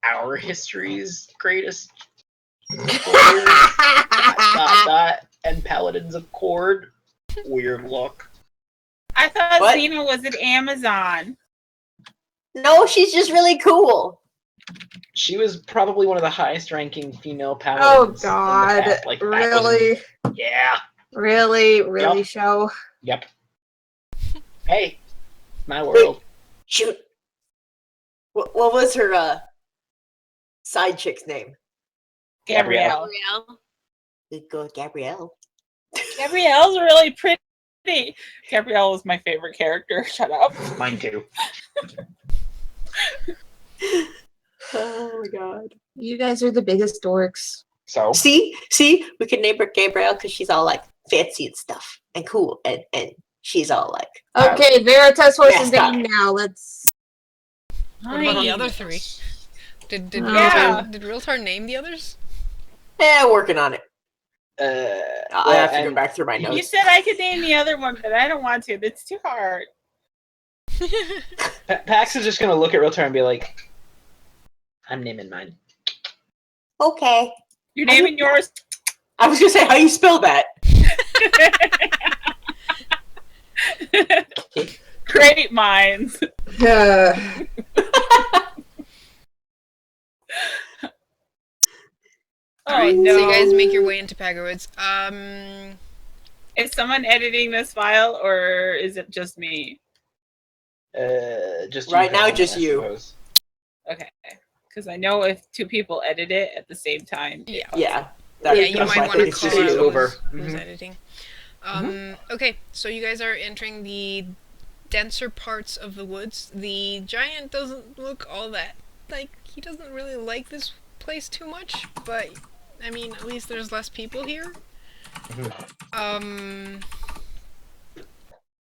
our history's greatest warriors? And paladins of Cord? Weird look. I thought What? Xena was at Amazon. No, she's just really cool. She was probably one of the highest ranking female Oh paladins. in the God! past, like, Really, 1,000 Yeah. really, Yup. show. Yep. Hey, my world. Shoot. What was her side chick's name? Gabrielle. Good girl, Gabrielle. Gabrielle's really pretty. Gabrielle was my favorite character. Shut up. Mine too. Oh my god. You guys are the biggest dorks. So See, we can name her Gabrielle because she's all like fancy and stuff and cool, and she's all like, Okay, Veritas horses mascot. name now. Let's. What about the other three? Did Yeah. Realtar name the others? working on it. I have to go and back through my You notes. said I could name the other one, but I don't want to. That's too hard. Pax is just gonna look at Realtor and be like, "I'm naming mine." Okay. You're naming yours. I was gonna say how you spell that. Great minds. Oh Alright, no! so you guys make your way into Pagowoods. Is someone editing this file, or is it just me? Just Right you, now, Helen, just I you. suppose. Okay, because I know if two people edit it at the same time. Yeah. Yeah. Yeah, you that's might why I want think to it's call just out you. who's, over. who's Mhm. editing. Okay, so you guys are entering the denser parts of the woods. The giant doesn't look all that like he doesn't really like this place too much, but I mean, at least there's less people here.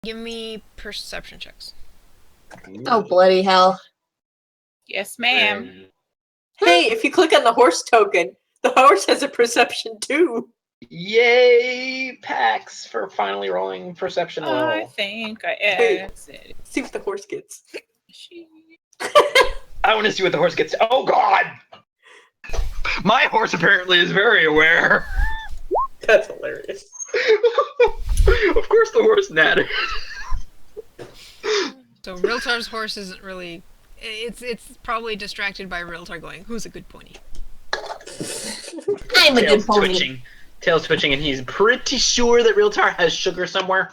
Give me perception checks. Oh bloody hell! Yes, ma'am. Hey, if you click on the horse token, The horse has a perception too. Yay, Pax, for finally rolling perception I well. think I Wait. exited. See what the horse gets. I want to see what the horse gets. Oh, God! My horse apparently is very aware. That's hilarious. Of course the horse nattered. So Realtar's horse isn't really. It's probably distracted by Realtar going, "Who's a good pony?" I'm a good Tail's pony. twitching. Tail's twitching, and he's pretty sure that Realtar has sugar somewhere.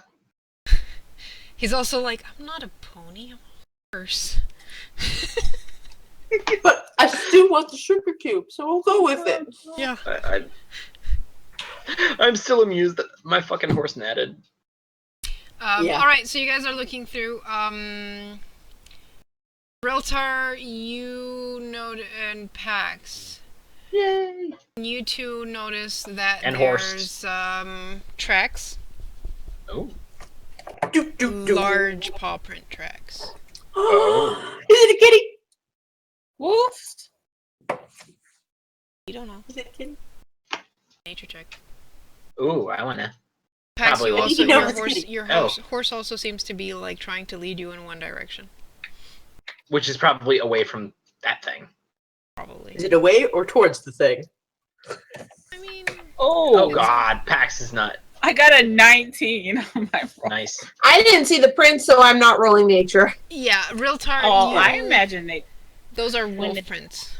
He's also like, "I'm not a pony. I'm a horse." But I still want the sugar cube, so we'll go with it. Yeah. I'm still amused that my fucking horse natted. Yeah. All right, so you guys are looking through. Realtar, you and Pax. Yay! You two notice that And there's tracks, Oh. large paw print tracks. Oh. Is it a kitty? Wolves? You don't know. Is it a kitty? Nature check. Ooh, I wanna. Pax, Probably you will. also You know your it's horse kitty. your horse also seems to be like trying to lead you in one direction. Which is probably away from that thing. Probably. Is it away or towards the thing? I mean, Oh, God, Pax is not I got a 19 on my roll. nice. I didn't see the print, so I'm not rolling nature. yeah, Realtar. Oh, you, I imagine they. those are wolf When prints.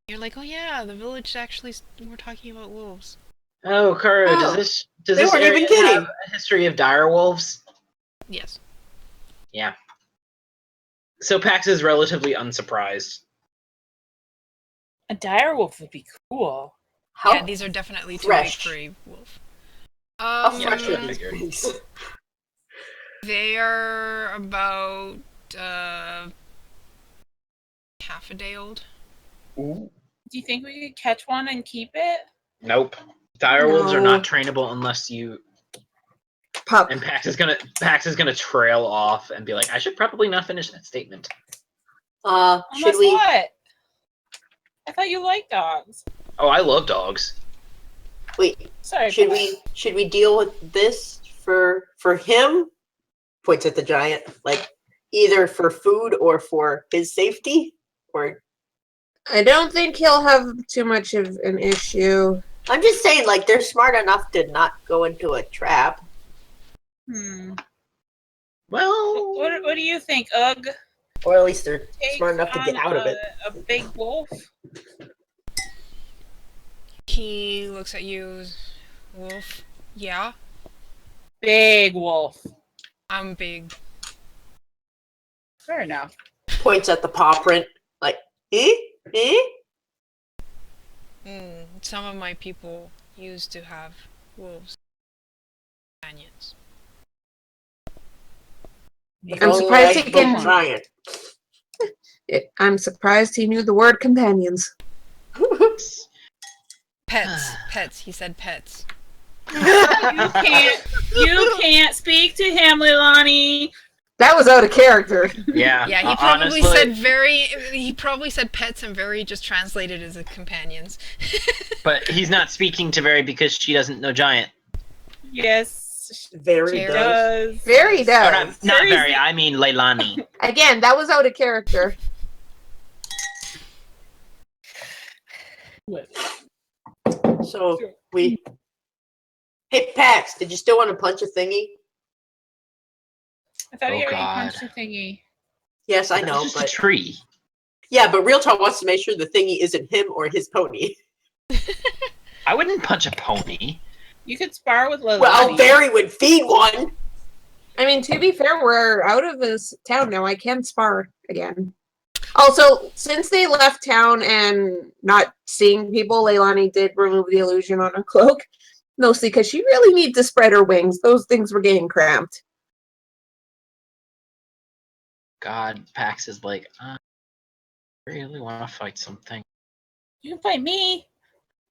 You're like, oh yeah, the village actually. We're talking about wolves. Oh, Kuro, Oh, does they this weren't even area kidding. have a history of dire wolves? Yes. Yeah. So Pax is relatively unsurprised. A dire wolf would be cool. How Yeah, these are definitely too fresh. big for a wolf. How fresh are these figured. things? They are about half a day old. Ooh. Do you think we could catch one and keep it? Nope. Dire wolves are No. not trainable unless you. Pup. And Pax is gonna trail off and be like, I should probably not finish that statement. Unless Should we? what? I thought you liked dogs. Oh, I love dogs. Wait. Sorry. Should we deal with this for him? Points at the giant. Like either for food or for his safety, or I don't think he'll have too much of an issue. I'm just saying, like they're smart enough to not go into a trap. Well, What do you think, Ugg? Or at least they're Take smart enough to get on out of it. A big wolf? He looks at you, wolf. Yeah, Big wolf. I'm big. Fair enough. Points at the paw print. Like, eh? Some of my people used to have wolves companions. I'm surprised he can- Giant. I'm surprised he knew the word companions. Pets. He said pets. You can't speak to him, Leilani. That was out of character. yeah. Yeah, he probably honestly, He probably said pets and very just translated as a companions. But he's not speaking to Very because she doesn't know giant. Yes, Very Jerry. does. does. Very Oh, does. not Very- Very, I mean Leilani. Again, that was out of character. So we. Hey Pax, did you still want to punch a thingy? I thought Oh, he already God. punched a thingy. Yes, I That's know, just a but tree. yeah, but Real Talk wants to make sure the thingy isn't him or his pony. I wouldn't punch a pony. You could spar with Leilani. Well, Barry would feed one. I mean, to be fair, we're out of this town now. I can spar again. Also, since they left town and not seeing people, Leilani did remove the illusion on her cloak. Mostly because she really needs to spread her wings. Those things were getting cramped. God, Pax is like, I really want to fight something. You can fight me.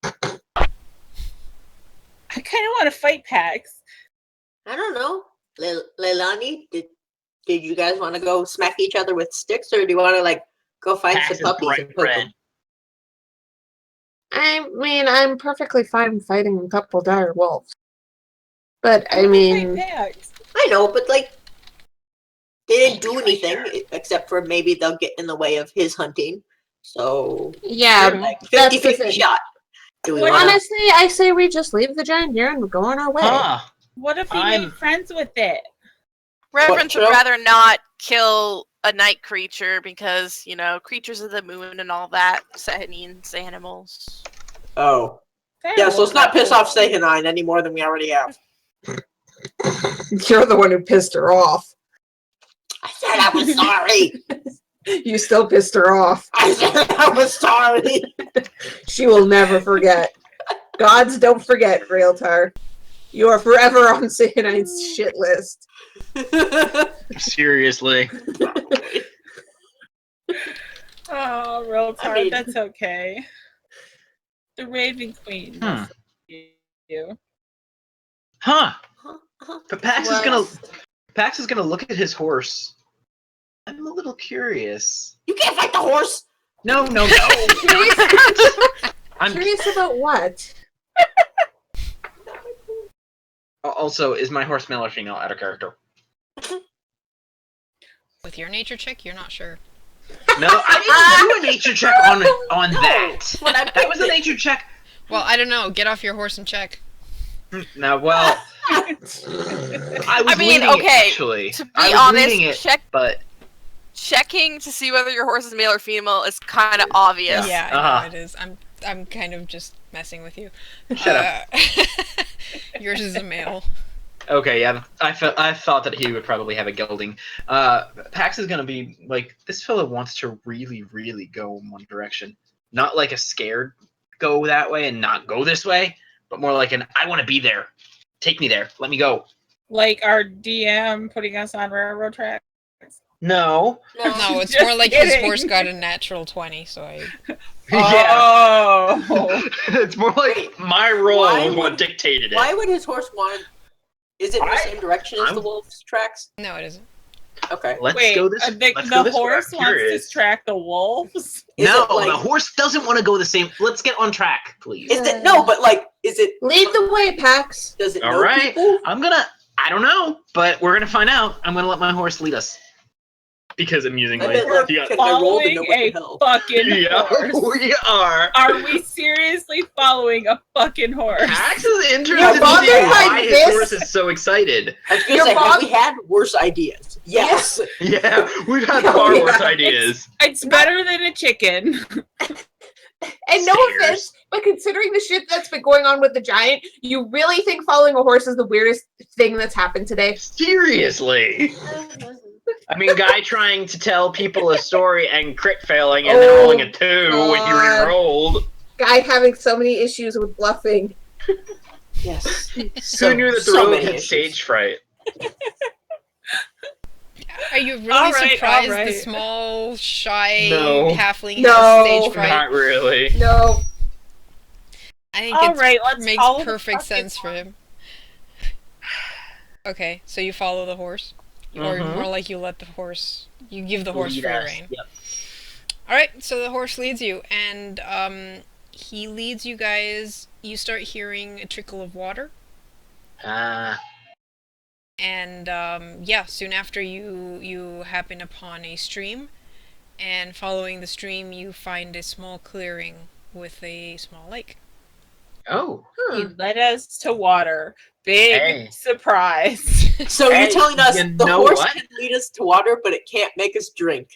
I kind of want to fight Pax. I don't know. Leilani, did you guys want to go smack each other with sticks, or do you want to like go find Pax some is puppies bright and poke red. them? I mean, I'm perfectly fine fighting a couple dire wolves. But, I Who would mean... fight Pax? I know, but like, they didn't do anything except for maybe they'll get in the way of his hunting. So Yeah, like that's the 50-50 thing. shot. Do we What want to? Honestly, I say we just leave the giant here and go on our way. Huh. What if he I'm- made friends with it? Reverence would Trump? rather not kill a night creature because, you know, creatures of the moon and all that, means animals. Oh, yeah. So let's not piss off Sehanine any more than we already have. You're the one who pissed her off. I said I was sorry. You still pissed her off. I said I was sorry. She will never forget. Gods don't forget, Realtar. You are forever on Sayanine's shit list. Seriously. Oh, real I hard. mean- That's okay. The Raven Queen. must you. Huh. But Pax What? is gonna look at his horse. I'm a little curious. You can't fight the horse. No. I'm Curious about what? also, is my horse male or female out of character? With your nature check, you're not sure. No, I didn't do a nature check on that. When I That was a nature check. Well, I don't know. Get off your horse and check. Now, well, I was I mean, leading it, okay, actually. To be I was honest, leading it, but checking to see whether your horse is male or female is kind of obvious. Yeah, I know Uh-huh. it is. I'm kind of just messing with you. Shut up. Yours is a male. Okay, yeah, I thought that he would probably have a gelding. Pax is gonna be like, this fellow wants to really, really go in one direction. Not like a scared go that way and not go this way, but more like an I want to be there. Take me there. Let me go. Like our DM putting us on railroad tracks. No. No, it's Just more like his kidding. horse got a natural 20, so I... Yeah. Oh. It's more like Wait, my role why was what would- dictated it. Why would his horse want? Is it in the I- same direction as the I'm- wolf's tracks? No, it isn't. Okay. Let's Wait, go this. the let's go this way. horse I'm wants curious. to track the wolves? Is No, it like- the horse doesn't want to go the same. Let's get on track, please. Is it no? But like, is it? Lead the way, Pax. Does it All know right. people? I don't know, but we're gonna find out. I'm gonna let my horse lead us. Because amusingly, I bet, like, yeah, can I roll to Following know what the a hell? fucking yeah, horse. we are. Are we seriously following a fucking horse? Pax is interested You're in bothered seeing by why his this? horse is so excited. I was gonna You're say, have both- we had worse ideas? Yes. Yeah, we've had Oh, far yeah. worse ideas. It's better than a chicken. And no Stairs. offense, but considering the shit that's been going on with the giant, you really think following a horse is the weirdest thing that's happened today? Seriously. I mean, guy trying to tell people a story and crit failing and then Oh, rolling a 2 when he God. re-rolled. Guy having so many issues with bluffing. Yes. Who knew that the so rogue many had issues. stage fright? Are you really All right, surprised all right. the small, shy No. halfling No. has stage fright? Not really. No. I think All it right, let's makes follow the perfect fucking sense for him. Okay, so you follow the horse? Or Mhm. more like you let the horse... You give the horse Lead free us. rein. Yep. Alright, so the horse leads you, and he leads you guys... You start hearing a trickle of water, and yeah, soon after you happen upon a stream, and following the stream you find a small clearing with a small lake. Oh. He led us to water. Big Hey. surprise. So Hey, you're telling us you the know horse what? can lead us to water, but it can't make us drink.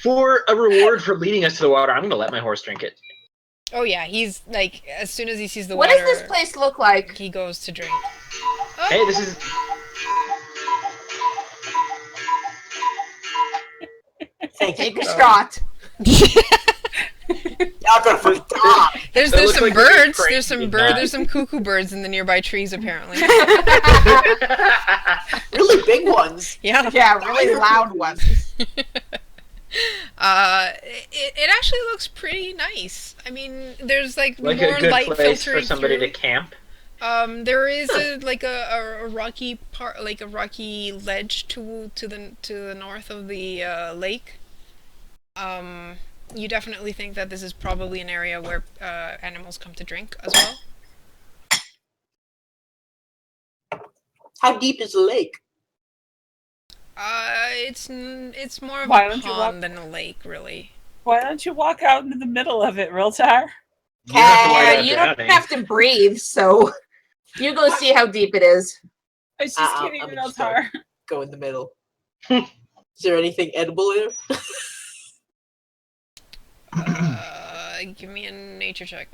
For a reward for leading us to the water, I'm gonna let my horse drink it. Oh yeah, he's like, as soon as he sees the What water, does this place look like? he goes to drink. Hey, this is. Thank Take you. a shot. Y'all gonna fucking die. There's That looks some like you're birds. There's some crazy, there's some cuckoo birds in the nearby trees apparently. Really big ones. Yeah. Yeah, really loud ones. It actually looks pretty nice. I mean, there's like like more a good light place for filtering somebody through. to camp. There is a rocky part, like a rocky ledge to the north of the lake. you definitely think that this is probably an area where animals come to drink as well. How deep is the lake? It's more of Why a don't you pond than a lake, really. Why don't you walk out into the middle of it, Realtar? You have to worry about You don't drowning. have to breathe, so you go see how deep it is. I was just kidding, I'm just Realtar. Go in the middle. Is there anything edible in it? Give me a nature check.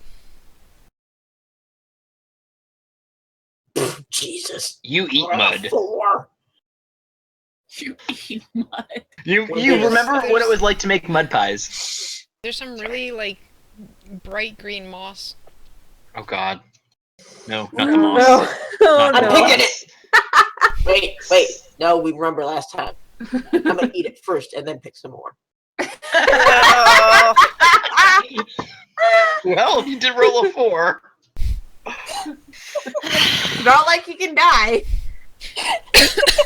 Jesus. You eat mud. 4. You eat mud. You There's- remember what it was like to make mud pies? There's some really like bright green moss. Oh God. No, not the Oh, moss. no. Oh, Not the I'm no. picking moss. Wait. No, we remember last time. I'm gonna eat it first and then pick some more. Well, you did roll a 4. Not like you can die.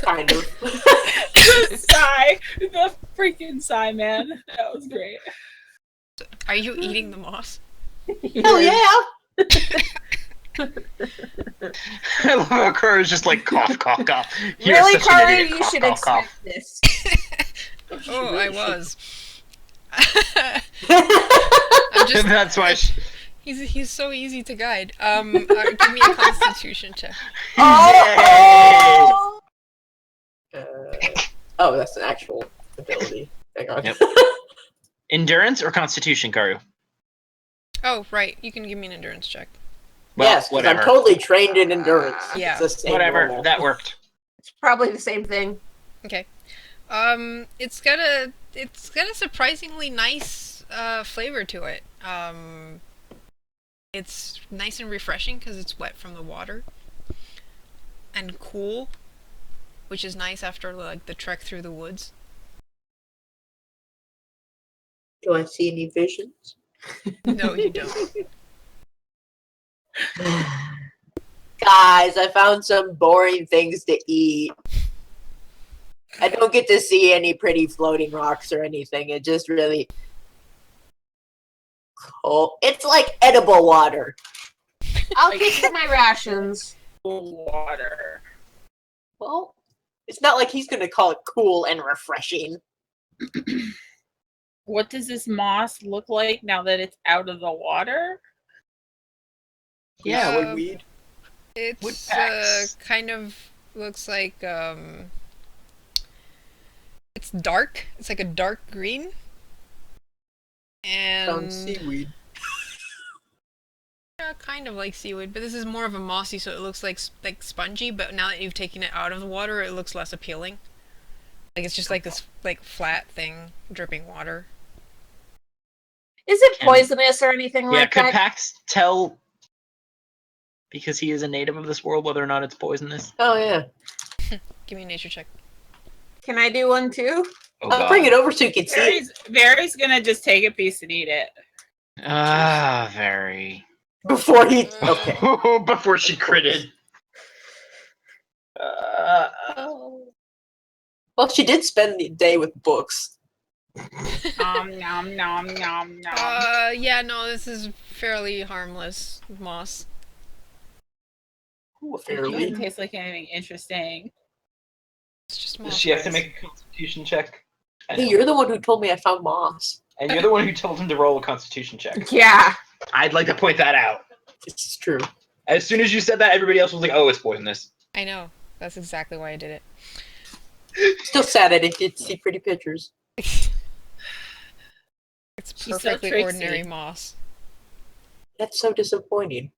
Kind of. The sigh. The freaking sigh, man. That was great. Are you eating the moss? Hell yeah! I love how Kuro is just like cough, cough, cough. You're Really, such an Carter? idiot. You Cough, should cough, expect cough. this. Oh, really I should. was. I'm just. That's why. He's so easy to guide. Give me a Constitution check. Oh! Oh, that's an actual ability. Hang on. Yep. Endurance or Constitution, Karu? Oh, right. You can give me an endurance check. Well, Yes, 'cause whatever. I'm totally trained in endurance. Yeah. It's the same Whatever. normal. That worked. It's probably the same thing. Okay. It's got a surprisingly nice flavor to it. It's nice and refreshing because it's wet from the water, and cool, which is nice after like the trek through the woods. Do I see any visions? No, you don't. Guys, I found some boring things to eat. I don't get to see any pretty floating rocks or anything. It just really cold. It's like edible water. I'll keep to my rations. Water. Well, it's not like he's gonna call it cool and refreshing. What does this moss look like now that it's out of the water? Yeah, Uh, weed. It's Woodpacks. kind of looks like it's dark. It's like a dark green. And Sounds seaweed. yeah, kind of like seaweed, but this is more of a mossy, so it looks like spongy. But now that you've taken it out of the water, it looks less appealing. Like it's just like this like flat thing dripping water. Is it And- poisonous or anything Yeah, like could that? Pax tell, because he is a native of this world, whether or not it's poisonous? Oh yeah. Give me a nature check. Can I do one too? Oh, I'll God. bring it over so you can see it Barry's gonna just take a piece and eat it. Ah, very. before he. Okay. Before she critted. Well, she did spend the day with books. Nom nom nom nom nom. Yeah, no, this is fairly harmless moss. Ooh, It fairly. doesn't taste like anything interesting. It's just Does moss. she have to make a Constitution check? I Hey, know. you're the one who told me I found moss. And you're the one who told him to roll a Constitution check. Yeah. I'd like to point that out. This is true. As soon as you said that, everybody else was like, "Oh, it's poisonous." I know. That's exactly why I did it. Still sad I didn't see pretty pictures. It's She's so perfectly tricksy. ordinary moss. That's so disappointing.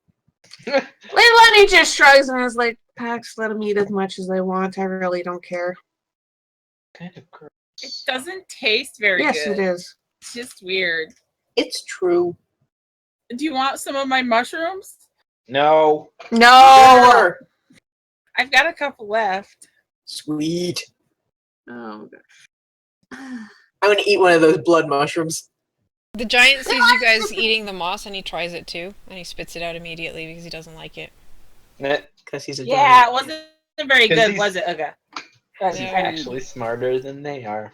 Leilani just shrugs and is like, Pax, let them eat as much as they want. I really don't care. Kind of gross. It doesn't taste very Yes, good. it is. It's just weird. It's true. Do you want some of my mushrooms? No. No. Sure. I've got a couple left. Sweet. Oh, I'm gonna eat one of those blood mushrooms. The giant sees you guys eating the moss and he tries it too, and he spits it out immediately because he doesn't like it. Because he's a Yeah, it giant. wasn't very 'Cause good, he's- was it? Okay. He's actually smarter than they are.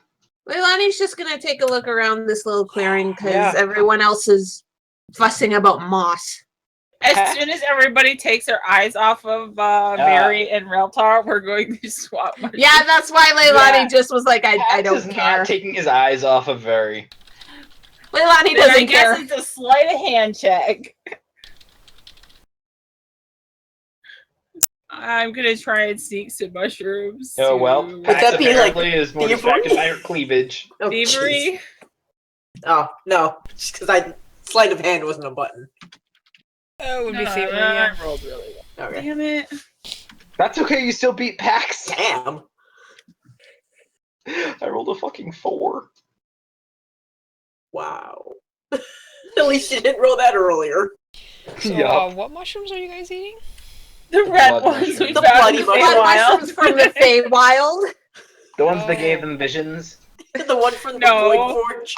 Leilani's just gonna take a look around this little clearing because Yeah. everyone else is fussing about moss. As soon as everybody takes their eyes off of Barry and Reltar, we're going to swap. Yeah, that's why Leilani just was like, I Pax don't is care. not taking his eyes off of Very. Leilani I doesn't guess care. it's a sleight of hand check. I'm gonna try and sneak some mushrooms. Oh well, to- Pax that be, like, apparently is more thievery? distracted by her cleavage. Oh, thievery. jeez. Oh, no. Just because sleight of hand wasn't a button. Oh, it would be No, thievery. I Yeah. rolled really well. Okay. Damn it! That's okay, you still beat Pax. Damn. I rolled a fucking 4. Wow. At least you didn't roll that earlier. So, Yup. what mushrooms are you guys eating? The red Blood ones mushrooms. we The found bloody in the mushrooms. Blood Feywild. mushrooms from the Feywild. The ones that Oh. gave them visions. The one from the No. Void Forge.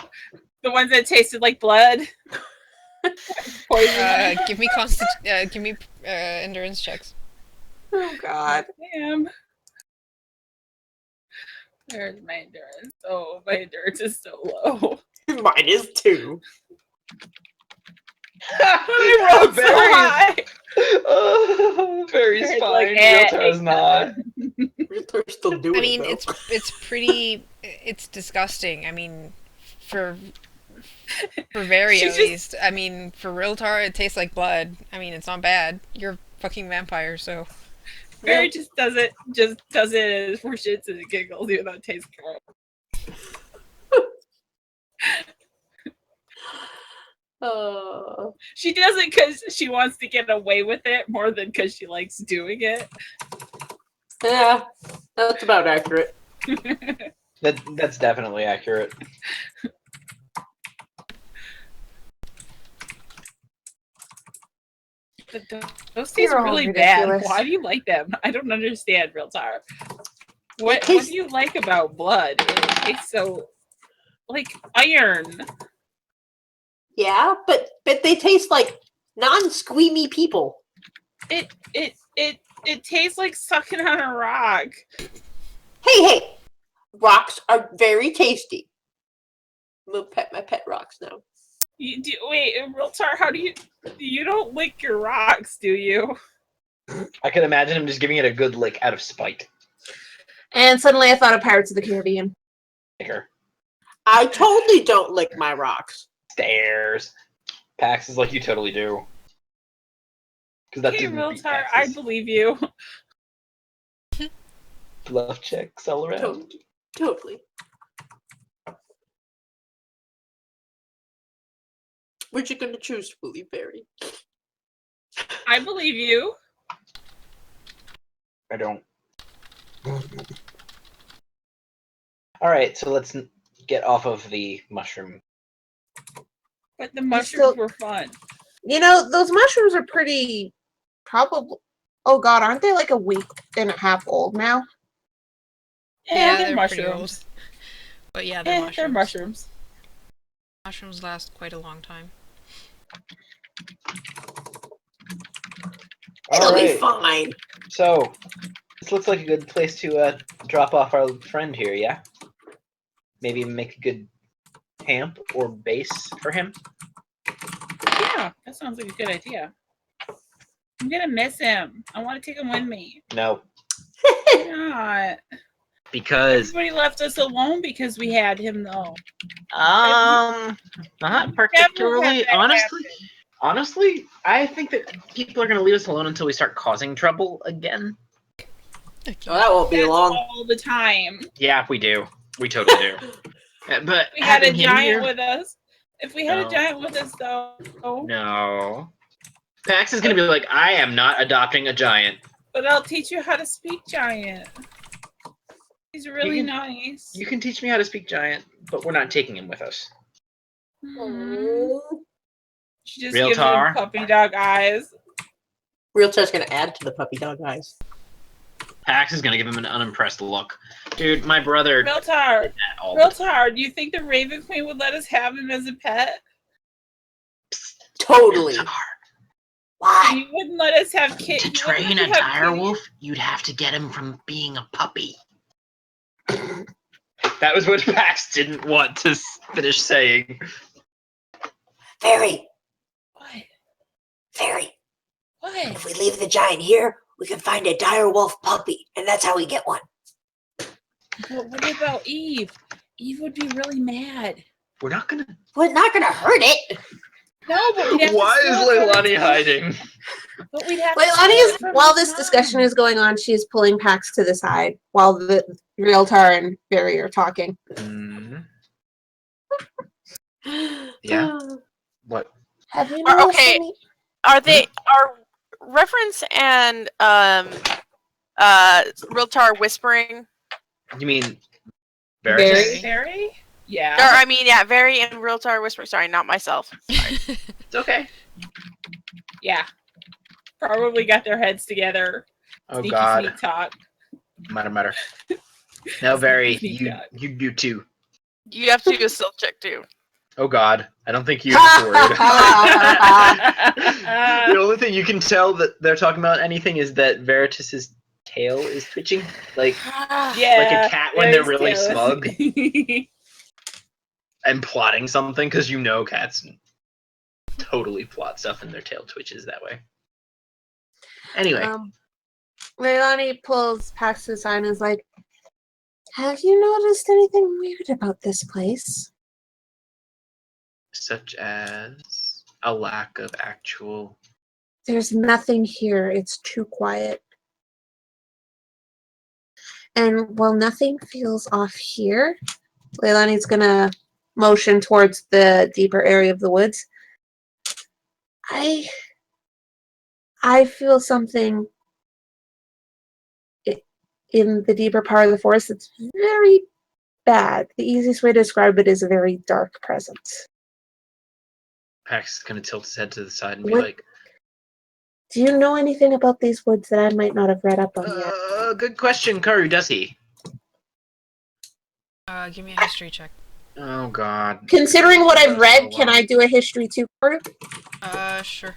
The ones that tasted like blood. Poison. Give me endurance checks. Oh God. Damn. There's my endurance. Oh, my endurance is so low. Mine is 2. I rolled so high. Very's It's fine. like, Realtar's not. They're still doing I mean, it, though. it's pretty. It's disgusting. I mean, for Very She at just- least. I mean, for Realtar, it tastes like blood. I mean, it's not bad. You're a fucking vampire, so. Barry just does it for shits and giggles, even though it tastes gross. She does it because she wants to get away with it more than because she likes doing it. Yeah, that's about accurate. That's definitely accurate. Those taste They're all really bad. ridiculous. Why do you like them? I don't understand, Realtar. What tastes- do you like about blood? It tastes so like iron. Yeah, but they taste like non-squeamy people. It tastes like sucking on a rock. Hey, rocks are very tasty. I'm gonna pet my pet rocks now. Wait, Realtar, how do you don't lick your rocks, do you? I could imagine him just giving it a good lick out of spite. And suddenly I thought of Pirates of the Caribbean. Bigger. I totally don't lick my rocks. Stairs. Pax is like, you totally do. Because that Okay, didn't beat Realtar, I Pax's. believe you. Bluff checks all around. Totally. Which you gonna choose to believe, Barry? I believe you. I don't. Alright, so let's get off of the mushroom. But the mushrooms still- were fun. You know, those mushrooms are pretty probably oh God, aren't they like a week and a half old now? Yeah, they're pretty mushrooms. old. But yeah, they're mushrooms. They're mushrooms. Mushrooms last quite a long time. It'll be Alright, fine. so this looks like a good place to drop off our friend here, yeah? Maybe make a good camp or base for him? Yeah, that sounds like a good idea. I'm gonna miss him. I want to take him with me. No. Why not? Because Everybody left us alone because we had him, though. not Never particularly. had that Honestly, I think that people are going to leave us alone until we start causing trouble again. Well, that won't be That's long. all the time. Yeah, we do. We totally do. But We had a having him giant here- with us. If we had No. a giant with us, though, No. Pax is going to be like, I am not adopting a giant. but I'll teach you how to speak giant. He's really can- nice. You can teach me how to speak giant, but we're not taking him with us. Mhm. She just Real gives tar? him puppy dog eyes. Realtar's gonna add to the puppy dog eyes. Pax is going to give him an unimpressed look. Dude, my brother Real tar. did that all Real the time. tar. Do you think the Raven Queen would let us have him as a pet? Totally. Tar. Why? You wouldn't let us have kids. To train a dire wolf, you'd have to get him from being a puppy. That was what Pax didn't want to finish saying. Fairy, What? Fairy, What? if we leave the giant here, we can find a dire wolf puppy, and that's how we get one. But what about Eve? Eve would be really mad. We're not gonna. We're not gonna hurt it. No, but we'd have to Why steal is it from Leilani its mom. hiding? But we'd have to Leilani steal is, it from while its this mom. discussion is going on, she is pulling Pax to the side while the realtor and Barry are talking. Yeah. What? Have you noticed Okay. any? Are reference and Realtar whispering? You mean Very? Veritas? Very? Yeah. Or I mean, yeah, Very and Realtar whispering. Sorry, not myself. Sorry. It's okay. Yeah. Probably got their heads together. Oh Sneaky God. sneak talk. Matter. No, Very. Sneak You talk. do too. You have to do a stealth check too. Oh God. I don't think you have to worry about that. The only thing you can tell that they're talking about anything is that Veritas's tail is twitching, like Yeah. a cat when they're Mary's really tail. smug and plotting something, because you know cats totally plot stuff and their tail twitches that way. Anyway, Leilani pulls Pax to the side and is like, have you noticed anything weird about this place? such as a lack of actual. There's nothing here. It's too quiet. And while nothing feels off here, Leilani's gonna motion towards the deeper area of the woods. I feel something in the deeper part of the forest that's very bad. The easiest way to describe it is a very dark presence. Pax is gonna tilt his head to the side and be What- like, Do you know anything about these woods that I might not have read up on yet? good question, Karu, does he? Give me a history check. Oh God. Considering what I've So read, long. can I do a history too? Sure.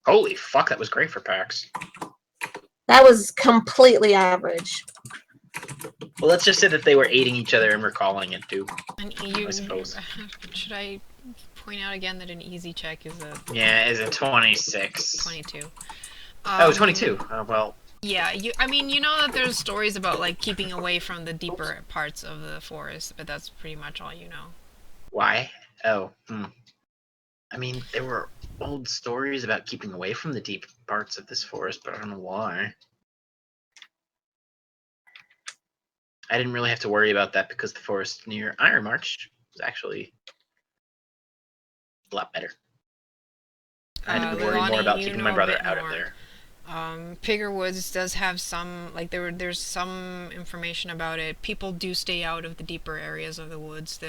Holy fuck, that was great for Pax. That was completely average. Well, let's just say that they were aiding each other and recalling it too. And you, I suppose. should I point out again that an easy check is a Yeah, is it 26? 22? Oh, 22. Well, Yeah, I mean, you know that there's stories about like keeping away from the deeper parts of the forest, but that's pretty much all you know. why? Oh, I mean, there were old stories about keeping away from the deep parts of this forest, but I don't know why. I didn't really have to worry about that because the forest near Iron March was actually a lot better. I had to worry more Leilani, about you keeping know my a brother bit out of more. there. Pigger Woods does have some, like there's some information about it. People do stay out of the deeper areas of the woods.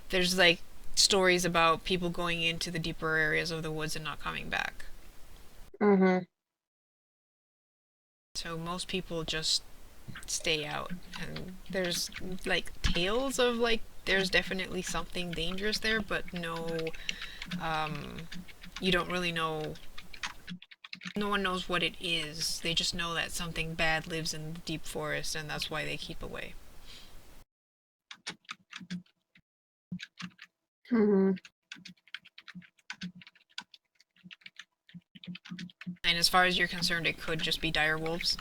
There's like stories about people going into the deeper areas of the woods and not coming back. Mm-hmm. So most people just stay out, and there's like tales of like there's definitely something dangerous there, but no, you don't really know. No one knows what it is. They just know that something bad lives in the deep forest, and that's why they keep away. Mm-hmm. And as far as you're concerned, it could just be dire wolves.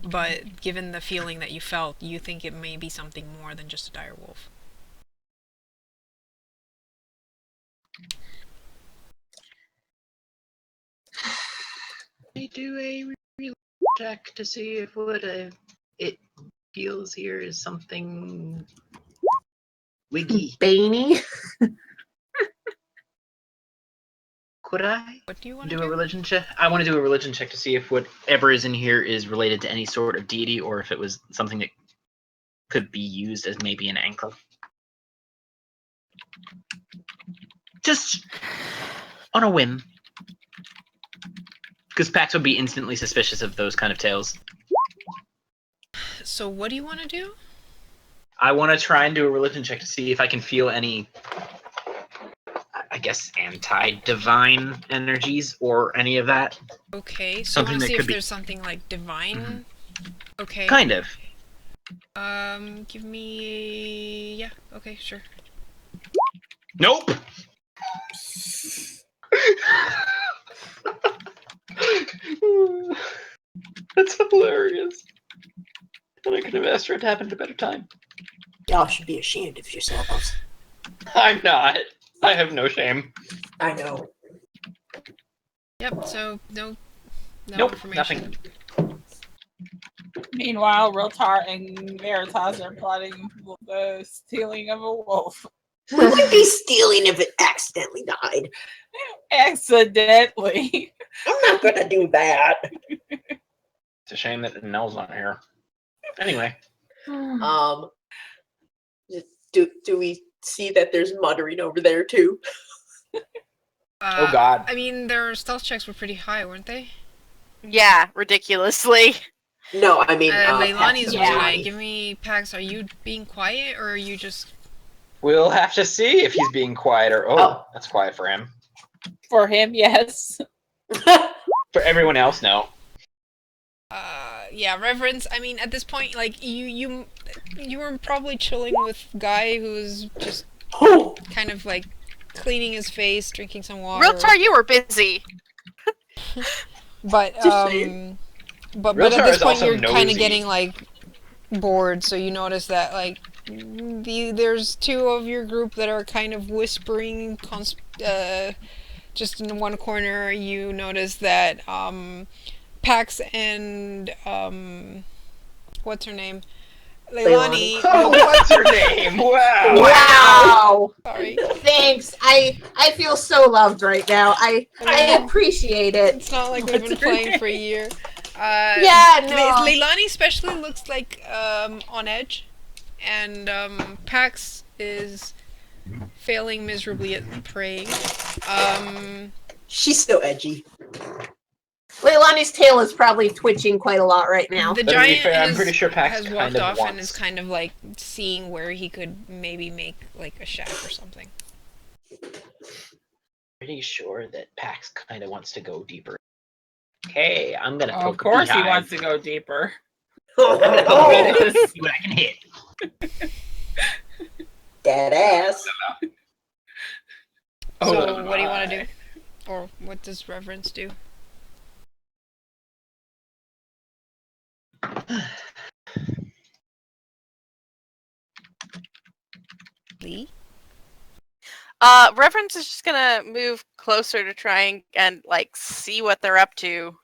But given the feeling that you felt, you think it may be something more than just a dire wolf. I do a real check to see if what it feels here is something wiggy. Baney. Could I What do you want to do a do? religion check? I want to do a religion check to see if whatever is in here is related to any sort of deity, or if it was something that could be used as maybe an anchor. Just on a whim. Because Pax would be instantly suspicious of those kind of tales. So what do you want to do? I want to try and do a religion check to see if I can feel any, I guess, anti-divine energies or any of that. Okay, so Something you want that to see could if be- there's something like divine? Okay. Kind of. Give me... Yeah, okay, sure. Nope. That's hilarious. And I could have asked for it to happen at a better time. Y'all should be ashamed of yourselves. I'm not. I have no shame. I know. Yep, so no Nope, information. nothing. Meanwhile, Rotar and Veritas are plotting the stealing of a wolf. We wouldn't be stealing if it accidentally died. Accidentally. I'm not gonna do that. It's a shame that Nell's not here. Anyway. Do we see that there's muttering over there too? Oh God. I mean, their stealth checks were pretty high, weren't they? Yeah, ridiculously. No, I mean Leilani's was Yeah. high. Give me Pax. Are you being quiet or are you just? We'll have to see if he's being quiet or that's quiet for him. For him, yes. For everyone else, no. Yeah, reverence. I mean, at this point, like you were probably chilling with Guy, who's just kind of like cleaning his face, drinking some water. Realtar, you were busy. But but Realtar at this is point, also you're kind of nosy. getting like bored, so you notice that like there's two of your group that are kind of whispering, just in one corner. You notice that Pax and what's her name? Leilani. What's her name? Wow. Wow. Sorry. Thanks. I feel so loved right now. I appreciate it. It's not like we've been playing for a year. Yeah, no. Leilani especially looks like on edge, and Pax is failing miserably at praying. She's so edgy. Leilani's tail is probably twitching quite a lot right now. The But to be giant fair, I'm has, pretty sure Pax has kind walked of off and wants- is kind of like seeing where he could maybe make like a shack or something. Pretty sure that Pax kind of wants to go deeper. Okay, I'm gonna Of poke a course, he beehive. wants to go deeper. I'm gonna poke a beehive and see what I can hit. Dead ass. So what do you want to do? Or what does Reverence do? Lee? Reverence is just gonna move closer to try and like see what they're up to.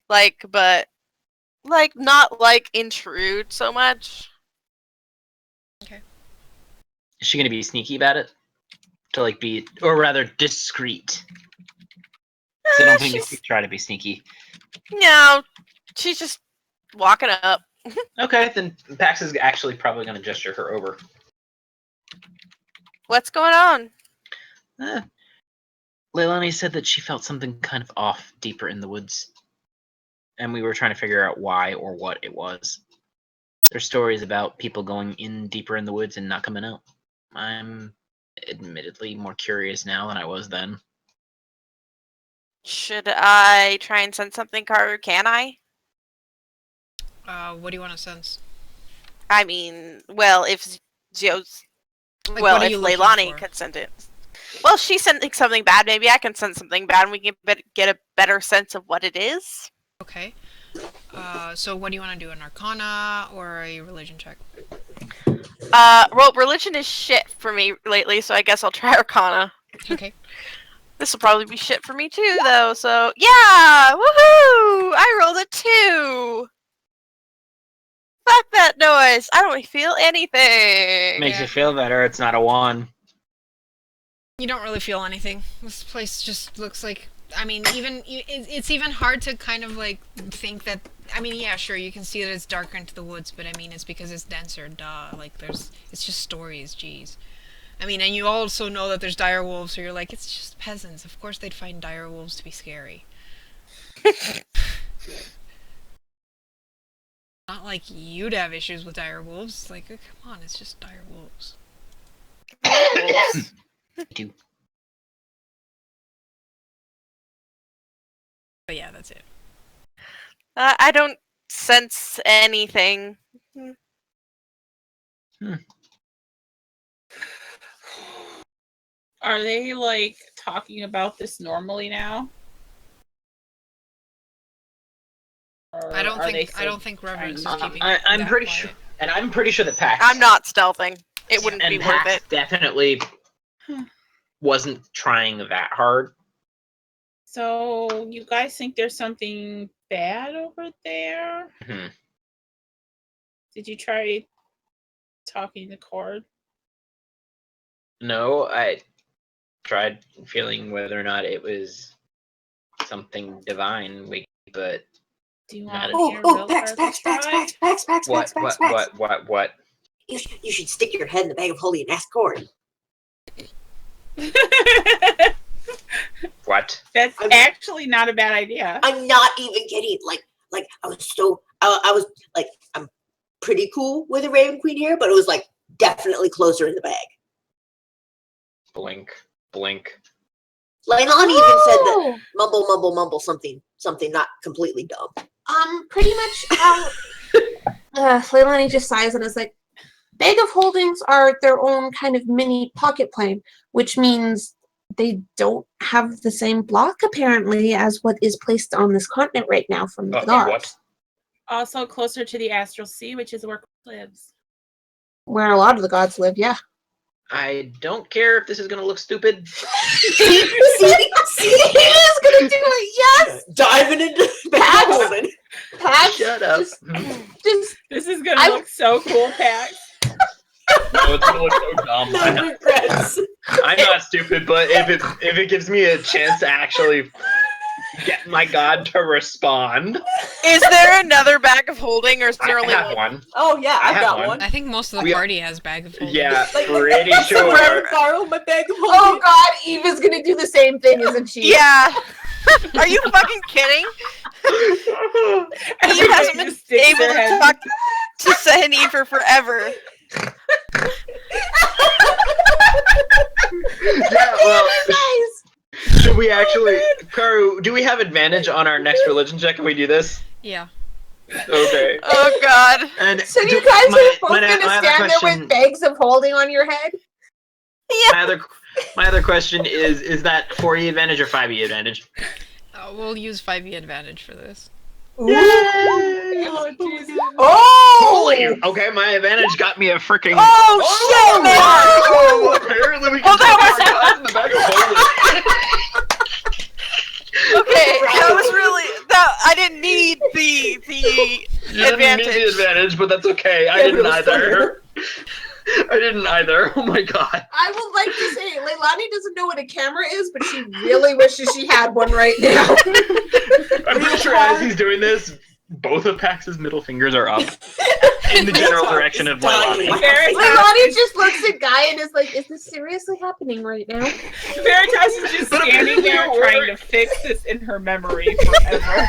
But not like intrude so much. Is she gonna be sneaky about it? To like be, or rather, discreet? 'Cause I don't think She's- she's try to be sneaky. No, she's just walking up. Okay, then Pax is actually probably gonna gesture her over. What's going on? Leilani said that she felt something kind of off deeper in the woods. And we were trying to figure out why or what it was. There's stories about people going in deeper in the woods and not coming out. I'm admittedly more curious now than I was then. Should I try and send something, Carter? Can I? What do you want to sense? I mean, well, if Zio's... Like, well, what are if you looking Leilani for? could send it. Well, she's sending something bad. Maybe I can send something bad and we can get a better sense of what it is. Okay. So what do you want to do? An Arcana or a religion check? Well, religion is shit for me lately, so I guess I'll try Arcana. Okay. This will probably be shit for me too, though, so yeah! Woohoo! I rolled a 2! Fuck that noise! I don't feel anything! Makes Yeah. you feel better. It's not a 1. You don't really feel anything. This place just looks like... I mean, it's even hard to kind of like think that... I mean, yeah, sure, you can see that it's darker into the woods, but I mean, it's because it's denser, duh. Like, it's just stories, jeez. I mean, and you also know that there's dire wolves, so you're like, it's just peasants. Of course they'd find dire wolves to be scary. Not like you'd have issues with dire wolves. Like, oh, come on, it's just dire wolves. I do. But yeah, that's it. I don't sense anything. Are they like talking about this normally now? Or I don't are they think still Reverence is trying to- keeping. I'm that pretty quiet. sure, and I'm pretty sure that Pax. I'm not stealthing. It wouldn't And be worth Pax it. definitely wasn't trying that hard. So you guys think there's something bad over there? Hmm. Did you try talking to Cord? No, I tried feeling whether or not it was something divine, but Do you Not want at- me Oh, to Pax, Pax, Pax, Pax, Pax, Pax, what, Pax, Pax, what, Pax. what? You should stick your head in the bag of holding and ask Corey. What? That's actually not a bad idea. I'm not even kidding. Like I was so I was like I'm pretty cool with a Raven Queen here, but it was like definitely closer in the bag. Blink. Leilani even said that mumble something not completely dumb. Pretty much how Leilani just sighs and is like, bag of holdings are their own kind of mini pocket plane, which means they don't have the same block apparently as what is placed on this continent right now from the gods. What? Also closer to the astral sea, which is where Cord lives. Where a lot of the gods live, yeah. I don't care if this is gonna look stupid. See, he is gonna do it, yes! Diving into the bag of Pax. holding. Pax, Shut up. just This is gonna look so cool, Pax. No, it's gonna look so dumb. No regrets. I'm not stupid, but if it gives me a chance to actually get my god to respond, Is there another bag of holding, or is I there only have one? one. Oh yeah, I I've have got one. one. I think most of the We- party has bag of holding. Yeah, Like, pretty Someone sure. borrow my bag of holding. oh god, Eve is gonna do the same thing, isn't she? Yeah. Are you fucking kidding? Eve Everybody hasn't been just sticks able their to head- talk to Sahani for forever. Yeah, well, Guys, should we actually, Karu? Do we have advantage on our next religion check if we do this? Yeah. Okay. Oh god. And so you do- guys my- are both my- gonna my other stand there question- with bags of holding on your head? My other question is that 4E advantage or 5E advantage? We'll use 5e advantage for this. Ooh. Oh, Jesus. Oh! Holy! Okay, my advantage got me a freaking. Oh, shit, man! Oh, apparently we can that take our gods in the bag of holding. Okay, that was really that. I didn't need the You didn't advantage. need the advantage, but that's okay. I Yeah, didn't but it was either. I didn't either. Oh my god. I would like to say, Leilani doesn't know what a camera is, but she really wishes she had one right now. I'm pretty sure as he's doing this, both of Pax's middle fingers are up in the general direction of Leilani. Leilani just looks at Guy and is like, is this seriously happening right now? Veritas is just But standing apparently there it trying worked. to fix this in her memory forever.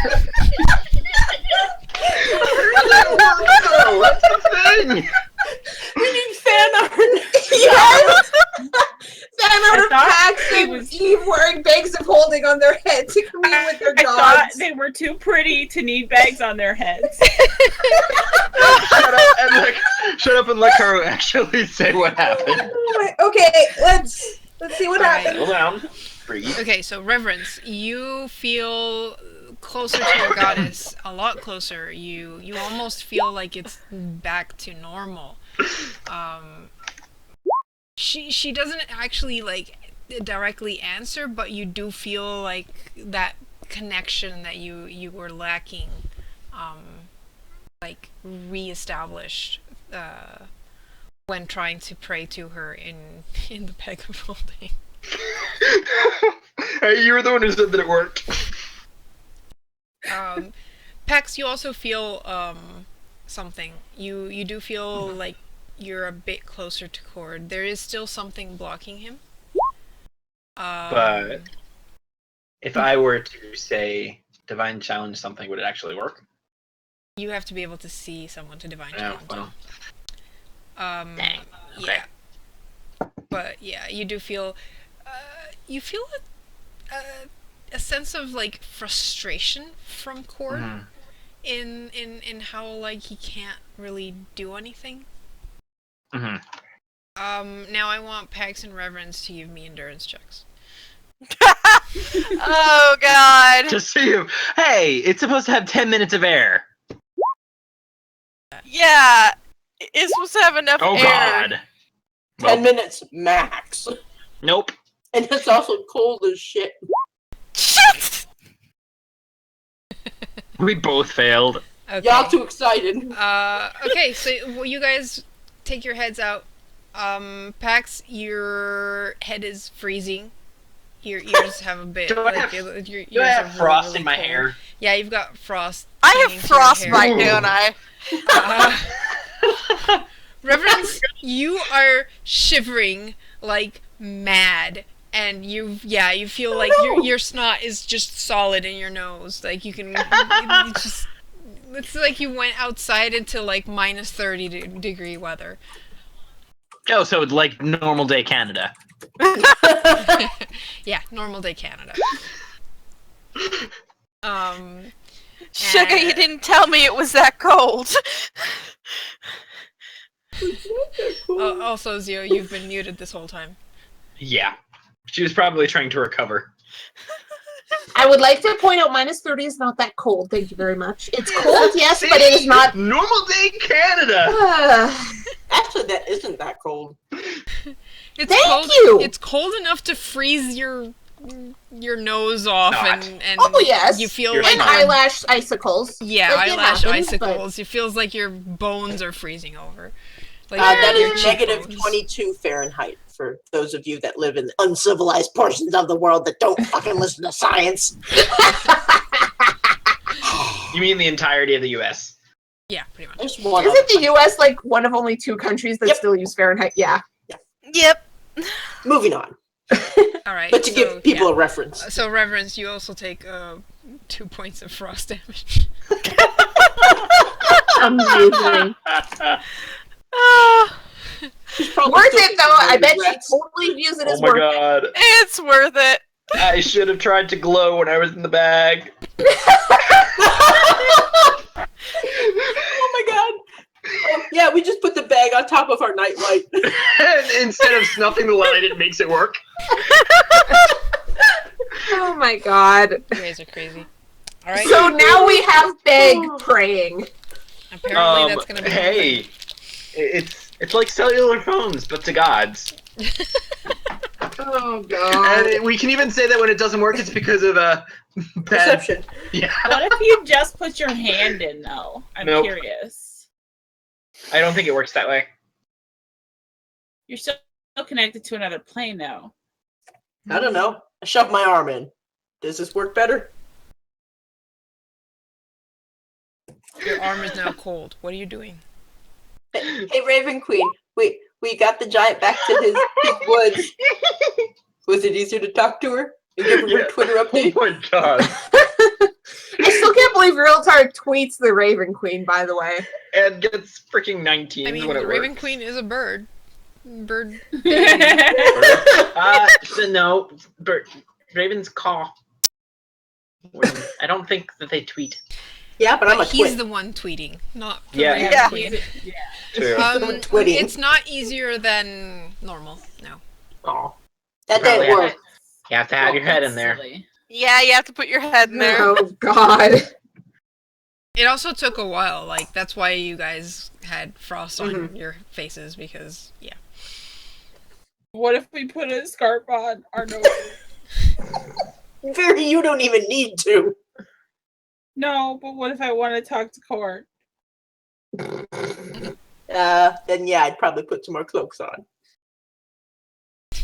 Oh, what's the thing? We need fan art. Yes! Fan out I of thought Pax he and was- Eve wearing bags of holding on their head to commune with their I thought gods. they were too pretty to need bags on their heads. Shut up and let Karu actually say what happened. Okay, let's see what Alright. happens. Settle down. Breathe. Okay, so Reverence, you feel closer to your goddess, a lot closer. You almost feel like it's back to normal. She doesn't actually like directly answer, but you do feel like that connection that you were lacking, like reestablished when trying to pray to her in the bag of holding. Hey, you were the one who said that it worked. Pex, you also feel something. You do feel like you're a bit closer to Cord. There is still something blocking him. But if I were to say divine challenge something, would it actually work? You have to be able to see someone to divine No, challenge. well, Yeah. okay. But yeah, you do feel you feel a sense of like frustration from Cord in how like he can't really do anything. Mhm. Now I want Pax and Reverence to give me endurance checks. Oh god. Just so you. Hey, it's supposed to have 10 minutes of air. Yeah. It's supposed to have enough Oh air. God. 10 minutes max. Nope. And it's also cold as shit. Shit! We both failed. Okay. Y'all too excited. Okay, so you guys take your heads out. Pax, your head is freezing. Your ears have a bit. Do I have- your ears Do I are have really, frost really in my cold. hair? Yeah, you've got frost. I clinging have to your hair. frostbite, don't I? Reverence, you are shivering like mad, and you feel like your snot is just solid in your nose. Like you can, it's like you went outside into like minus 30 degree weather. Oh, so it's like normal day Canada. Yeah, normal day Canada. Sugar, you didn't tell me it was that cold. Also, Zio, you've been muted this whole time. Yeah. She was probably trying to recover. I would like to point out minus 30 is not that cold. Thank you very much. It's cold, yes, but it is not. Normal day Canada! Actually, that isn't that cold. It's Thank cold, you! It's cold enough to freeze your nose off, Not. and Oh, yes. you feel Your like And snot. eyelash icicles. yeah, That did eyelash happen, icicles. It feels like your bones are freezing over. Like That your is negative cheekbones. 22 Fahrenheit for those of you that live in uncivilized portions of the world that don't fucking listen to science. You mean the entirety of the U.S.? Yeah, pretty much. There's one Isn't the other US like one of only 2 countries that Yep. still use Fahrenheit? Yeah. Yep. country. Moving on. All right. But to so, give people yeah. a reference. So, Reverence, you also take 2 points of frost damage. Amazing. Ah, She's probably Worth still it, though. I bet she regrets. totally views it Oh as my worth god. it's worth it. I should have tried to glow when I was in the bag. Oh my god. Oh, yeah, we just put the bag on top of our nightlight. And instead of snuffing the light, it makes it work. Oh my god. You guys are crazy. All right. So now we have Beg praying. Apparently, that's gonna be. Hey, it's like cellular phones, but to gods. Oh god. And we can even say that when it doesn't work, it's because of bad. Perception. Yeah, What if you just put your hand in, though? I'm Nope. curious. I don't think it works that way. You're still connected to another plane, though. I don't know. I shoved my arm in. Does this work better? Your arm is now cold. What are you doing? Hey, Raven Queen. We got the giant back to his woods. Was it easier to talk to her and give her Yeah. her Twitter Oh update? my god. I still can't believe Realtar tweets the Raven Queen, by the way. And gets freaking 19 I mean, when the it Raven works. Queen is a bird. Bird. So no, Ravens caw. I don't think that they tweet. Yeah, but I'm a He's twin. the one tweeting, not the Yeah. Raven Yeah. Queen. True. Twitting. It's not easier than normal. No. Aw. That Probably didn't work. You have to have your head in there. Silly. Yeah, you have to put your head in there. Oh god. It also took a while. Like that's why you guys had frost on your faces because yeah. What if we put a scarf on our nose? Very, you don't even need to. No, but what if I want to talk to Court? Then yeah, I'd probably put some more cloaks on.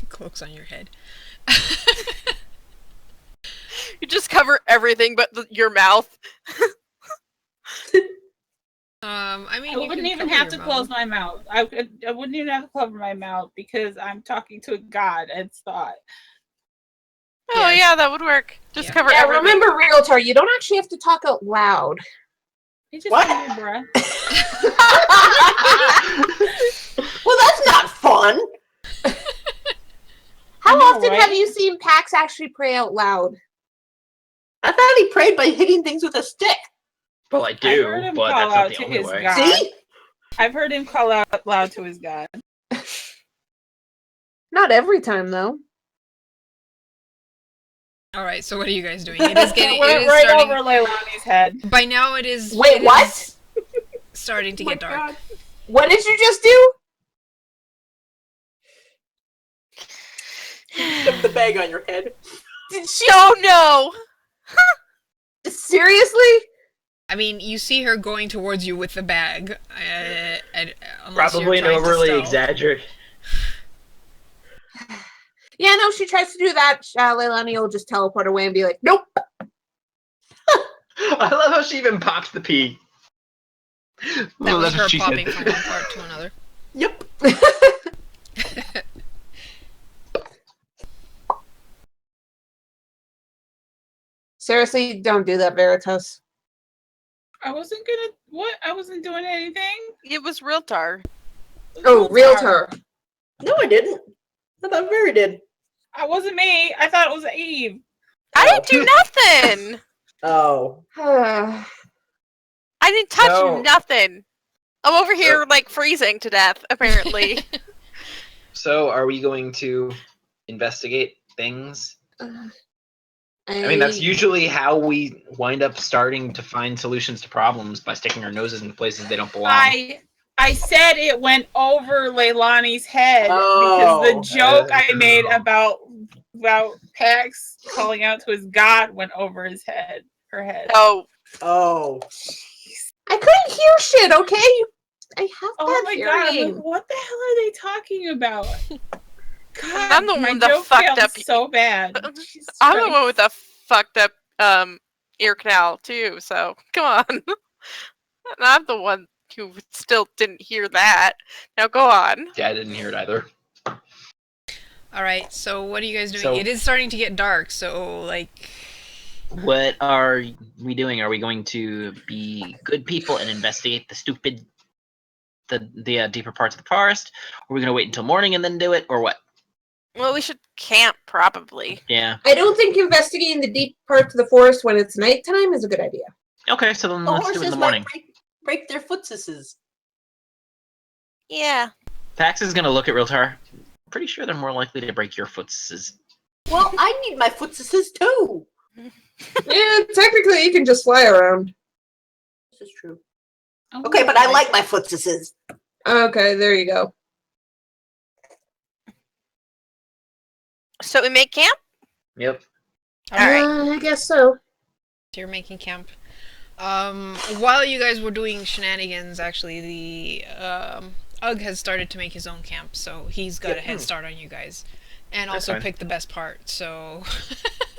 Cloaks on your head. You just cover everything but your mouth. I mean, I you wouldn't can even cover have to your close mouth. my mouth. I wouldn't even have to cover my mouth because I'm talking to a god and it's thought. Oh Yes. yeah, that would work. Just Yeah. cover Yeah, everything. remember Realtar, you don't actually have to talk out loud. You just What? hold your breath. Well, that's not fun. How I know, often right? have you seen Pax actually pray out loud? I thought he prayed by hitting things with a stick. Well, I I do, heard him but call that's not out the to only his way. god. See? I've heard him call out loud to his god. Not every time, though. All right. So what are you guys doing? It is getting. It Went is right starting. over Leilani's head. By now, it is. Wait, it what? is starting to Oh my get dark. God. What did you just do? Shove the bag on your head. Did she? Oh no! Seriously? I mean, you see her going towards you with the bag. Unless Probably you're an trying to overly stealth. exaggerated. Yeah, no, she tries to do that. Leilani will just teleport away and be like, nope. I love how she even pops the pea. That Well, was that's her what she popping said. from one part to another. Yep. Seriously, don't do that, Veritas. I wasn't gonna. What? I wasn't doing anything. It was Realtar. Oh, realtor. No, I didn't. I thought Mary did. I wasn't me. I thought it was Eve. I didn't do nothing! Oh. I didn't touch So- nothing! I'm over here, like, freezing to death, apparently. So, are we going to investigate things? I I mean, that's usually how we wind up starting to find solutions to problems, by sticking our noses into places they don't belong. I said it went over Leilani's head Oh. because the joke I made about Pax calling out to his god went over his head. Her head. Oh, Oh. I couldn't hear shit, okay? I have Oh bad my god! I'm hearing. like, what the hell are they talking about? God, I'm the my one that joke fucked failed up. so bad. Jesus I'm the Christ. one with the fucked up ear canal too, so come on. And I'm the one who still didn't hear that. Now go on. Yeah, I didn't hear it either. All right. So what are you guys doing? So- It is starting to get dark. So like, What are we doing? Are we going to be good people and investigate the deeper parts of the forest? Or are we going to wait until morning and then do it, or what? Well, we should camp probably. Yeah. I don't think investigating the deep parts of the forest when it's nighttime is a good idea. Okay, so then The let's do it in horses the morning. might break their footsises. Yeah. Pax is going to look at Realtar. Pretty sure they're more likely to break your footses. Well, I need my footsises too. Yeah, technically you can just fly around. This is true. Oh Okay, my but I God. like my footsises. Okay, there you go. So we make camp? Yep. All right. I guess so. you're making camp. While you guys were doing shenanigans, actually, the Ugg has started to make his own camp, so he's got a head start on you guys, and That's also fine. picked the best part. So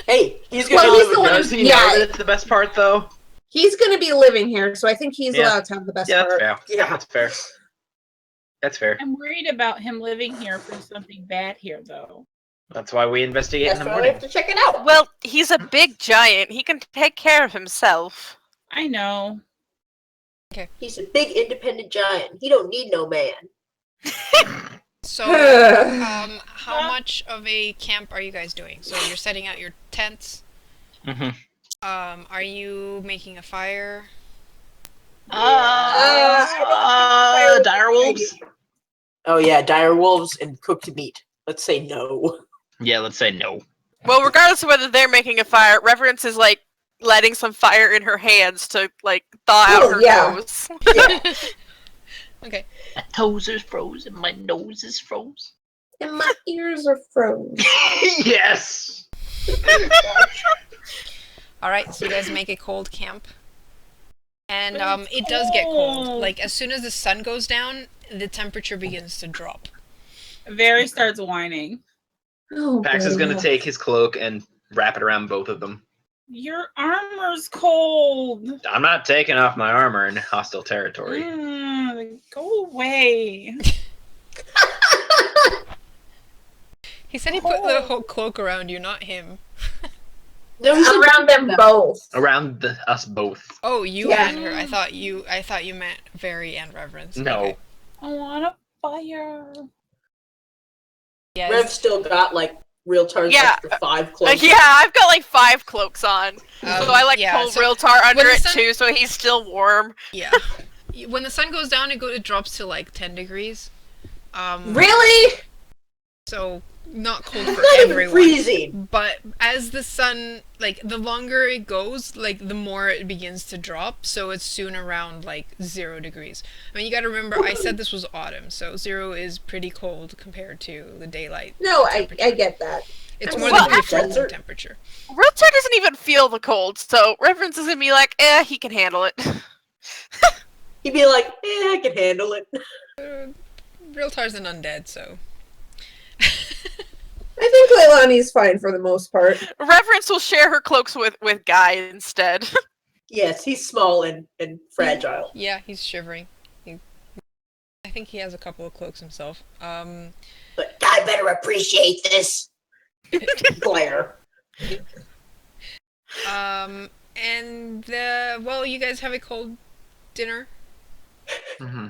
Hey, he's Well, gonna he's live the with one us. Does he yeah. know that it's the best part, though? He's going to be living here, so I think he's Yeah. allowed to have the best Yeah, that's part. fair. Yeah. That's fair. That's fair. I'm worried about him living here for something bad here, though. That's why we investigate That's in the why we morning. have to check it out. Well, he's a big giant. He can take care of himself. I know. He's a big independent giant. He don't need no man. So, How how much of a camp are you guys doing? So you're setting out your tents. Mm-hmm. Are you making a fire? Dire wolves? Oh yeah, dire wolves and cooked meat. Let's say no. Yeah, let's say no. Well, regardless of whether they're making a fire, Reverence is like letting some fire in her hands to like thaw out Oh, her yeah. nose. Okay. My toes are frozen, my nose is froze. And my ears are frozen. Yes! All right. So you guys make a cold camp, and But it's it does get cold. cold. Like as soon as the sun goes down, the temperature begins to drop. Very starts whining. Oh, Pax is bloody going to hell. take his cloak and wrap it around both of them. Your armor's cold. I'm not taking off my armor in hostile territory. Go away. He said he put the whole cloak around you, not him. No, he's Around them both. Around us both. Oh, you Yeah. and her. I thought you meant Very and Reverence. No. Okay. I want a fire. Yes. Rev still got like Realtar's Yeah. extra 5 clothes. Yeah, I've got like 5 cloaks on. So I like yeah, pull so Realtar under when the it sun- too, so he's still warm. Yeah. when the sun goes down, it drops to like 10 degrees. Really? So not cold for Not even everyone. freezing. But as the sun, like the longer it goes, like the more it begins to drop. So it's soon around like 0 degrees. I mean, you got to remember, I said this was autumn, so 0 is pretty cold compared to the daylight. No, I temperature. get that. It's I'm more well, than actually- freezing temperature. Realtor doesn't even feel the cold, so Reverence is gonna be like, he can handle it. He'd be like, I can handle it. Realtar's an undead, so. I think Leilani's fine for the most part. Reverence will share her cloaks with Guy instead. Yes, he's small and fragile. Yeah, he's shivering. I think he has a couple of cloaks himself. But I better appreciate this. Glare. And well, you guys have a cold dinner. Mm-hmm.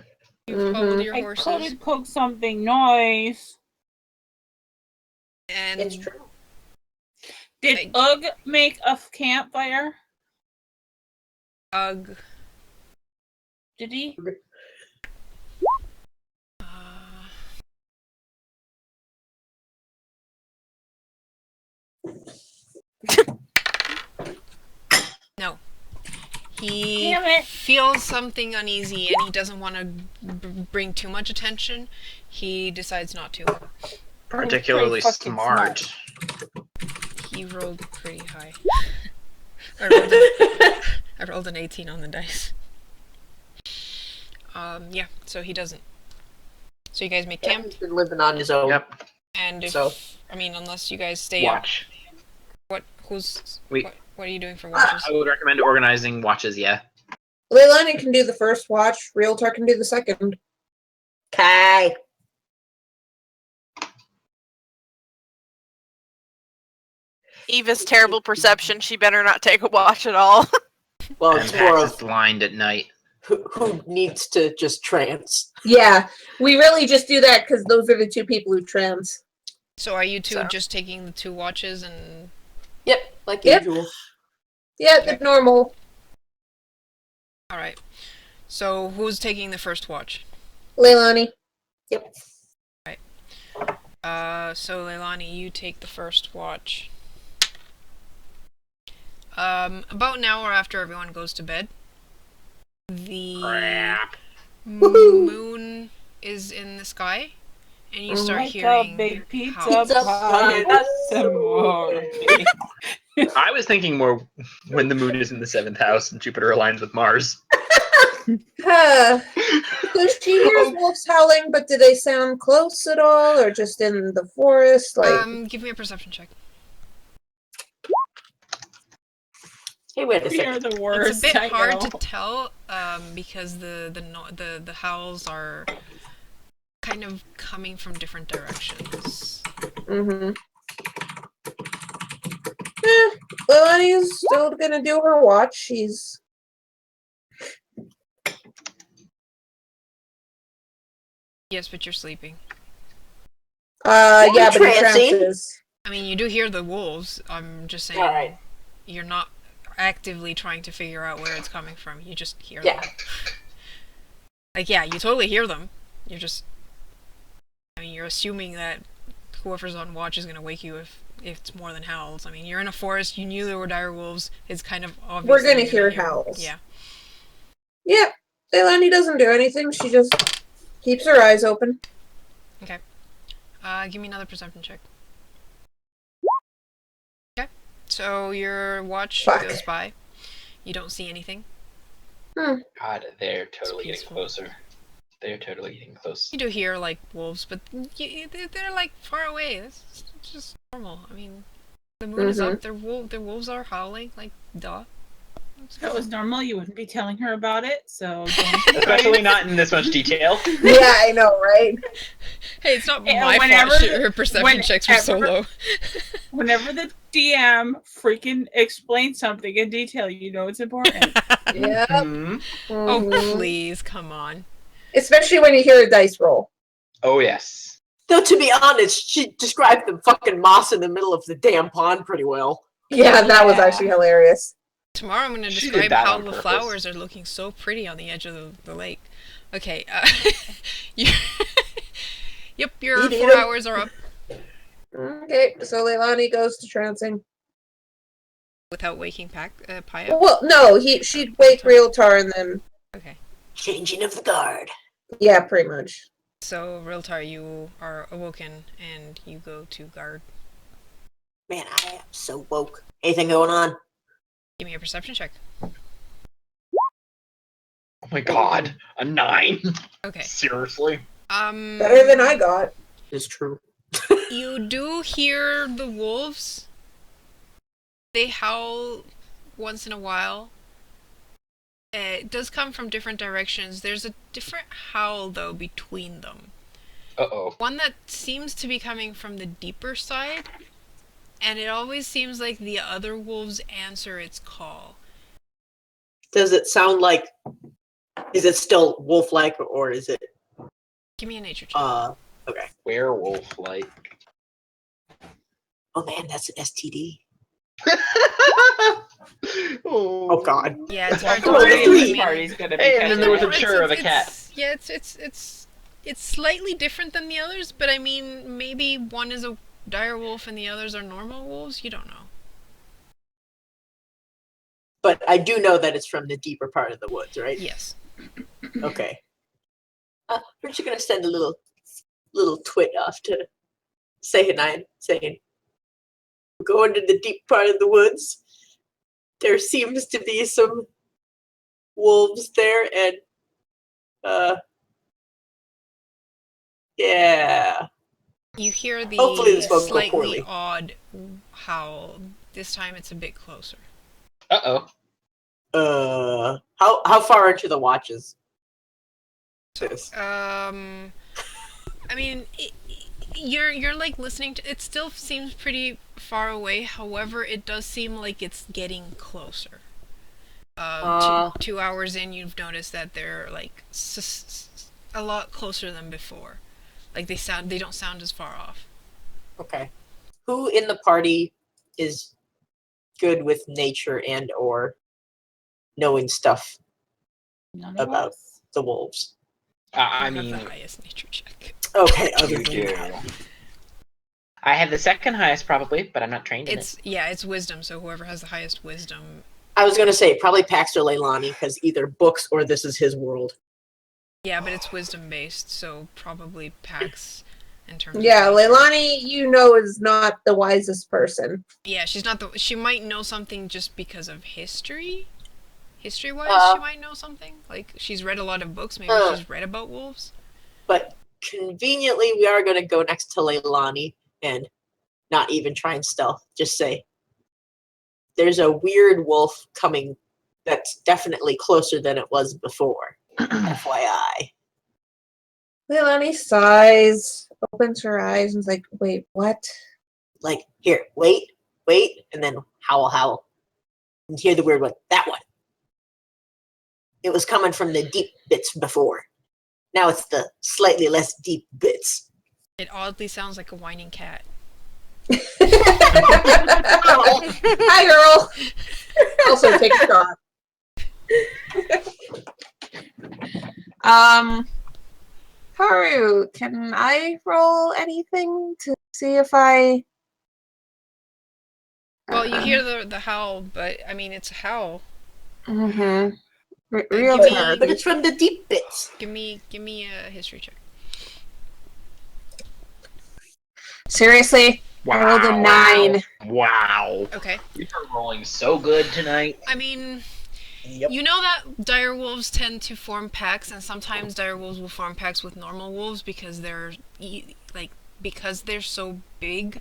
You've hobbled your I horses, could cook something nice. and It's true. Did Ugg make a campfire? Ugh. Did he? No. He Damn it. feels something uneasy and he doesn't want to bring too much attention. He decides not to. Particularly Pretty fucking smart. He rolled pretty high. I rolled an 18 on the dice. Yeah, so he doesn't. So you guys make camp, He's been living on his own. Yep. and if So- I mean, unless you guys stay up, Watch. what are you doing for watches? I would recommend organizing watches. Yeah. Leilani can do the first watch. Realtor can do the second. Kai. Eva's terrible perception. She better not take a watch at all. Well, And it's more Pax is of blind at night. who needs to just trance. Yeah, we really just do that because those are the two people who trans. So are you two So- just taking the 2 watches and Yep, like Yep. usual. Yeah, the normal. all right? So who's taking the first watch? Leilani. Yep. So Leilani, you take the first watch. About an hour after everyone goes to bed, the Crap. moon is in the sky, and you start Like hearing a big pizza howls. pie. pie. Some more. I was thinking more when the moon is in the 7th house and Jupiter aligns with Mars. So she hears wolves howling, but do they sound close at all, or just in the forest? Like, Give me a perception check. Hey, wait a We are second. the worst. It's a bit I hard know. to tell, because the howls are kind of coming from different directions. Leilani's still gonna do her watch. She's Yes, but you're sleeping. yeah, but in Trancing. trances. I mean, you do hear the wolves. I'm just saying, Alright. you're not actively trying to figure out where it's coming from. You just hear Yeah. them. Like, yeah, you totally hear them. You're just, I mean, you're assuming that whoever's on watch is going to wake you if it's more than howls. I mean, you're in a forest, you knew there were dire wolves, it's kind of obvious. We're that gonna you're hear howls. Yeah. Yeah, Leilani doesn't do anything. She just keeps her eyes open. Give me another perception check. Okay. So your watch Fuck. goes by. You don't see anything. God, they're totally getting peaceful. closer. They're totally getting close. You do hear, like, wolves, but they're like, far away. It's just normal. I mean, the moon is up, their wolves are howling, like, duh. If it was normal, you wouldn't be telling her about it, so don't Especially not in this much detail. Yeah, I know, right? Hey, it's not Yeah, my whenever fault the- her perception checks were so whenever- low. Whenever the DM freaking explains something in detail, you know it's important. Yeah. Hmm. Oh, Mhm. please, come on. Especially when you hear a dice roll. Oh, yes. Though, to be honest, she described the fucking moss in the middle of the damn pond pretty well. Yeah, that was Yeah. actually hilarious. Tomorrow I'm going to She did describe that how on the purpose. flowers are looking so pretty on the edge of the lake. Okay, you, yep, your Eat 4 'em. hours are up Okay, so Leilani goes to trouncing. without waking Pi up. Well, no, she'd wake Realtar and then Okay, Changing of the guard. yeah, pretty much. so Realtar, you are awoken and you go to guard. Man, I am so woke. Anything going on? Give me a perception check. Oh my god, a 9. Okay. Seriously? Better than I got. It's true. You do hear the wolves. They howl once in a while. It does come from different directions. There's a different howl, though, between them. Uh-oh. One that seems to be coming from the deeper side, and it always seems like the other wolves answer its call. Does it sound like? Is it still wolf-like, or is it? Give me a nature check. Okay. Werewolf-like. Oh man, that's an STD. Oh God. Yeah, it's hard to Oh, Everybody in three. this party's gonna be Hey, and then there was a It's- chur of a it's- cat. Yeah, it's slightly different than the others, but I mean, maybe one is a dire wolf and the others are normal wolves. You don't know. But I do know that it's from the deeper part of the woods, right? Yes. Okay. Aren't you gonna send a little twit off to Sayhanine saying, "Go into the deep part of the woods. There seems to be some wolves there, and yeah." You hear the Hopefully this won't go slightly poorly. odd howl. This time it's a bit closer. Uh-oh. How far into the watches? This? I mean, you're like listening to. It still seems pretty far away. However, it does seem like it's getting closer. 2 hours in, you've noticed that they're like a lot closer than before. Like they don't sound as far off. Okay. Who in the party is good with nature and or knowing stuff None of about us. the wolves? I You have mean, the highest nature check. Okay, other you than do. that. I have the second highest probably, but I'm not trained in it. It's wisdom. So whoever has the highest wisdom. I was gonna say probably Pax or Leilani because either books or this is his world. Yeah, but it's wisdom based, so probably Pax in terms of Yeah, nature. Leilani, is not the wisest person. Yeah, she's not the. She might know something just because of history. History-wise, she might know something. Like she's read a lot of books. Maybe she's read about wolves. But conveniently, we are gonna go next to Leilani and not even try and stealth. Just say, "There's a weird wolf coming. That's definitely closer than it was before." FYI. Leilani sighs, opens her eyes, and is like, wait, what? Like, here, wait, and then howl, and hear the weird one. That one. It was coming from the deep bits before. Now it's the slightly less deep bits. It oddly sounds like a whining cat. Hi, girl. Also, take a shot. Haru, can I roll anything to see if I? Well, you hear the howl, but I mean it's a howl. Mm-hmm. Real Real time. But it's from the deep bits. Give me a history check. Seriously, I rolled a 9. Wow. Okay. You are rolling so good tonight. I mean, Yep. you know that dire wolves tend to form packs, and sometimes dire wolves will form packs with normal wolves because because they're so big,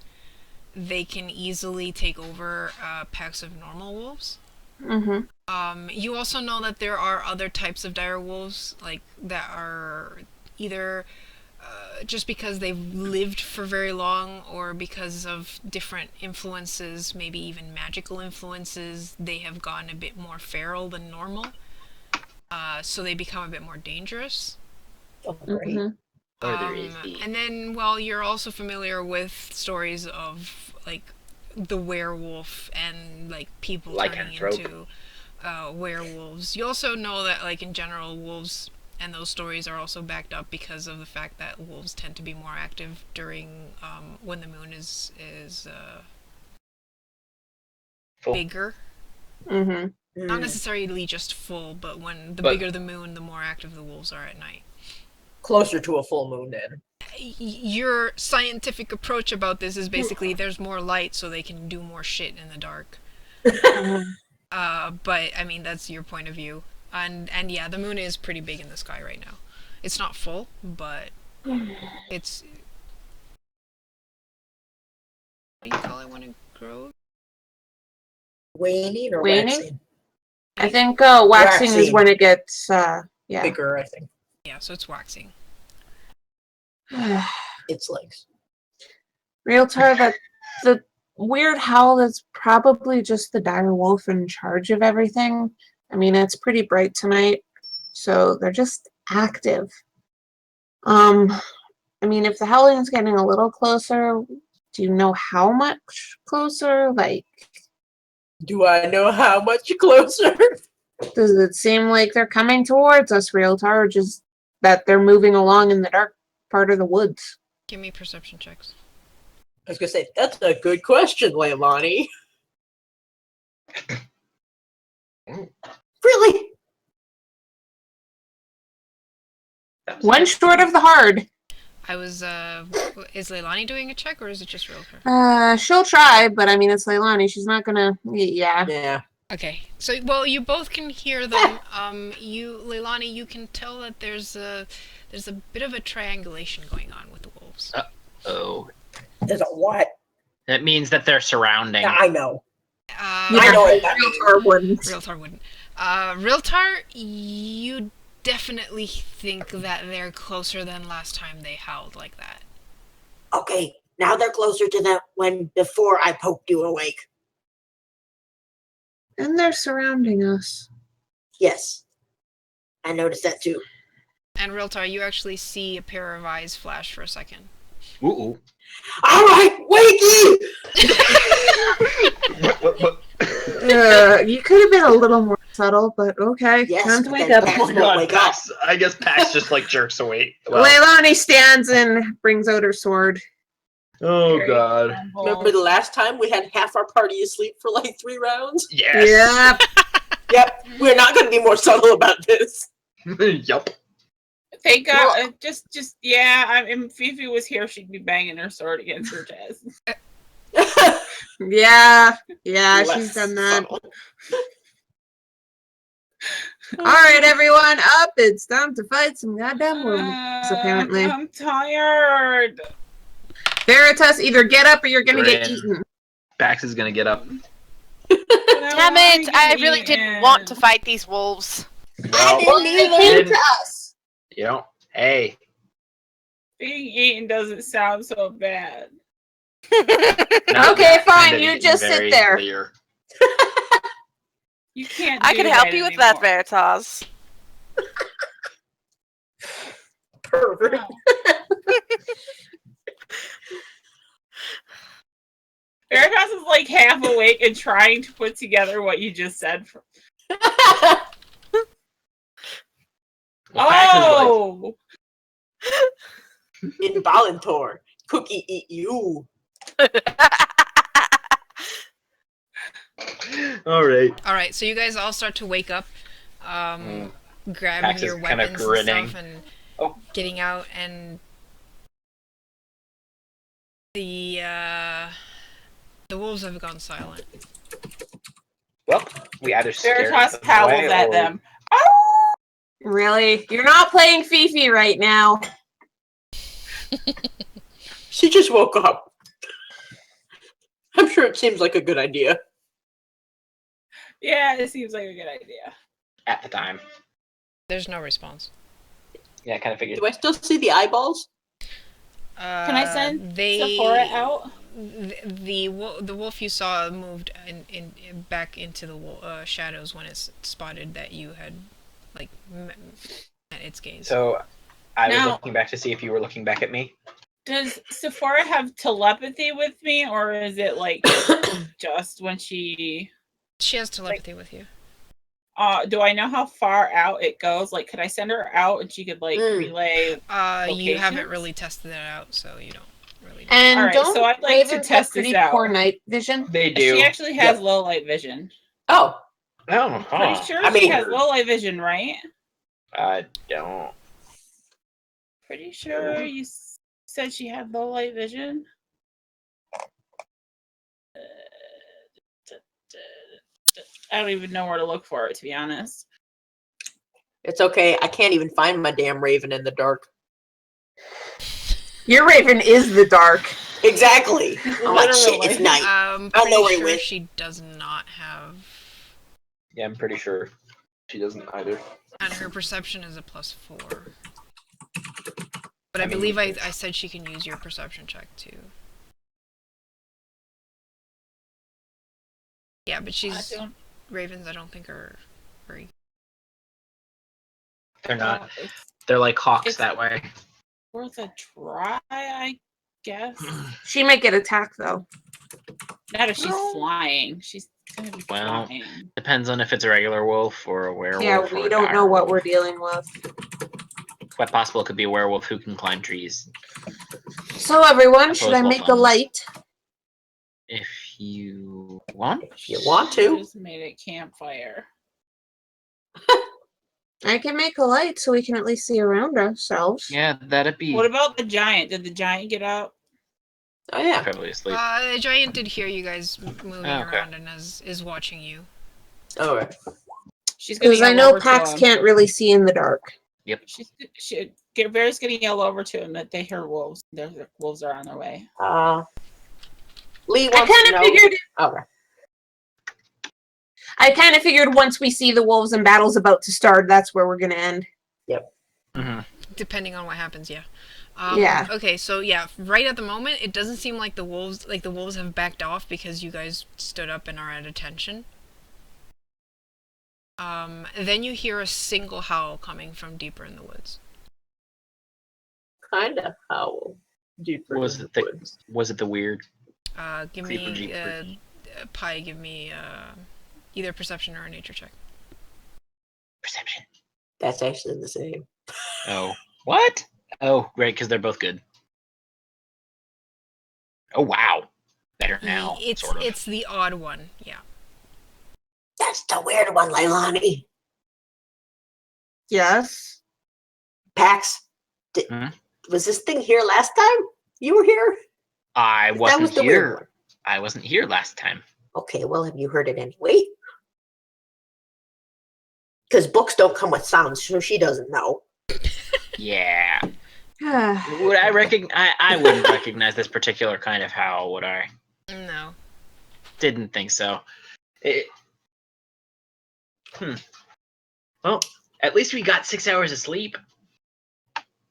they can easily take over packs of normal wolves. Mm-hmm. You also know that there are other types of dire wolves, like that are either just because they've lived for very long, or because of different influences, maybe even magical influences, they have gotten a bit more feral than normal. So they become a bit more dangerous. Oh, great. Mm-hmm. Or there is the And then, well, you're also familiar with stories of like the werewolf and like people turning Lycanthrope. into werewolves. You also know that like in general wolves and those stories are also backed up because of the fact that wolves tend to be more active during when the moon is Full. bigger. Mm-hmm. Not necessarily just full, but when the But- bigger the moon, the more active the wolves are at night. Closer to a full moon then. Your scientific approach about this is basically there's more light so they can do more shit in the dark. But I mean that's your point of view. And yeah, the moon is pretty big in the sky right now. It's not full, but it's what do you call it when it grows? Waning or Waning? waxing? I think waxing is Waxing. when it gets yeah. Bigger, I think. Yeah, so it's waxing. Its legs. Realtor, that the weird howl is probably just the dire wolf in charge of everything. I mean, it's pretty bright tonight, so they're just active. I mean, if the howling is getting a little closer, do you know how much closer? Like, Do I know how much closer? does it seem like they're coming towards us, Realtor, or just that they're moving along in the dark part of the woods? Give me perception checks. I was gonna say, that's a good question, Leilani. Really? One short of the hard. I was is Leilani doing a check or is it just Realtor? She'll try, but I mean, it's Leilani. She's not gonna. Yeah. Yeah. Okay, so well, you both can hear them. Leilani, you can tell that there's a bit of a triangulation going on with the wolves. Oh, There's a what? that means that they're surrounding. Yeah, I know. Yeah, I know what that means. Realtor wouldn't. Realtor wouldn't. Realtor, you definitely think that they're closer than last time they howled like that. Okay, now they're closer to that when before I poked you awake. And they're surrounding us. Yes. I noticed that too. And Realtor, you actually see a pair of eyes flash for a second. Ooh. Alright, wakey! What? You could have been a little more subtle, but okay. Yes, Time to but wake then up. Pax Oh my won't god, wake up. Pax, I guess Pax just like jerks away. Well, Leilani stands and brings out her sword. oh Very god. humble. Remember the last time we had half our party asleep for like 3 rounds? Yes. Yep. Yep, we're not going to be more subtle about this. Yup. Thank God. Just yeah. I mean, if Fifi was here, she'd be banging her sword against her chest. Yeah. Yeah, Less she's done that. subtle. All right, everyone, up. It's time to fight some goddamn wolves, apparently. I'm tired. Veritas, either get up or you're gonna get Grin. eaten. Pax is gonna get up. Damn it! I really didn't want to fight these wolves. Well, They came to us. you know, hey. Being eaten doesn't sound so bad. Now Okay, that's fine, kind of you getting just sit very there. clear. You can't. I do can help that you with that, anymore. Veritas. Pervert. Veritas is like half awake and trying to put together what you just said. Well, Pax is like, Oh, Involuntor. Cookie eat you. all right. All right, so you guys all start to wake up, grabbing Pax is your kinda weapons grinning. and stuff, and Oh. getting out, and the wolves have gone silent. Well, we either scared Veritas them howls away at or- them. Oh! Really? You're not playing Fifi right now. She just woke up. I'm sure it seems like a good idea. Yeah, it seems like a good idea. At the time. There's no response. Yeah, I kind of figured. Do I still see the eyeballs? Can I send they Sephora out? the wolf you saw moved in back into the shadows when it spotted that you had like met its gaze. So, I was Now- looking back to see if you were looking back at me. Does Sephora have telepathy with me, or is it like just when she? She has telepathy with you. Do I know how far out it goes? Like, could I send her out and she could like relay? You haven't locations? really tested it out, so you don't really know. And All right, don't so I'd like to ravens test have this pretty out. poor night vision? They do. She actually has low light vision. Oh, Oh, Pretty huh. sure I she mean- has low light vision, right? I don't. Pretty sure you said she had low light vision. I don't even know where to look for it, to be honest. it's okay. I can't even find my damn raven in the dark. Your raven is the dark. Exactly. I'm like, shit, it's Literally. night. I'm I don't know pretty where he sure went. she does not have, Yeah, I'm pretty sure she doesn't either. and her perception is a +4. But I I mean, believe I said she can use your perception check too. Yeah, but ravens I don't think are very. They're not. It's They're like hawks it's- that way. worth a try, I guess. She might get attacked though. Not if she's No. flying. She's gonna be Well, flying. Depends on if it's a regular wolf or a werewolf. Yeah, or we a don't dire know what wolf. we're dealing with. Quite possible it could be a werewolf who can climb trees. So everyone, should I Opposable make a thumbs. light? If you want. If you want to. Just made a campfire. I can make a light so we can at least see around ourselves. Yeah, that'd be What about the giant? Did the giant get up? Oh, yeah. probably asleep. The giant did hear you guys moving Oh, okay. around and is watching you. All right. She's gonna Because I yell know over to Pax him. can't really see in the dark. Vera's gonna yell over to him that they hear wolves. The wolves are on their way. Lee I wants to kind know. of figured. Okay. I kind of figured once we see the wolves and battle's about to start, that's where we're gonna end. Mm-hmm. Depending on what happens, yeah. Yeah. Okay, so yeah, right at the moment, it doesn't seem like the wolves have backed off because you guys stood up and are at attention. Then you hear a single howl coming from deeper in the woods. Kind of howl. Deeper Was in it the the woods. Was it the weird? Give Creeper me, jeeper. Pi, give me either perception or a nature check. Perception. That's actually the same. Oh. What? Oh, right, because they're both good. Oh wow. Better now. Sort of. It's the odd one, yeah. That's the weird one, Leilani. Yes. Pax, Hmm? was this thing here last time? You were here? I That wasn't was the weird here. one. I wasn't here last time. Okay, well, have you heard it anyway? Because books don't come with sounds, so she doesn't know. Yeah. Ah. Would I I wouldn't recognize this particular kind of howl, would I? No. Didn't think so. Well, at least we got 6 hours of sleep.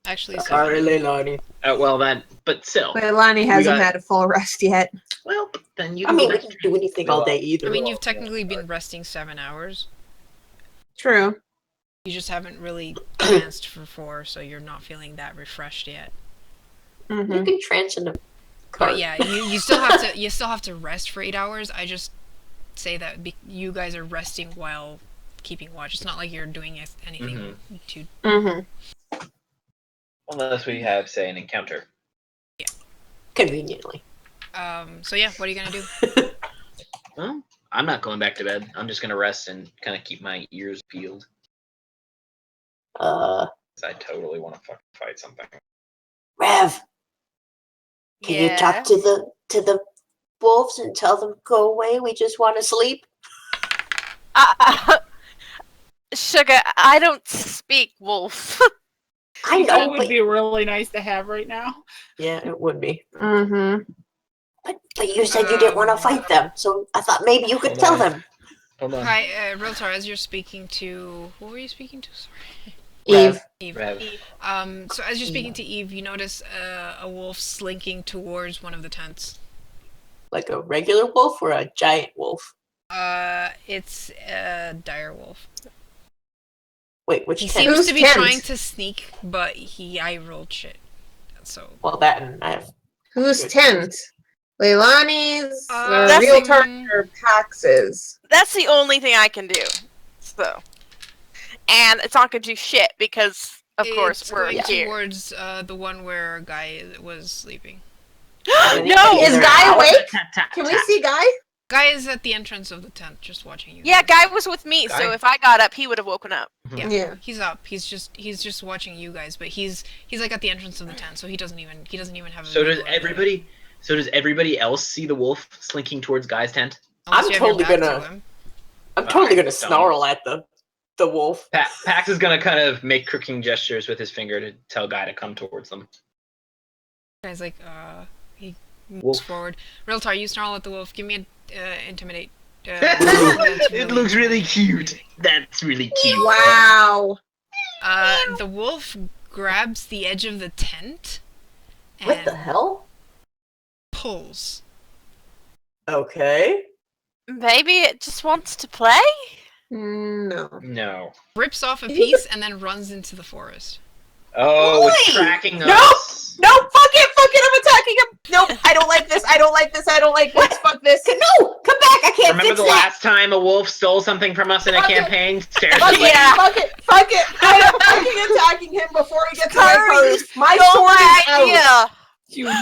Actually, Sorry, 7. Leilani. Well, but still. But Lonnie hasn't got- had a full rest yet. Well, then you I can mean, go we back. didn't do anything all day either. I mean, you've technically been resting 7 hours. True. You just haven't really danced for 4, so you're not feeling that refreshed yet. Mm-hmm. You can trance in the car. But yeah, you still have to rest for 8 hours. I just say that you guys are resting while keeping watch. It's not like you're doing anything too. Mm-hmm. Unless we have, say, an encounter. Conveniently. So yeah, what are you gonna do? Well, I'm not going back to bed. I'm just gonna rest and kind of keep my ears peeled. 'Cause I totally want to fucking fight something. Rev, can you talk to the wolves and tell them go away? We just want to sleep. Sugar, I don't speak wolf. I That know, would but be really nice to have right now. yeah, it would be. Mm-hmm. But you said you didn't want to fight them, so I thought maybe you could tell them. Hold on. Hi, Realtar, as you're speaking to... Who were you speaking to? Sorry. Eve. Eve. Rev. So as you're speaking to Eve, you notice a wolf slinking towards one of the tents. Like a regular wolf or a giant wolf? It's a dire wolf. Wait, which He tent? seems Whose to be tent? trying to sneak, but I rolled shit. So Well, that and I have. Whose tent? Leilani's, That's Realtar, the- or Pax's? That's the only thing I can do. So, and it's not gonna do shit because, of course, it's we're going here. towards the one where Guy was sleeping. No! Is Either Guy out- awake? Tap, tap, Can we tap. see Guy? Guy is at the entrance of the tent, just watching you. Yeah, guys. Guy was with me, so Guy? if I got up, he would have woken up. Yeah. Yeah. He's up. He's just watching you guys, but he's like at the entrance of the tent, so he doesn't even have. So does visual of everybody? So does everybody else see the wolf slinking towards Guy's tent? it. Unless I'm you have your totally back to gonna- him. I'm totally I gonna don't. snarl at the wolf. Pax is gonna kind of make crooking gestures with his finger to tell Guy to come towards them. Guy's like, he moves Wolf. forward. Realtar, you snarl at the wolf. Give me a intimidate. It looks really cute. That's really cute. Wow. The wolf grabs the edge of the tent What and the hell? pulls. Okay. Maybe it just wants to play? No. No. Rips off a piece and then runs into the forest. Oh, it's Wait! tracking Nope! us. No, fuck it, I'm attacking him! Nope, I don't like this, I don't like this, fuck this. No! Come back! I can't Remember fix the that! last time a wolf stole something from us in a Fuck it. campaign? Fuck it, fuck it! I'm fucking attacking him before he gets away Hurry, first. My Don't sword is out. idea!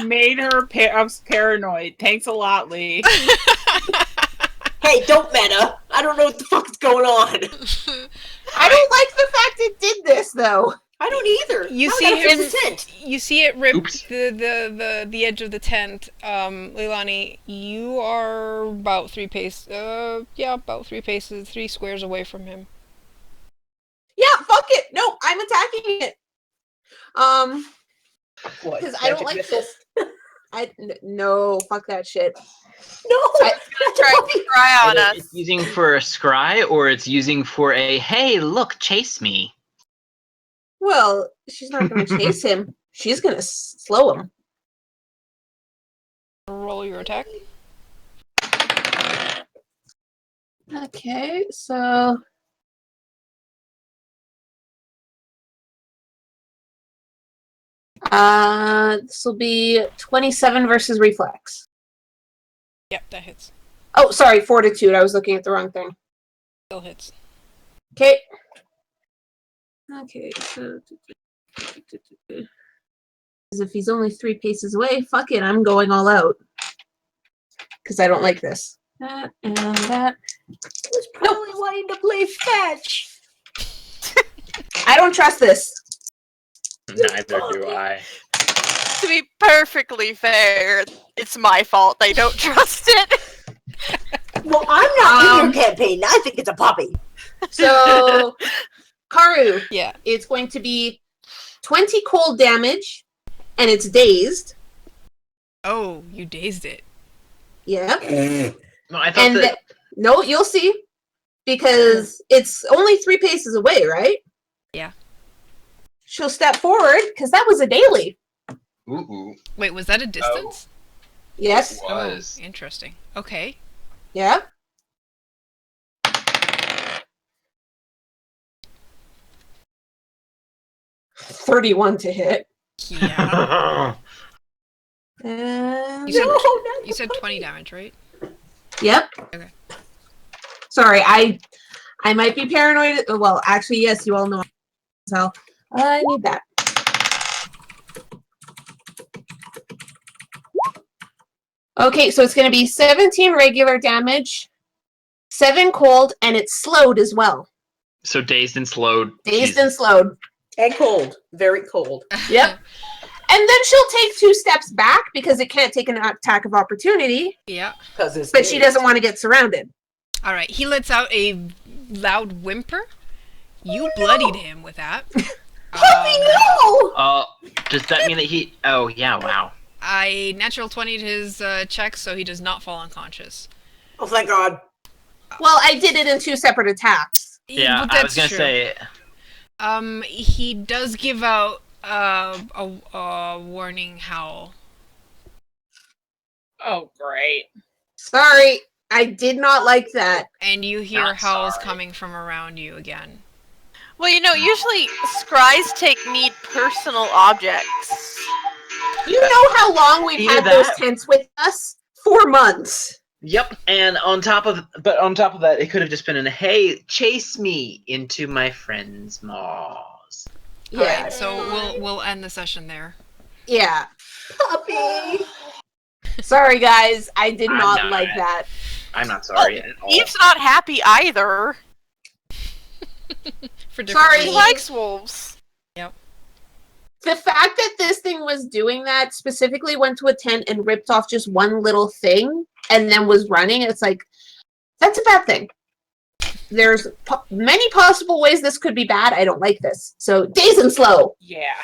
You made her paranoid. Thanks a lot, Lee. Hey, don't meta! I don't know what the fuck is going on. I don't like the fact it did this, though. I don't either. You Now I see gotta fix him- the tent. You see it rip Oops. the edge of the tent. Leilani, you are about 3 paces. About 3 paces, 3 squares away from him. Yeah, fuck it. No, I'm attacking it. What? Because I don't like this. No, fuck that shit. No! Try on Either us. it's using for a scry or it's using for a hey, look, chase me. Well, she's not going to chase him. She's going to slow him. Roll your attack. Okay, so this will be 27 versus reflex. Yep, that hits. Oh, sorry, fortitude. I was looking at the wrong thing. Still hits. Okay. Okay, so as if he's only 3 paces away, fuck it, I'm going all out. Because I don't like this. That and that. was probably wanting to play fetch. I don't trust this. Neither do I. To be perfectly fair, it's my fault they don't trust it. Well, I'm not in your campaign. I think it's a puppy. So, Karu, Yeah. it's going to be 20 cold damage, and it's dazed. Oh, you dazed it. Yep. No, I thought And that. no, you'll see. Because it's only 3 paces away, right? Yeah. She'll step forward, because that was a daily. Ooh, Wait, was that a distance? Yes. was. Oh, interesting. Okay. Yeah. $31 to hit. Yeah. And You said, not you said the 20 puppy. damage, right? Yep. Okay. Sorry, I might be paranoid. Well, actually, yes, you all know. So I need that. Okay, so it's going to be 17 regular damage, 7 cold, and it's slowed as well. So dazed and slowed. Dazed Jesus. and slowed. And cold. Very cold. Yep. And then she'll take 2 steps back because it can't take an attack of opportunity, Yeah. Because it's but she doesn't want to get surrounded. All right. He lets out a loud whimper. You bloodied him with that. Puppy, no! Does that mean that he? Oh yeah, wow. I natural 20'd his check, so he does not fall unconscious. Oh, thank God. Well, I did it in 2 separate attacks. Yeah, But I was that's gonna true. say. He does give out a warning howl. Oh, great. Sorry, I did not like that. And you hear Not howls sorry. coming from around you again. Well, you know, usually scries take need personal objects. You know how long we've Either had those that- tents with us? 4 months. Yep, and on top of that, it could have just been hey, chase me into my friend's maws. Yeah. Alright, so we'll end the session there. Yeah. Puppy. Sorry, guys. I did I'm not not. like that. I'm not sorry at all. Eve's not happy either. For different Sorry. She reasons. likes wolves. The fact that this thing was doing that specifically went to a tent and ripped off just one little thing and then was running, it's like, that's a bad thing. There's many possible ways this could be bad. I don't like this. So, days and slow. Yeah.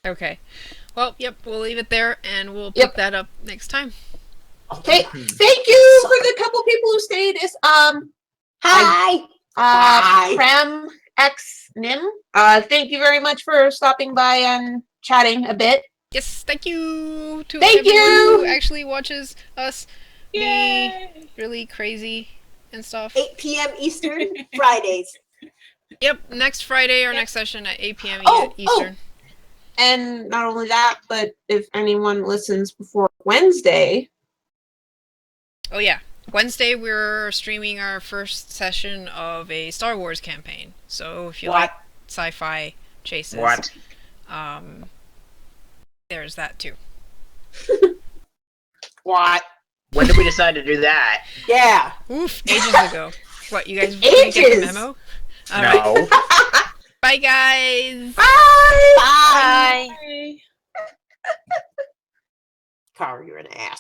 Okay. Well, yep, we'll leave it there and we'll Yep. pick that up next time. Okay. Thank you for the couple people who stayed. Hi. Hi. Prem X Nim. Thank you very much for stopping by and chatting a bit. Yes, thank you to Thank everyone you! who actually watches us be Yay! really crazy and stuff. 8 p.m. Eastern, Fridays. Yep, next Friday, our next session at 8 p.m. Oh, Eastern. And not only that, but if anyone listens before Wednesday, Oh yeah, Wednesday we're streaming our first session of a Star Wars campaign. So if you like sci-fi chases, there's that too. What? When did we decide to do that? Yeah. Oof, ages ago. What, you guys didn't get the Ages! memo? Alright, No. bye guys! Bye. Car, you're an ass.